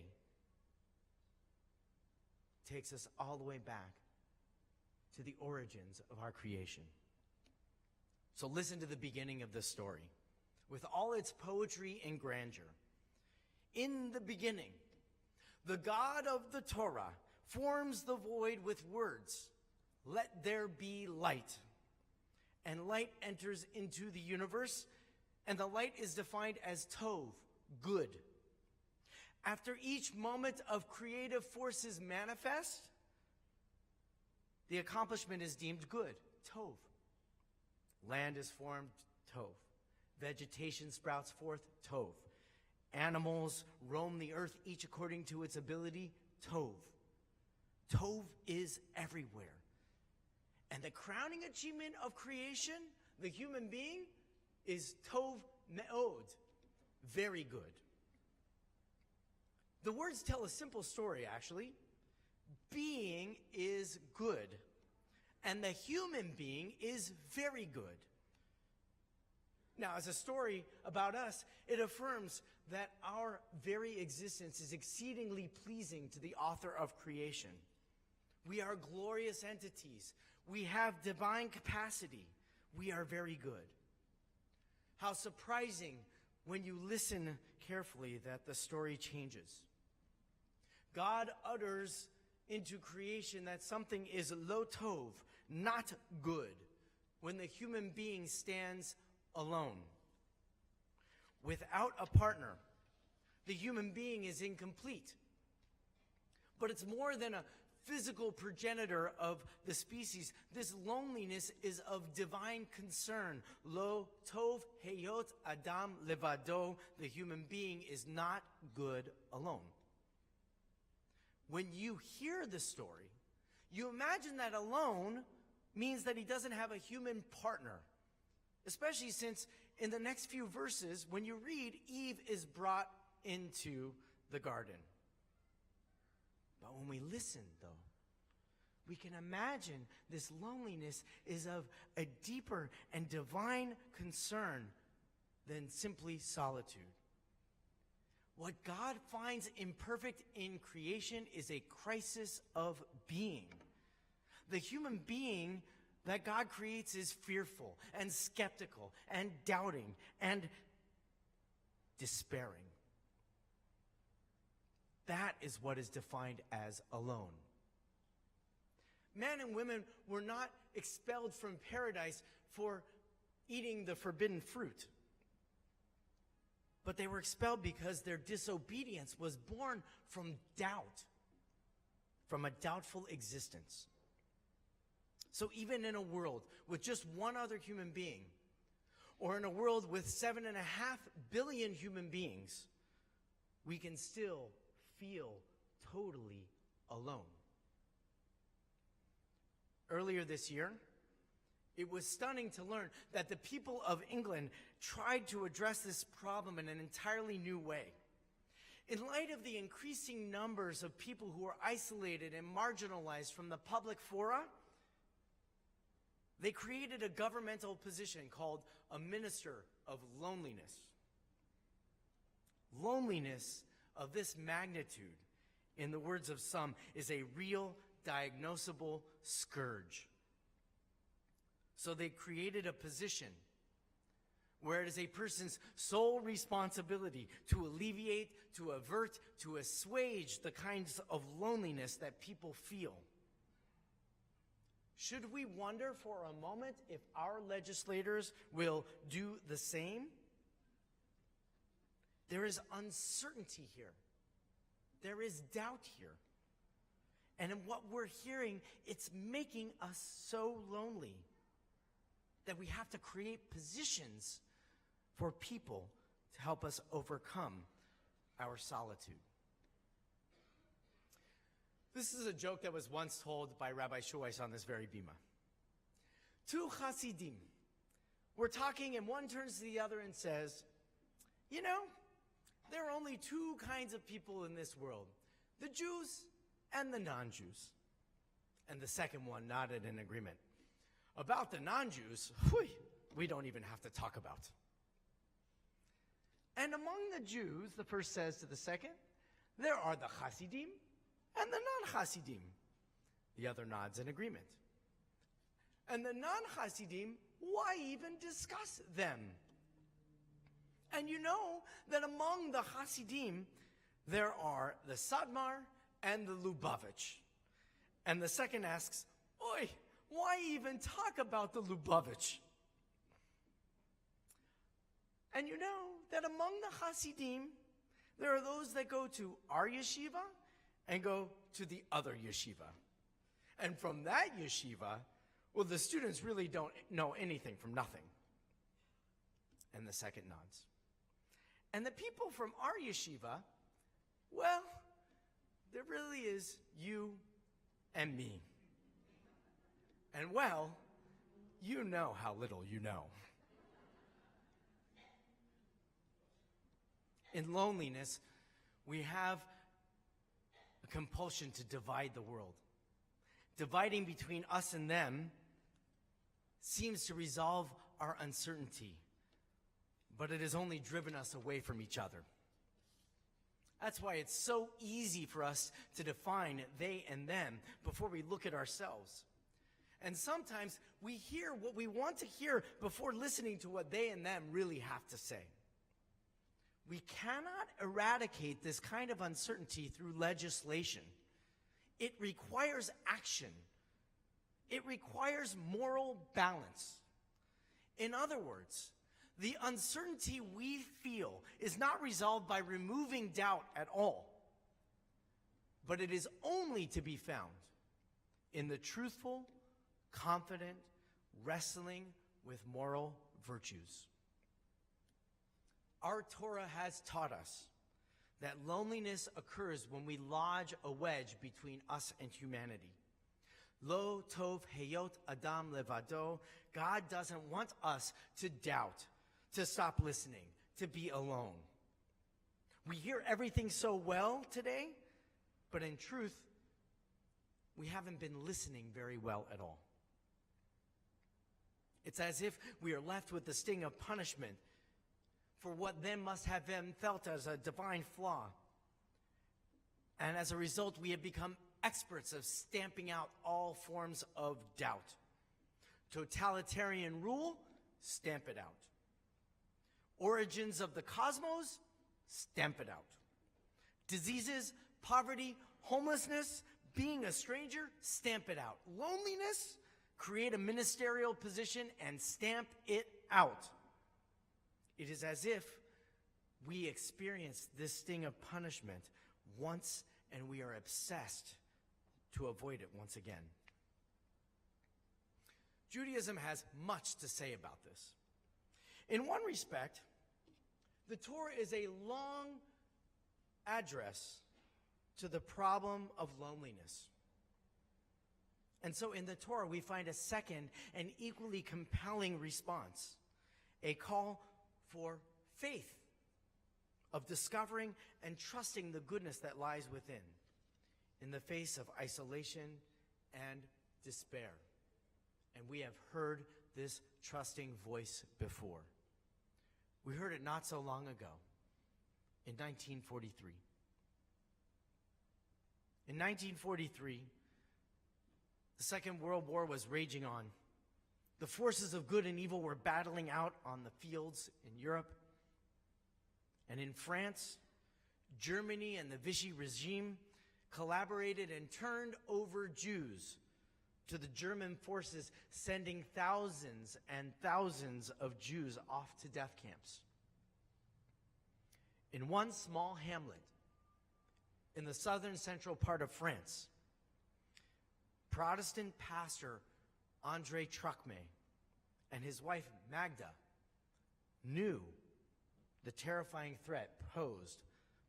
takes us all the way back to the origins of our creation. So listen to the beginning of this story, with all its poetry and grandeur. In the beginning, the God of the Torah forms the void with words, "Let there be light." And light enters into the universe, and the light is defined as tov, good. After each moment of creative forces manifest, the accomplishment is deemed good, tov. Land is formed, tov. Vegetation sprouts forth, tov. Animals roam the earth, each according to its ability, tov. Tov is everywhere. And the crowning achievement of creation, the human being, is tov me'od, very good. The words tell a simple story, actually. Being is good, and the human being is very good. Now, as a story about us, it affirms that our very existence is exceedingly pleasing to the author of creation. We are glorious entities. We have divine capacity. We are very good. How surprising when you listen carefully that the story changes. God utters into creation that something is lo tov, not good, when the human being stands alone. Without a partner, the human being is incomplete. But it's more than a physical progenitor of the species. This loneliness is of divine concern. Lo tov heyot adam levado. The human being is not good alone. When you hear the story, you imagine that alone means that he doesn't have a human partner. Especially since in the next few verses, when you read, Eve is brought into the garden. But when we listen, though, we can imagine this loneliness is of a deeper and divine concern than simply solitude. What God finds imperfect in creation is a crisis of being. The human being that God creates is fearful and skeptical and doubting and despairing. That is what is defined as alone. Men and women were not expelled from paradise for eating the forbidden fruit, but they were expelled because their disobedience was born from doubt, from a doubtful existence. So even in a world with just one other human being, or in a world with 7.5 billion human beings, we can still feel totally alone. Earlier this year, it was stunning to learn that the people of England tried to address this problem in an entirely new way. In light of the increasing numbers of people who are isolated and marginalized from the public fora, they created a governmental position called a Minister of Loneliness. Loneliness of this magnitude, in the words of some, is a real diagnosable scourge. So they created a position where it is a person's sole responsibility to alleviate, to avert, to assuage the kinds of loneliness that people feel. Should we wonder for a moment if our legislators will do the same? There is uncertainty here. There is doubt here. And in what we're hearing, it's making us so lonely that we have to create positions for people to help us overcome our solitude. This is a joke that was once told by Rabbi Shoish on this very bima. Two Hasidim were talking, and one turns to the other and says, "You know, there are only two kinds of people in this world, the Jews and the non-Jews." And the second one nodded in agreement. "About the non-Jews, we don't even have to talk about." And among the Jews, the first says to the second, "There are the Hasidim and the non-Hasidim." The other nods in agreement. And the non-Hasidim why even discuss them? And you know that among the Hasidim, there are the Sadmar and the Lubavitch. And the second asks, Oi, why even talk about the Lubavitch? And you know that among the Hasidim, there are those that go to our yeshiva and go to the other yeshiva. And from that yeshiva, well, the students really don't know anything from nothing. And the second nods. And the people from our yeshiva, well, there really is you and me. And well, you know how little you know. In loneliness, we have a compulsion to divide the world. Dividing between us and them seems to resolve our uncertainty, but it has only driven us away from each other. That's why it's so easy for us to define they and them before we look at ourselves. And sometimes we hear what we want to hear before listening to what they and them really have to say. We cannot eradicate this kind of uncertainty through legislation. It requires action. It requires moral balance. In other words, the uncertainty we feel is not resolved by removing doubt at all, but it is only to be found in the truthful, confident wrestling with moral virtues. Our Torah has taught us that loneliness occurs when we lodge a wedge between us and humanity. Lo tov heyot adam levado. God doesn't want us to doubt, to stop listening, to be alone. We hear everything so well today, but in truth, we haven't been listening very well at all. It's as if we are left with the sting of punishment for what then must have been felt as a divine flaw. And as a result, we have become experts of stamping out all forms of doubt. Totalitarian rule, stamp it out. Origins of the cosmos, stamp it out. Diseases, poverty, homelessness, being a stranger, stamp it out. Loneliness, create a ministerial position and stamp it out. It is as if we experience this sting of punishment once and we are obsessed to avoid it once again. Judaism has much to say about this. In one respect, the Torah is a long address to the problem of loneliness. And so in the Torah, we find a second and equally compelling response, a call for faith, of discovering and trusting the goodness that lies within, in the face of isolation and despair. And we have heard this trusting voice before. We heard it not so long ago, in 1943. In 1943, the Second World War was raging on. The forces of good and evil were battling out on the fields in Europe. And in France, Germany and the Vichy regime collaborated and turned over Jews to the German forces, sending thousands and thousands of Jews off to death camps. In one small hamlet in the southern central part of France, Protestant pastor André Trocmé and his wife Magda knew the terrifying threat posed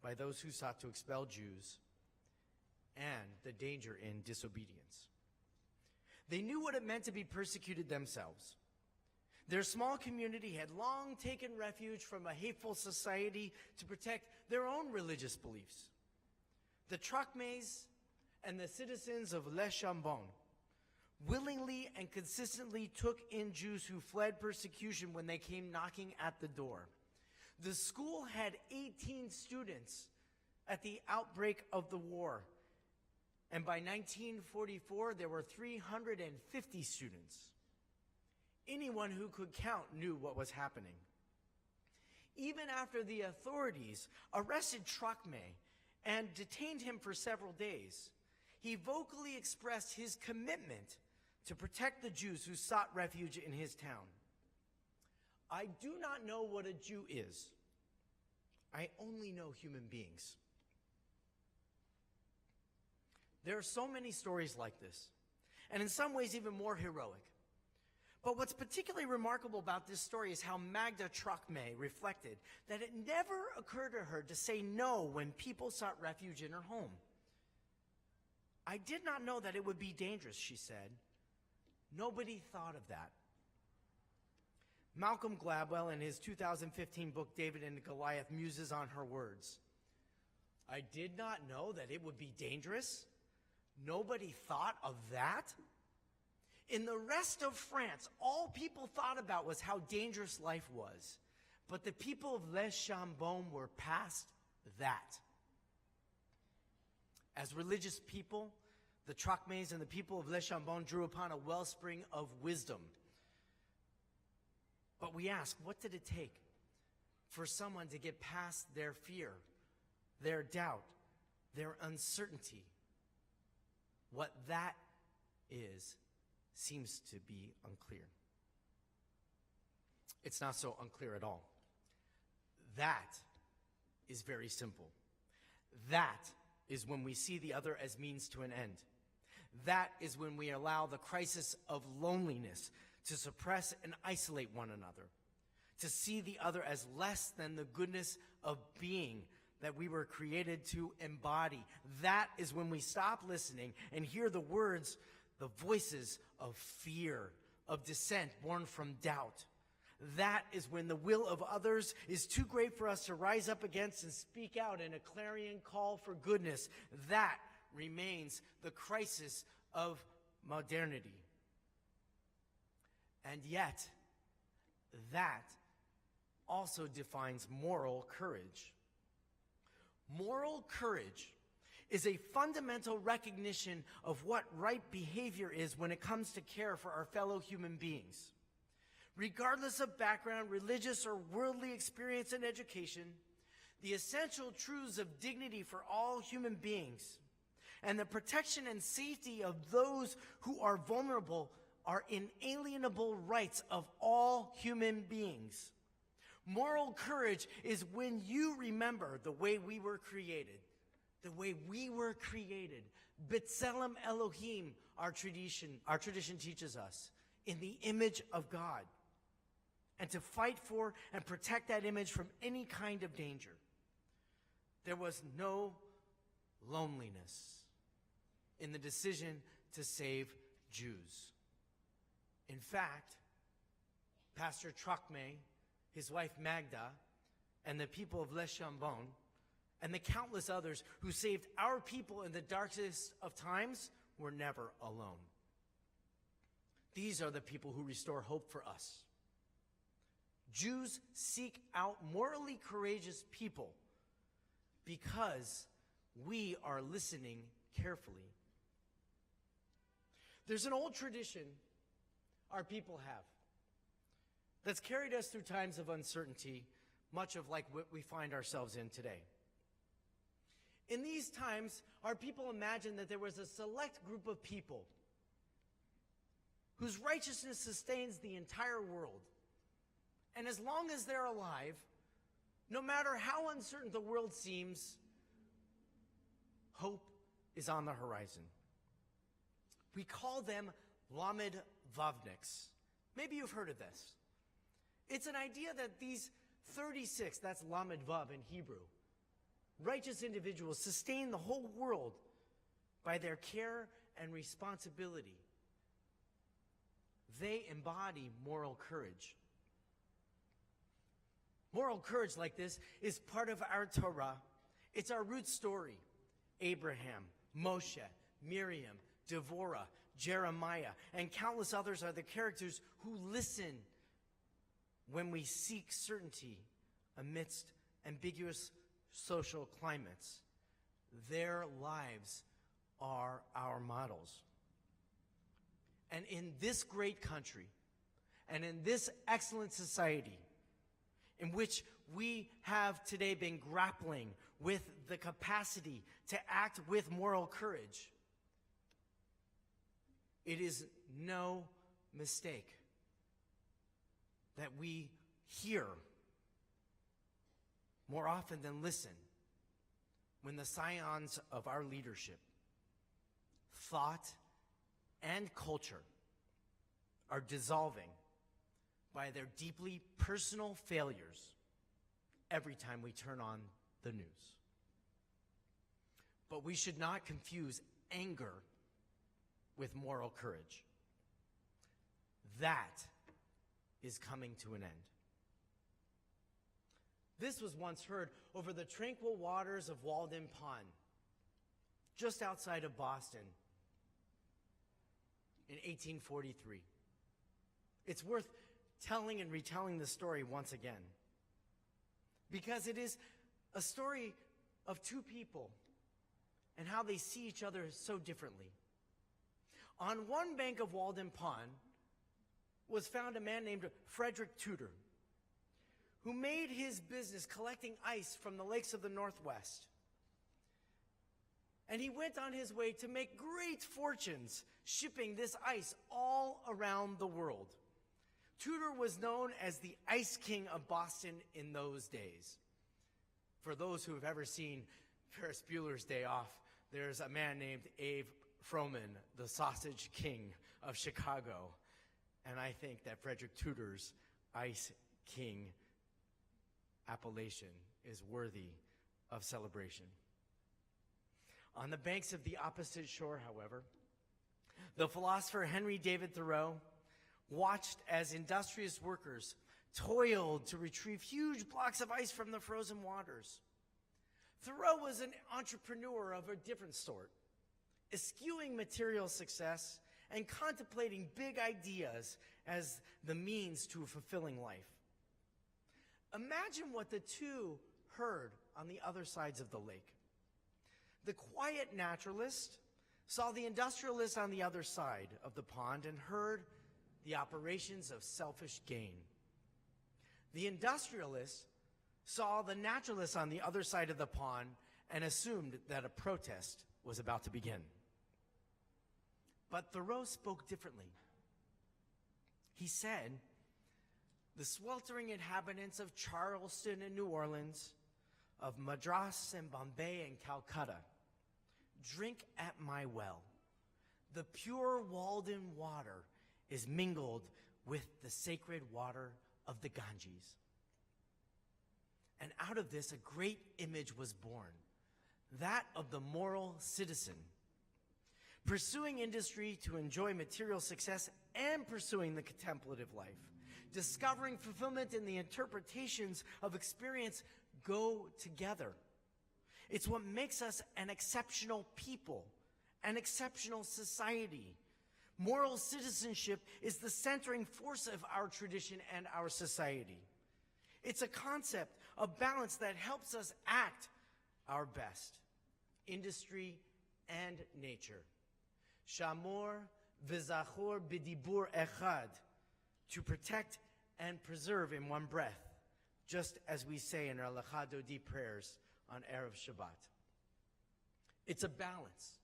by those who sought to expel Jews and the danger in disobedience. They knew what it meant to be persecuted themselves. Their small community had long taken refuge from a hateful society to protect their own religious beliefs. The Trocmés and the citizens of Les Chambon willingly and consistently took in Jews who fled persecution when they came knocking at the door. The school had 18 students at the outbreak of the war, and by 1944 there were 350 students. Anyone who could count knew what was happening. Even after the authorities arrested Trachme and detained him for several days, he vocally expressed his commitment to protect the Jews who sought refuge in his town. I do not know what a Jew is. I only know human beings. There are so many stories like this, and in some ways even more heroic. But what's particularly remarkable about this story is how Magda Trachme reflected that it never occurred to her to say no when people sought refuge in her home. I did not know that it would be dangerous, she said. Nobody thought of that. Malcolm Gladwell, in his 2015 book, David and Goliath, muses on her words. I did not know that it would be dangerous. Nobody thought of that. In the rest of France, all people thought about was how dangerous life was. But the people of Les Chambon were past that. As religious people, the Trachmes and the people of Les Chambon drew upon a wellspring of wisdom. But we ask, what did it take for someone to get past their fear, their doubt, their uncertainty? What that is seems to be unclear. It's not so unclear at all. That is very simple. That is when we see the other as means to an end. That is when we allow the crisis of loneliness to suppress and isolate one another, to see the other as less than the goodness of being that we were created to embody. That is when we stop listening and hear the words, the voices of fear, of dissent born from doubt. That is when the will of others is too great for us to rise up against and speak out in a clarion call for goodness. That remains the crisis of modernity. And yet, that also defines moral courage. Moral courage is a fundamental recognition of what right behavior is when it comes to care for our fellow human beings. Regardless of background, religious or worldly experience and education, the essential truths of dignity for all human beings and the protection and safety of those who are vulnerable are inalienable rights of all human beings. Moral courage is when you remember the way we were created. The way we were created. B'Tselem Elohim, our tradition teaches us, in the image of God. And to fight for and protect that image from any kind of danger. There was no loneliness in the decision to save Jews. In fact, Pastor Trachme, his wife Magda, and the people of Les Chambon, and the countless others who saved our people in the darkest of times were never alone. These are the people who restore hope for us. Jews seek out morally courageous people because we are listening carefully. There's an old tradition our people have that's carried us through times of uncertainty, much of like what we find ourselves in today. In these times, our people imagined that there was a select group of people whose righteousness sustains the entire world. And as long as they're alive, no matter how uncertain the world seems, hope is on the horizon. We call them Lamed Vavniks. Maybe you've heard of this. It's an idea that these 36, that's Lamed Vav in Hebrew, righteous individuals sustain the whole world by their care and responsibility. They embody moral courage. Moral courage like this is part of our Torah. It's our root story. Abraham, Moshe, Miriam, Devorah, Jeremiah, and countless others are the characters who listen when we seek certainty amidst ambiguous social climates. Their lives are our models. And in this great country, And in this excellent society, in which we have today been grappling with the capacity to act with moral courage, it is no mistake that we hear more often than listen when the scions of our leadership, thought and culture, are dissolving by their deeply personal failures every time we turn on the news. But we should not confuse anger with moral courage. That is coming to an end. This was once heard over the tranquil waters of Walden Pond, just outside of Boston, in 1843. It's worth telling and retelling the story once again, because it is a story of two people and how they see each other so differently. On one bank of Walden Pond was found a man named Frederick Tudor, who made his business collecting ice from the lakes of the Northwest. And he went on his way to make great fortunes shipping this ice all around the world. Tudor was known as the Ice King of Boston in those days. For those who have ever seen Ferris Bueller's Day Off, there's a man named Abe Froman, the Sausage King of Chicago. And I think that Frederick Tudor's Ice King appellation is worthy of celebration. On the banks of the opposite shore, however, the philosopher Henry David Thoreau watched as industrious workers toiled to retrieve huge blocks of ice from the frozen waters. Thoreau was an entrepreneur of a different sort, eschewing material success and contemplating big ideas as the means to a fulfilling life. Imagine what the two heard on the other sides of the lake. The quiet naturalist saw the industrialist on the other side of the pond and heard the operations of selfish gain. The industrialist saw the naturalist on the other side of the pond and assumed that a protest was about to begin. But Thoreau spoke differently. He said, "The sweltering inhabitants of Charleston and New Orleans, of Madras and Bombay and Calcutta, drink at my well. The pure Walden water is mingled with the sacred water of the Ganges." And out of this, a great image was born, that of the moral citizen, pursuing industry to enjoy material success and pursuing the contemplative life. Discovering fulfillment in the interpretations of experience go together. It's what makes us an exceptional people, an exceptional society. Moral citizenship is the centering force of our tradition and our society. It's a concept of balance that helps us act our best, industry and nature. Shamor v'zachor b'dibur echad, to protect and preserve in one breath, just as we say in our Lecha Dodi prayers on Erev Shabbat. It's a balance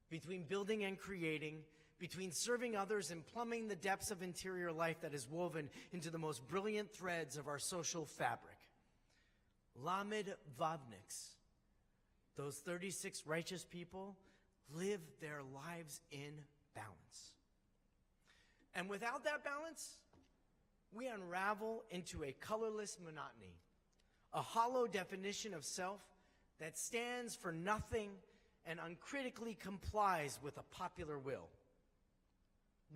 between building and creating, between serving others and plumbing the depths of interior life that is woven into the most brilliant threads of our social fabric. Lamed Vavniks, those 36 righteous people, live their lives in balance. And without that balance, we unravel into a colorless monotony, a hollow definition of self that stands for nothing and uncritically complies with a popular will.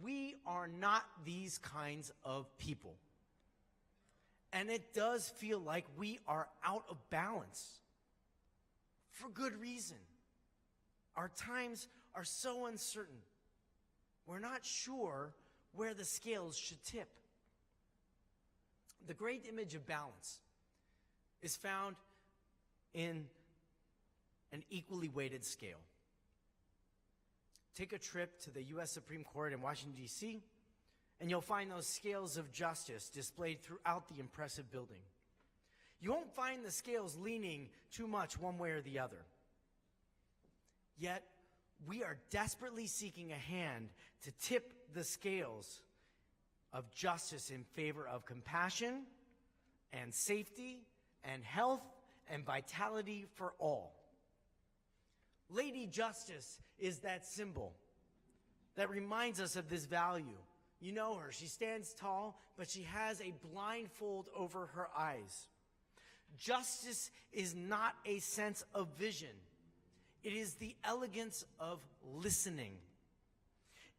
We are not these kinds of people. And it does feel like we are out of balance, for good reason. Our times are so uncertain. We're not sure where the scales should tip. The great image of balance is found in an equally weighted scale. Take a trip to the U.S. Supreme Court in Washington, D.C., and you'll find those scales of justice displayed throughout the impressive building. You won't find the scales leaning too much one way or the other. Yet, we are desperately seeking a hand to tip the scales of justice in favor of compassion and safety and health and vitality for all. Lady Justice is that symbol that reminds us of this value. You know her. She stands tall, but she has a blindfold over her eyes. Justice is not a sense of vision. It is the elegance of listening.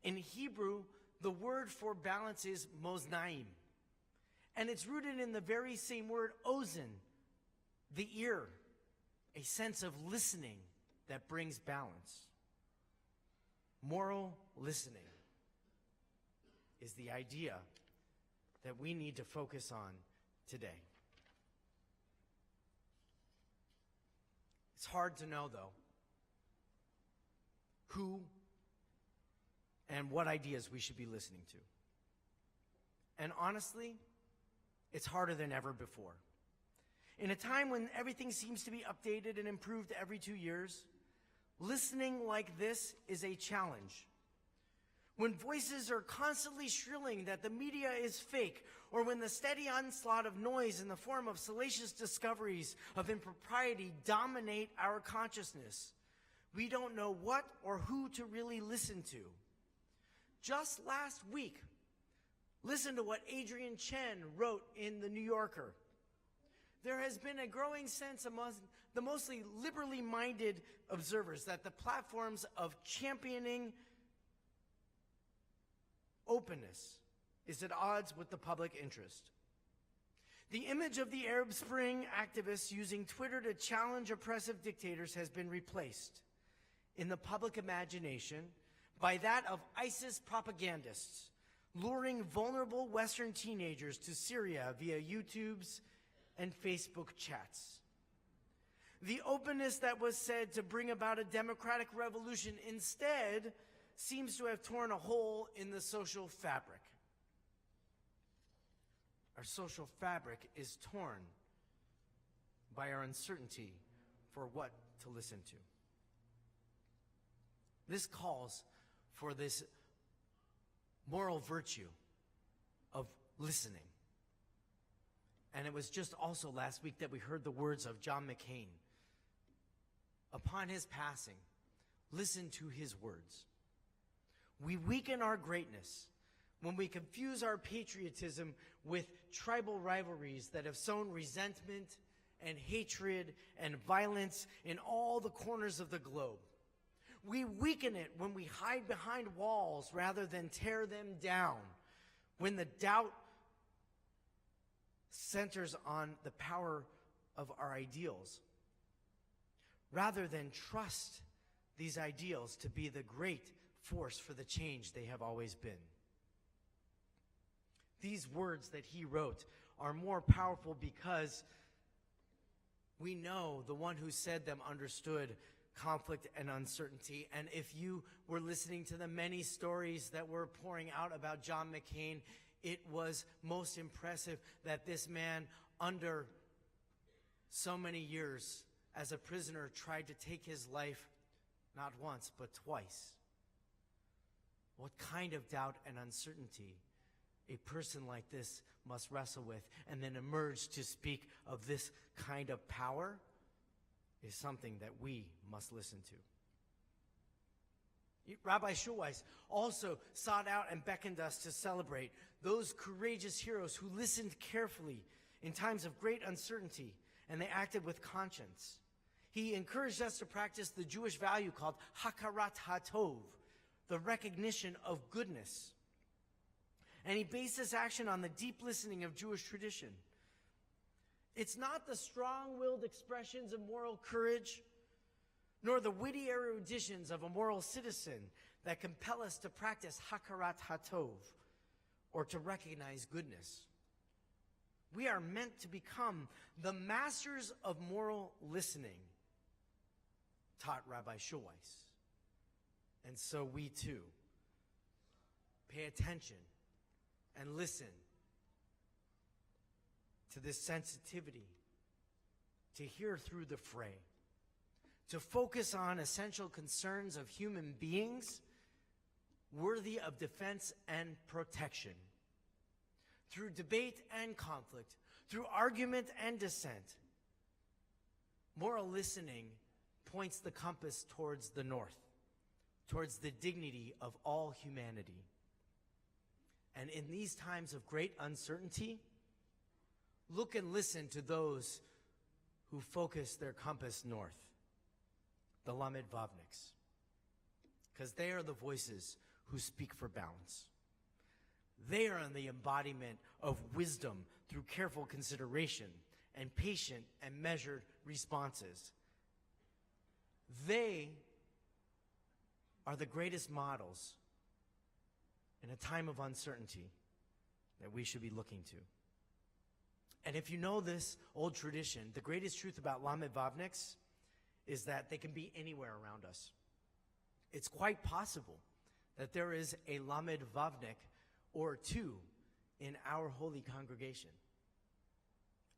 In Hebrew, the word for balance is moznaim, and it's rooted in the very same word ozen, the ear, a sense of listening that brings balance. Moral listening is the idea that we need to focus on today. It's hard to know, though, who and what ideas we should be listening to. And honestly, it's harder than ever before. In a time when everything seems to be updated and improved every 2 years, listening like this is a challenge. When voices are constantly shrilling that the media is fake, or when the steady onslaught of noise in the form of salacious discoveries of impropriety dominate our consciousness, we don't know what or who to really listen to. Just last week, listen to what Adrian Chen wrote in The New Yorker. There has been a growing sense among the mostly liberally minded observers that the platforms of championing openness is at odds with the public interest. The image of the Arab Spring activists using Twitter to challenge oppressive dictators has been replaced in the public imagination by that of ISIS propagandists luring vulnerable Western teenagers to Syria via YouTube's and Facebook chats. The openness that was said to bring about a democratic revolution instead seems to have torn a hole in the social fabric. Our social fabric is torn by our uncertainty for what to listen to. This calls for this moral virtue of listening. And it was just also last week that we heard the words of John McCain. Upon his passing, listen to his words. We weaken our greatness when we confuse our patriotism with tribal rivalries that have sown resentment and hatred and violence in all the corners of the globe. We weaken it when we hide behind walls rather than tear them down, when the doubt centers on the power of our ideals, rather than trust these ideals to be the great force for the change they have always been. These words that he wrote are more powerful because we know the one who said them understood conflict and uncertainty. And if you were listening to the many stories that were pouring out about John McCain, it was most impressive that this man, under so many years as a prisoner, tried to take his life not once, but twice. What kind of doubt and uncertainty a person like this must wrestle with and then emerge to speak of this kind of power is something that we must listen to. Rabbi Schulweis also sought out and beckoned us to celebrate those courageous heroes who listened carefully in times of great uncertainty, and they acted with conscience. He encouraged us to practice the Jewish value called hakarat hatov, the recognition of goodness. And he based this action on the deep listening of Jewish tradition. It's not the strong-willed expressions of moral courage, nor the witty eruditions of a moral citizen that compel us to practice hakarat hatov, or to recognize goodness. We are meant to become the masters of moral listening, taught Rabbi Schulweis. And so we too pay attention and listen to this sensitivity, to hear through the fray, to focus on essential concerns of human beings worthy of defense and protection. Through debate and conflict, through argument and dissent, moral listening points the compass towards the north, towards the dignity of all humanity. And in these times of great uncertainty, look and listen to those who focus their compass north, the Lamed Vavniks, because they are the voices who speak for balance. They are the embodiment of wisdom through careful consideration and patient and measured responses. They are the greatest models in a time of uncertainty that we should be looking to. And if you know this old tradition, the greatest truth about Lamed Vavniks is that they can be anywhere around us. It's quite possible that there is a Lamed Vavnik or two in our holy congregation.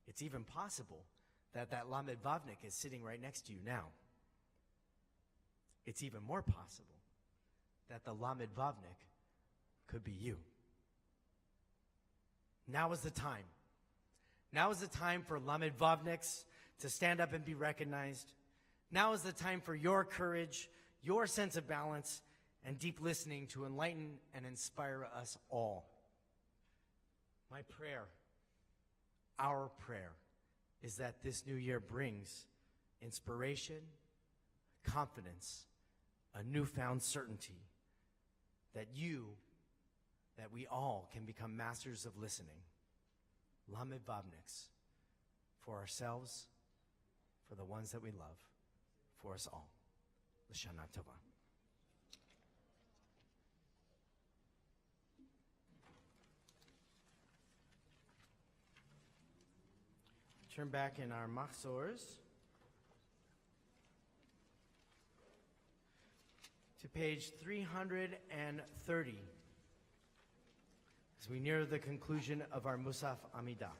It's even possible that that Lamed Vavnik is sitting right next to you now. It's even more possible that the Lamed Vavnik could be you. Now is the time. Now is the time for Lamed Vavniks to stand up and be recognized. Now is the time for your courage, your sense of balance, and deep listening to enlighten and inspire us all. My prayer, our prayer, is that this new year brings inspiration, confidence, a newfound certainty that we all can become masters of listening. Lamed Vavniks, for ourselves, for the ones that we love, for us all. L'Shana Tova. Turn back in our machzors to page 330 as we near the conclusion of our Musaf Amida.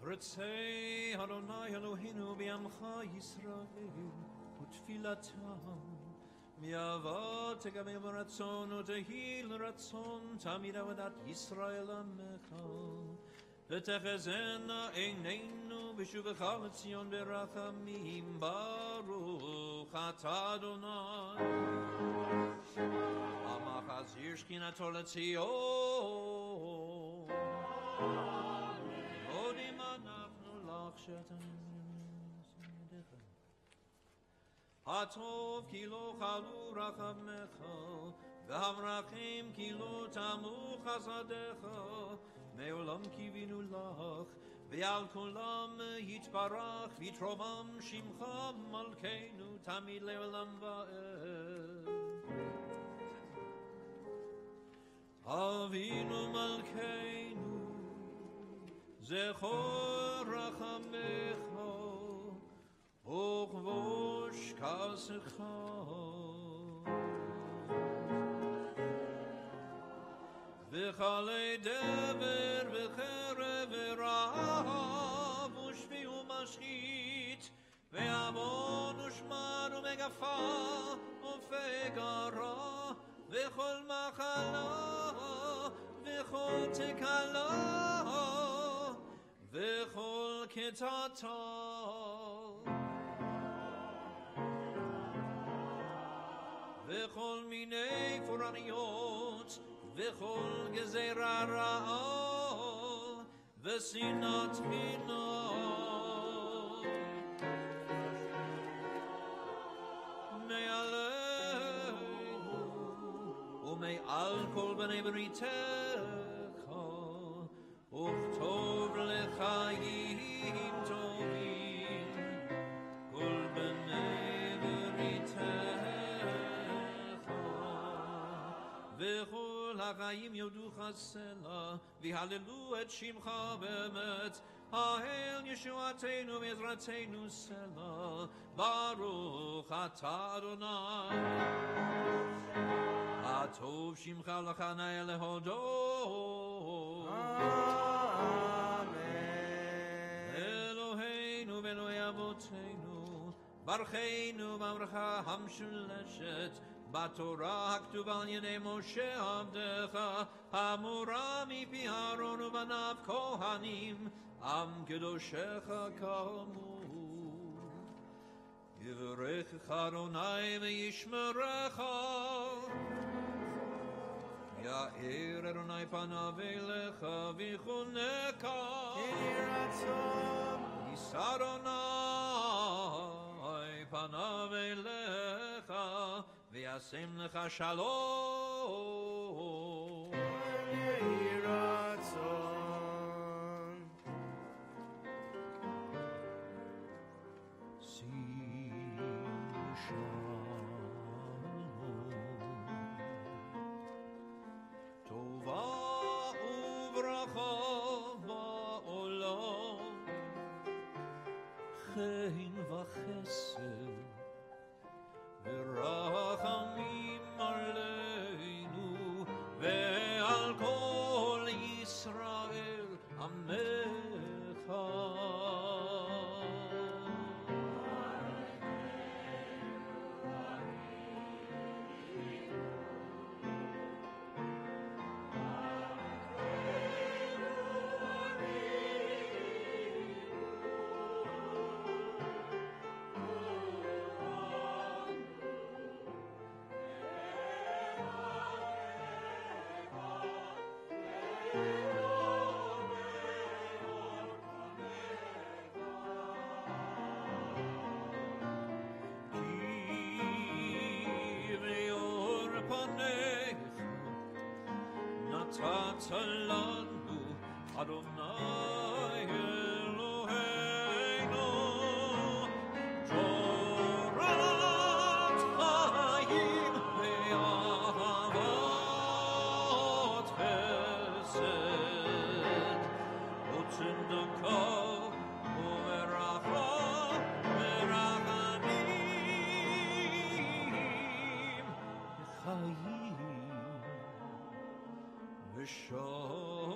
Ritzei Adonai Eloheinu b'amcha Yisrael u'tfilatam mi'avad tegame b'ratzon u'tehil ratzon tamid avodat Yisrael amecha v'techezena eineinu b'shuvecha l'tzion b'rachamim baruch atah Adonai amachazir shkinato l'tzion odim anachnu lach she'atam Hatov ki lo chalu rachamecha v'hamrachim ki lo tamu chasadecha me'olam kivinu lach ve'al kolam yitbarach v'tromam shimcha malkeinu tamid le'olam va'ed Avinu malkeinu zechor rachamecha Ochvosh kasecha V'chalei dever v'cherev v'rahav u'shvi u'mashchit ve'avon u'shmar u'megafa u'fegara v'chol machala v'chol tekala v'chol ketata V'chol minei furaniyot, v'chol gezerah ra'ah, v'sinat chinam. Me'aleinu, u'me'al kol b'nei b'ritecha, u'chtov l'chayim tovim, kol b'nei b'ritecha. V'chol ha'chayim yodu chasela v'halelu et shimcha be'emet ha'el Yeshuateinu v'ezrateinu sela Baruch atah Adonai הטוב שמך לחנה להודות. אלוהינו ואלוהי אבותינו, ברכנו בברכה המשולשת, בתורה הכתובה על ידי משה עבדך, המורה מפי אהרון ובניו כהנים, עם קדושך כאמור. יברכך אדוני וישמרך, יאיר אדוני פניו אליך ויחונך, יישא אדוני פניו אליך וישם לך שלום. יהי רצון. שים שלום, טובה וברכה בעולם, חן וחסד ורחמים עלינו ועל כל ישראל עמך. נתת לנו אדוני אלוהינו תורת חיים ואהבת חסד וצדקה וברכה ורחמים וחיים ושלום.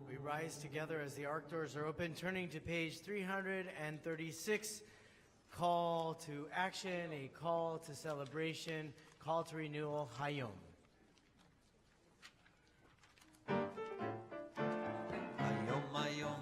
We rise together as the ark doors are open, turning to page 336. Call to action, a call to celebration, call to renewal, Hayom. Hayom,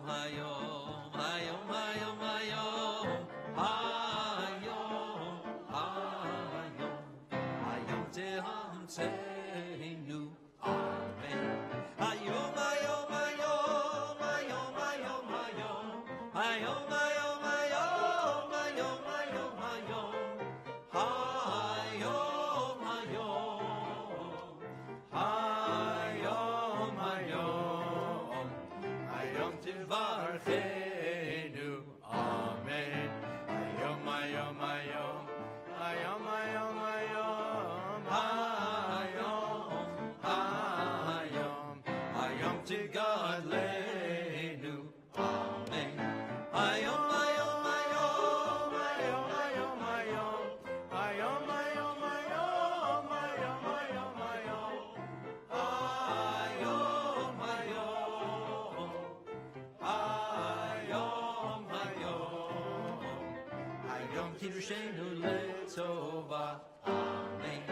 Yom Kiddushenu Le'Tova. Amen.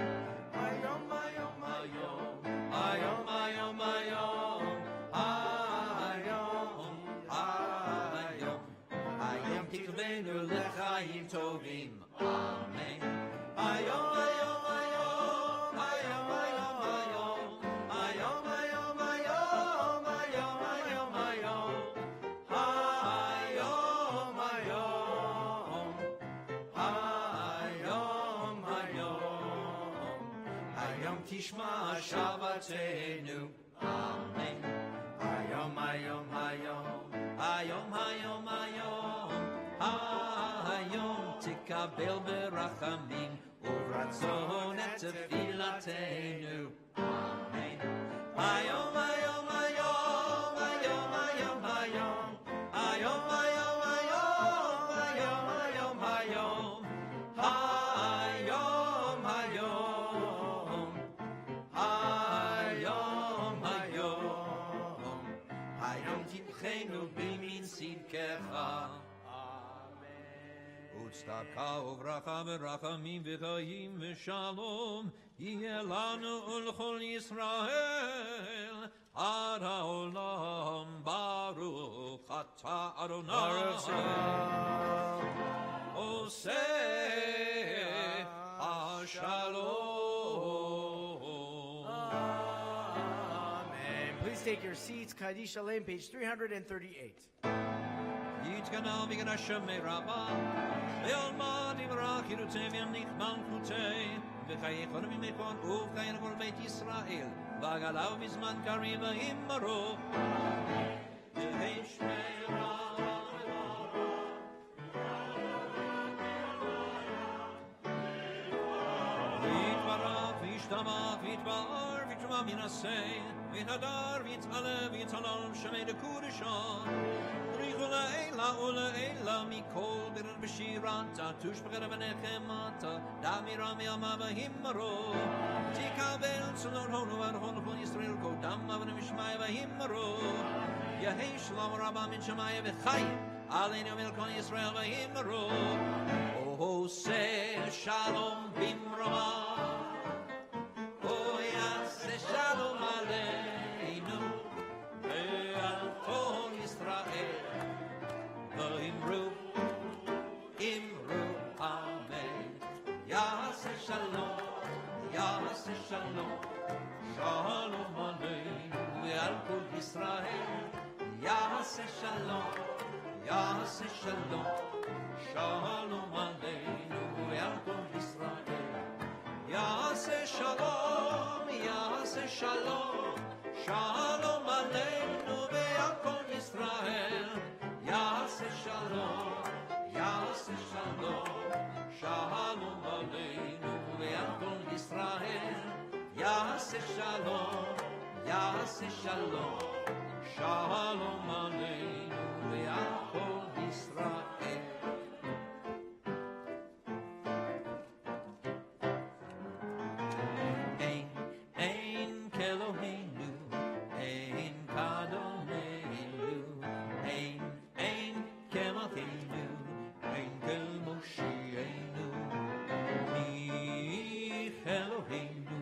Ayom, ayom, ayom. Ayom, ayom, ayom. Ayom, ayom. Ayom Tikvenu Le'Chaim Tovim. Amen. Ayom, ayom, ayom. Ayom, ayom, ayom. Ayom, ayom, ayom. Ayom, ayom, ayom. Ayom, ayom. Ayom, ayom. Ayom Tishma Shabbatenu. Amen. Ayom, ayom, ayom. Ayom, ayom, ayom. Ayom Tikabel Berachamim. Uvratzon et Tefillatenu. Amen. Ayom, ayom, ayom. Ayom, ayom, ayom. Ayom, ayom, ayom. Ayom, ayom, ayom. Ayom, ayom. Ayom, ayom. Ayom Timchenu Bimin Sidkecha. Utzedakah uvracha v'rachamim v'chayim v'shalom yeh lanu ulchol Yisrael ad ha'olam. Baruch atah Adonai oseh ha-shalom. Amen. Please take your seats. Kaddish Shalem, page 338. Yitkana v'gana shemei rabba ve'alma divrach yirutzeh v'yanich malchutei v'chayechon v'mechon uv'chayen kol beit Yisrael v'agalav v'zman karim v'himmaro v'hei shmei rabba v'yitbarach v'yishtamach v'yitbar v'yitshma minasei v'yitadar v'yitzaleh v'yitzalal shemei Kedusha Ula ela mikol bir b'shirata tushbechera v'nechemata damira me'ama v'himmaro tikabel tzolor honu v'archon kol Yisrael kodam v'nemishmai v'himmaro Yehei shalom rabba min shemaya v'chayim aleinu mil kol Yisrael v'himmaro Oseh shalom bimroma Oyaseh shalom aleinu ve'al kol Yisrael Imru, amen. Yaseh shalom, shalom aleinu ve'al kol Yisrael. Yaseh shalom, shalom aleinu ve'al kol Yisrael. Yaseh shalom, shalom aleinu ve'al kol Yisrael. Yaseh shalom, shalom aleinu ve'al kol Yisrael. Yaseh shalom, shalom aleinu ve'al kol Yisrael. Ein keloheinu, ein kadonenu, ein kemalkeinu, ein kel Moshienu. Mi Eloheinu,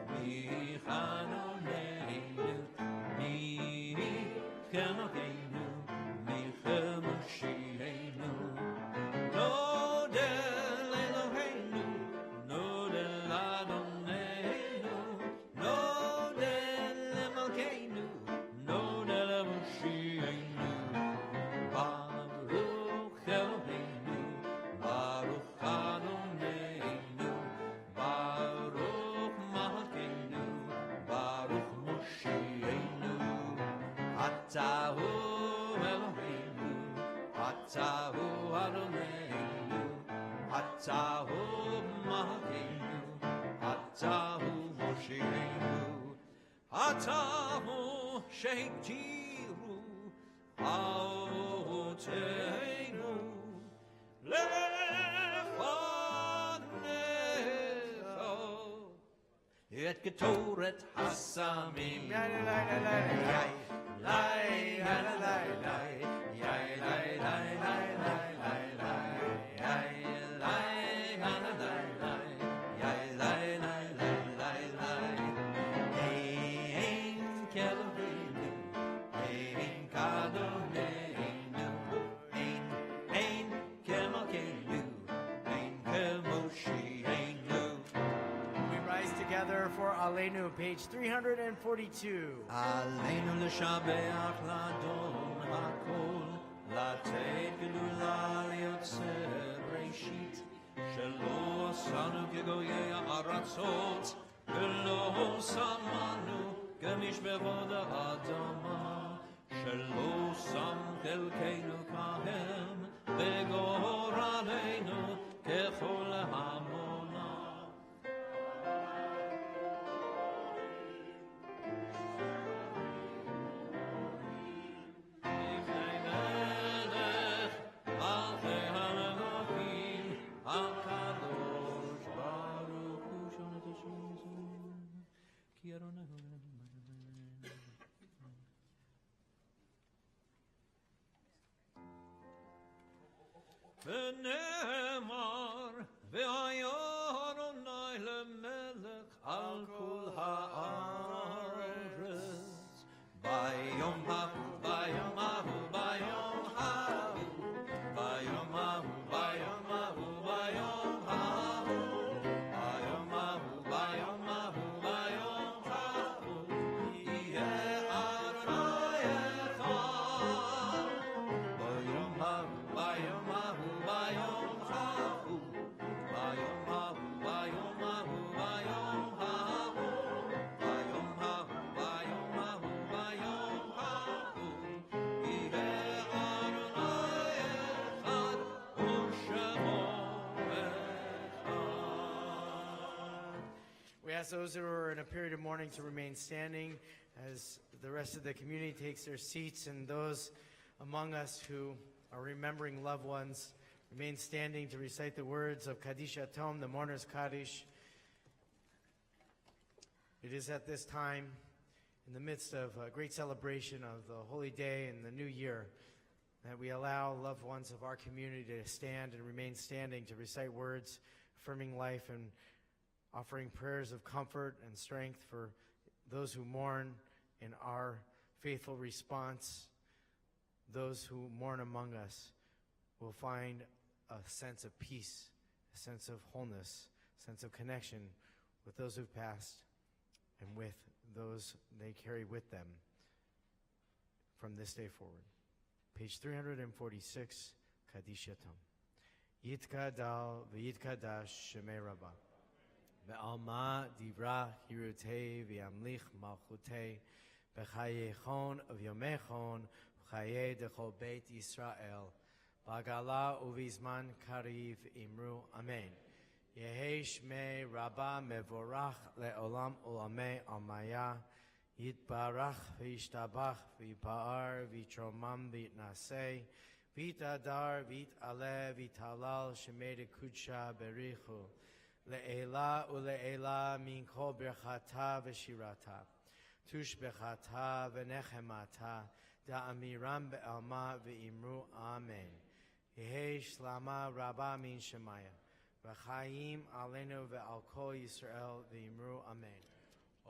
mi Adonenu, mi kemalkeinu, mi kel Moshienu. Nodel Eloheinu, nodel Adonenu, nodel Malkeinu, nodel Moshienu. Baruch Eloheinu, Baruch Adonenu, Baruch Malkeinu, Baruch Moshienu. Atahu Eloheinu, Atahu Adonenu, Atahu Malkeinu, Atahu Moshienu. Atahu Sheiktiru Aoteinu Lefanecha Et Ketoret Hasamim Yai lai lai lai lai lai lai lai Yai lai lai lai lai lai lai Yai Aleinu, page 342. עלינו לשבח לאדון הכל, לתת גדולה ליוצר ראשית, שלא עשנו כגויי הארצות, ולא שמנו כמשפחות האדמה, שלא שם חלקנו כהם, וגורלנו ככל המונה. ונאמר והיה אדוני למלך על כל הארץ ביום ההוא ביום ההוא ביום ההוא ביום ההוא ביום ההוא ביום ההוא ביום ההוא ביום ההוא ביום ההוא יהיה אדוני אחד ביום ההוא ביום ההוא ביום ההוא ביום ההוא ביום ההוא ביום ההוא ביום ההוא ביום ההוא ביום ההוא יהיה אדוני אחד ושמו אחד. We ask those who are in a period of mourning to remain standing as the rest of the community takes their seats, and those among us who are remembering loved ones remain standing to recite the words of Kaddish Atom, the mourner's Kaddish. It is at this time, in the midst of a great celebration of the holy day and the new year, that we allow loved ones of our community to stand and remain standing to recite words affirming life and offering prayers of comfort and strength for those who mourn in our faithful response. Those who mourn among us will find a sense of peace, a sense of wholeness, a sense of connection with those who've passed and with those they carry with them from this day forward. Page 346, Kaddish Yatom. Yitkadal v'yitkadash shemei Rabbah. Ve'alma divra hirutei v'yamlich malchutei b'chayechon v'yomechon v'chayei dechol beit Yisrael b'agala uvizman kariv imru amen. Yehi shmei Rabbah mevorach le'olam ulamei almaya yitbarach v'yishtabach v'yipa'ar v'yitromam v'yitnasei v'yitadar v'yit'aleh v'yitalal shemei dekudshah berichu le'ela ule'ela min kol berchata v'shirata tushbechata v'nechemata da'amiram be'alma v'imru amen. Yehi shlama Rabbah min shemaya v'chaim alenu ve'al kol Yisrael v'imru amen.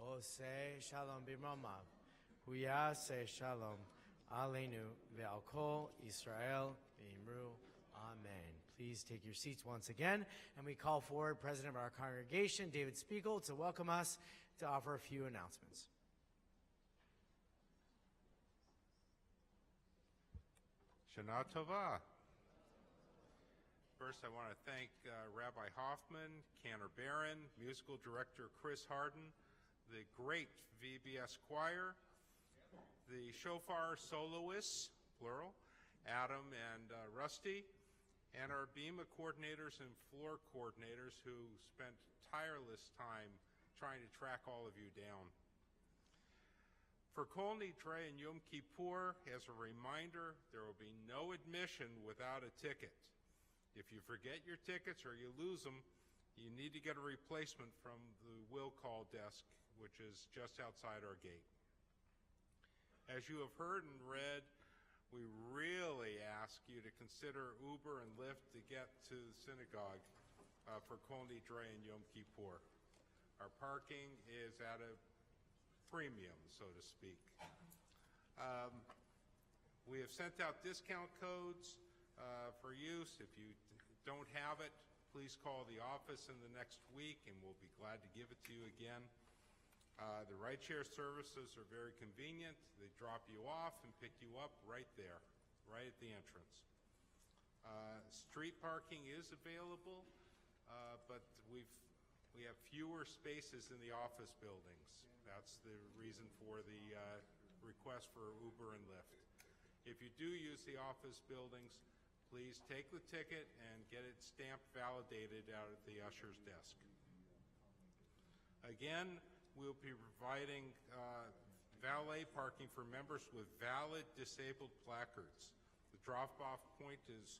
Oseh shalom b'mamav huyaseh shalom alenu ve'al kol Yisrael v'imru amen. Please take your seats once again, and we call forward President of our congregation, David Spiegel, to welcome us to offer a few announcements. Shana Tova. First, I want to thank Rabbi Hoffman, Cantor Barron, musical director Chris Harden, the great VBS choir, the Shofar soloists, plural, Adam and Rusty, and our BEMA coordinators and floor coordinators who spent tireless time trying to track all of you down. For Kol Nidre and Yom Kippur, as a reminder, there will be no admission without a ticket. If you forget your tickets or you lose them, you need to get a replacement from the will call desk, which is just outside our gate. As you have heard and read, we really ask you to consider Uber and Lyft to get to the synagogue for Kol Nidre and Yom Kippur. Our parking is at a premium, so to speak. We have sent out discount codes for use. If you don't have it, please call the office in the next week and we'll be glad to give it to you again. The rideshare services are very convenient. They drop you off and pick you up right there, right at the entrance. Street parking is available, but we have fewer spaces in the office buildings. That's the reason for the request for Uber and Lyft. If you do use the office buildings, please take the ticket and get it stamped validated out at the usher's desk. Again, we'll be providing valet parking for members with valid disabled placards. The drop-off point is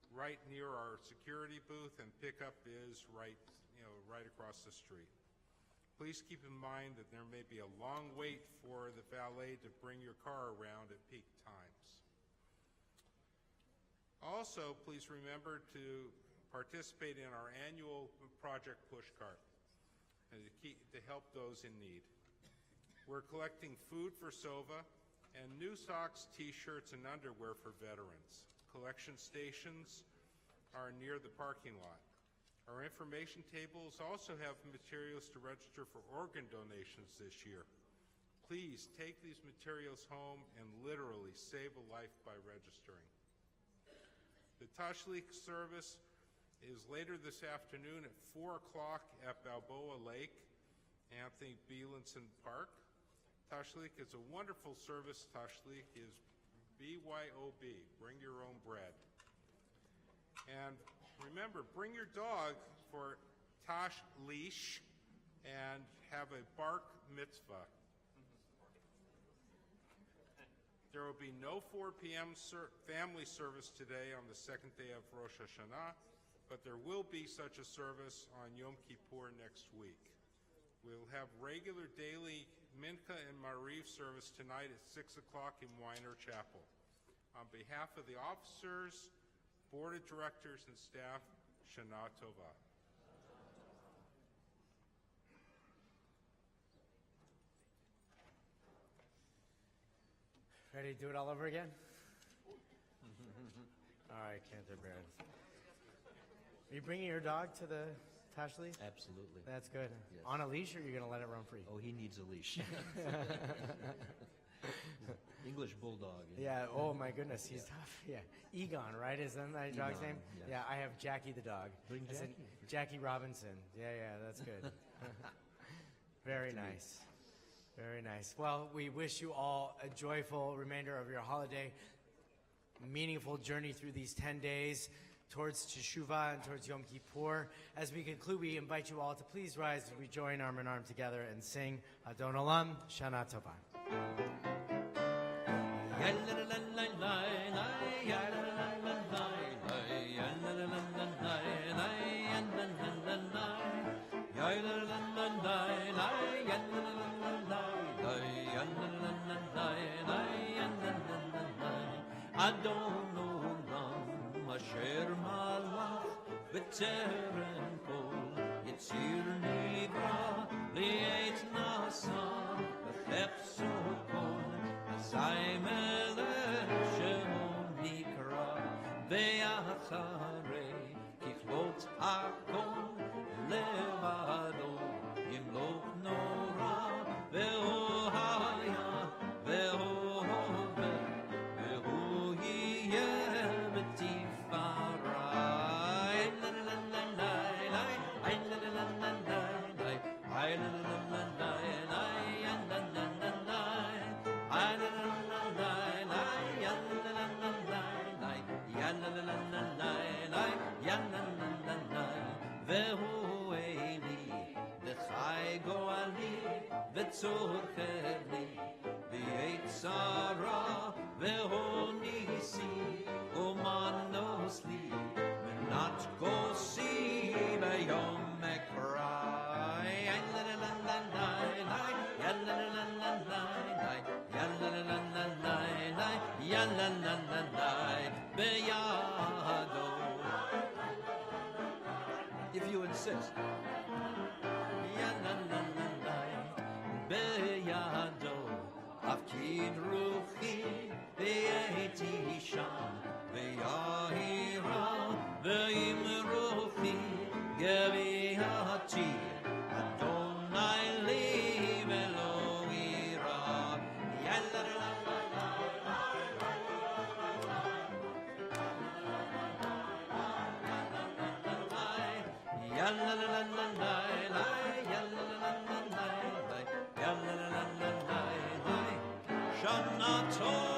right near our security booth, and pickup is right across the street. Please keep in mind that there may be a long wait for the valet to bring your car around at peak times. Also, please remember to participate in our annual project pushcart to help those in need. We're collecting food for SOVA and new socks, t-shirts, and underwear for veterans. Collection stations are near the parking lot. Our information tables also have materials to register for organ donations this year. Please take these materials home and literally save a life by registering. The Tashlich service is later this afternoon at 4 o'clock at Balboa Lake, Anthony Bielenson Park. Tashlich is a wonderful service. Tashlich is BYOB, bring your own bread. And remember, bring your dog for Tashlich and have a bark mitzvah. There will be no 4 p.m. family service today on the second day of Rosh Hashanah, but there will be such a service on Yom Kippur next week. We'll have regular daily Mincha and Mariv service tonight at 6 o'clock in Weiner Chapel. On behalf of the officers, board of directors, and staff, Shana Tova. Ready to do it all over again? All right, Cantor Baron. Are you bringing your dog to the Tashlich? Absolutely. That's good. Yes. On a leash, or are you going to let it run free? Oh, he needs a leash. English bulldog. Yeah, oh my goodness, he's tough. Yeah, Egon, right? Isn't that your dog's Egon, name? yes. Yeah, I have Jackie the dog. Bring As in Jackie. Jackie Robinson. Yeah, that's good. Very nice. Very nice. Well, we wish you all a joyful remainder of your holiday, meaningful journey through these 10 days towards Teshuvah and towards Yom Kippur. As we conclude, we invite you all to please rise as we join arm in arm together and sing Adon Olam, Shana Tova. Adon Olam asher malach b'terem kol yitzir nivra li'et nasa b'chepso kol asay melech shemo nikra ve'acharei kichlot hakol levado yimloch nora ve'ohaya ve'ohove tzorcheli v'yetzara v'honisi umanosli menat gosi v'yom ekrai beyado. If you insist. Beyado afkid ruchi be'eti sham ve'yahira ve'im ruchi gevi'ati Adonai li Shana Tov.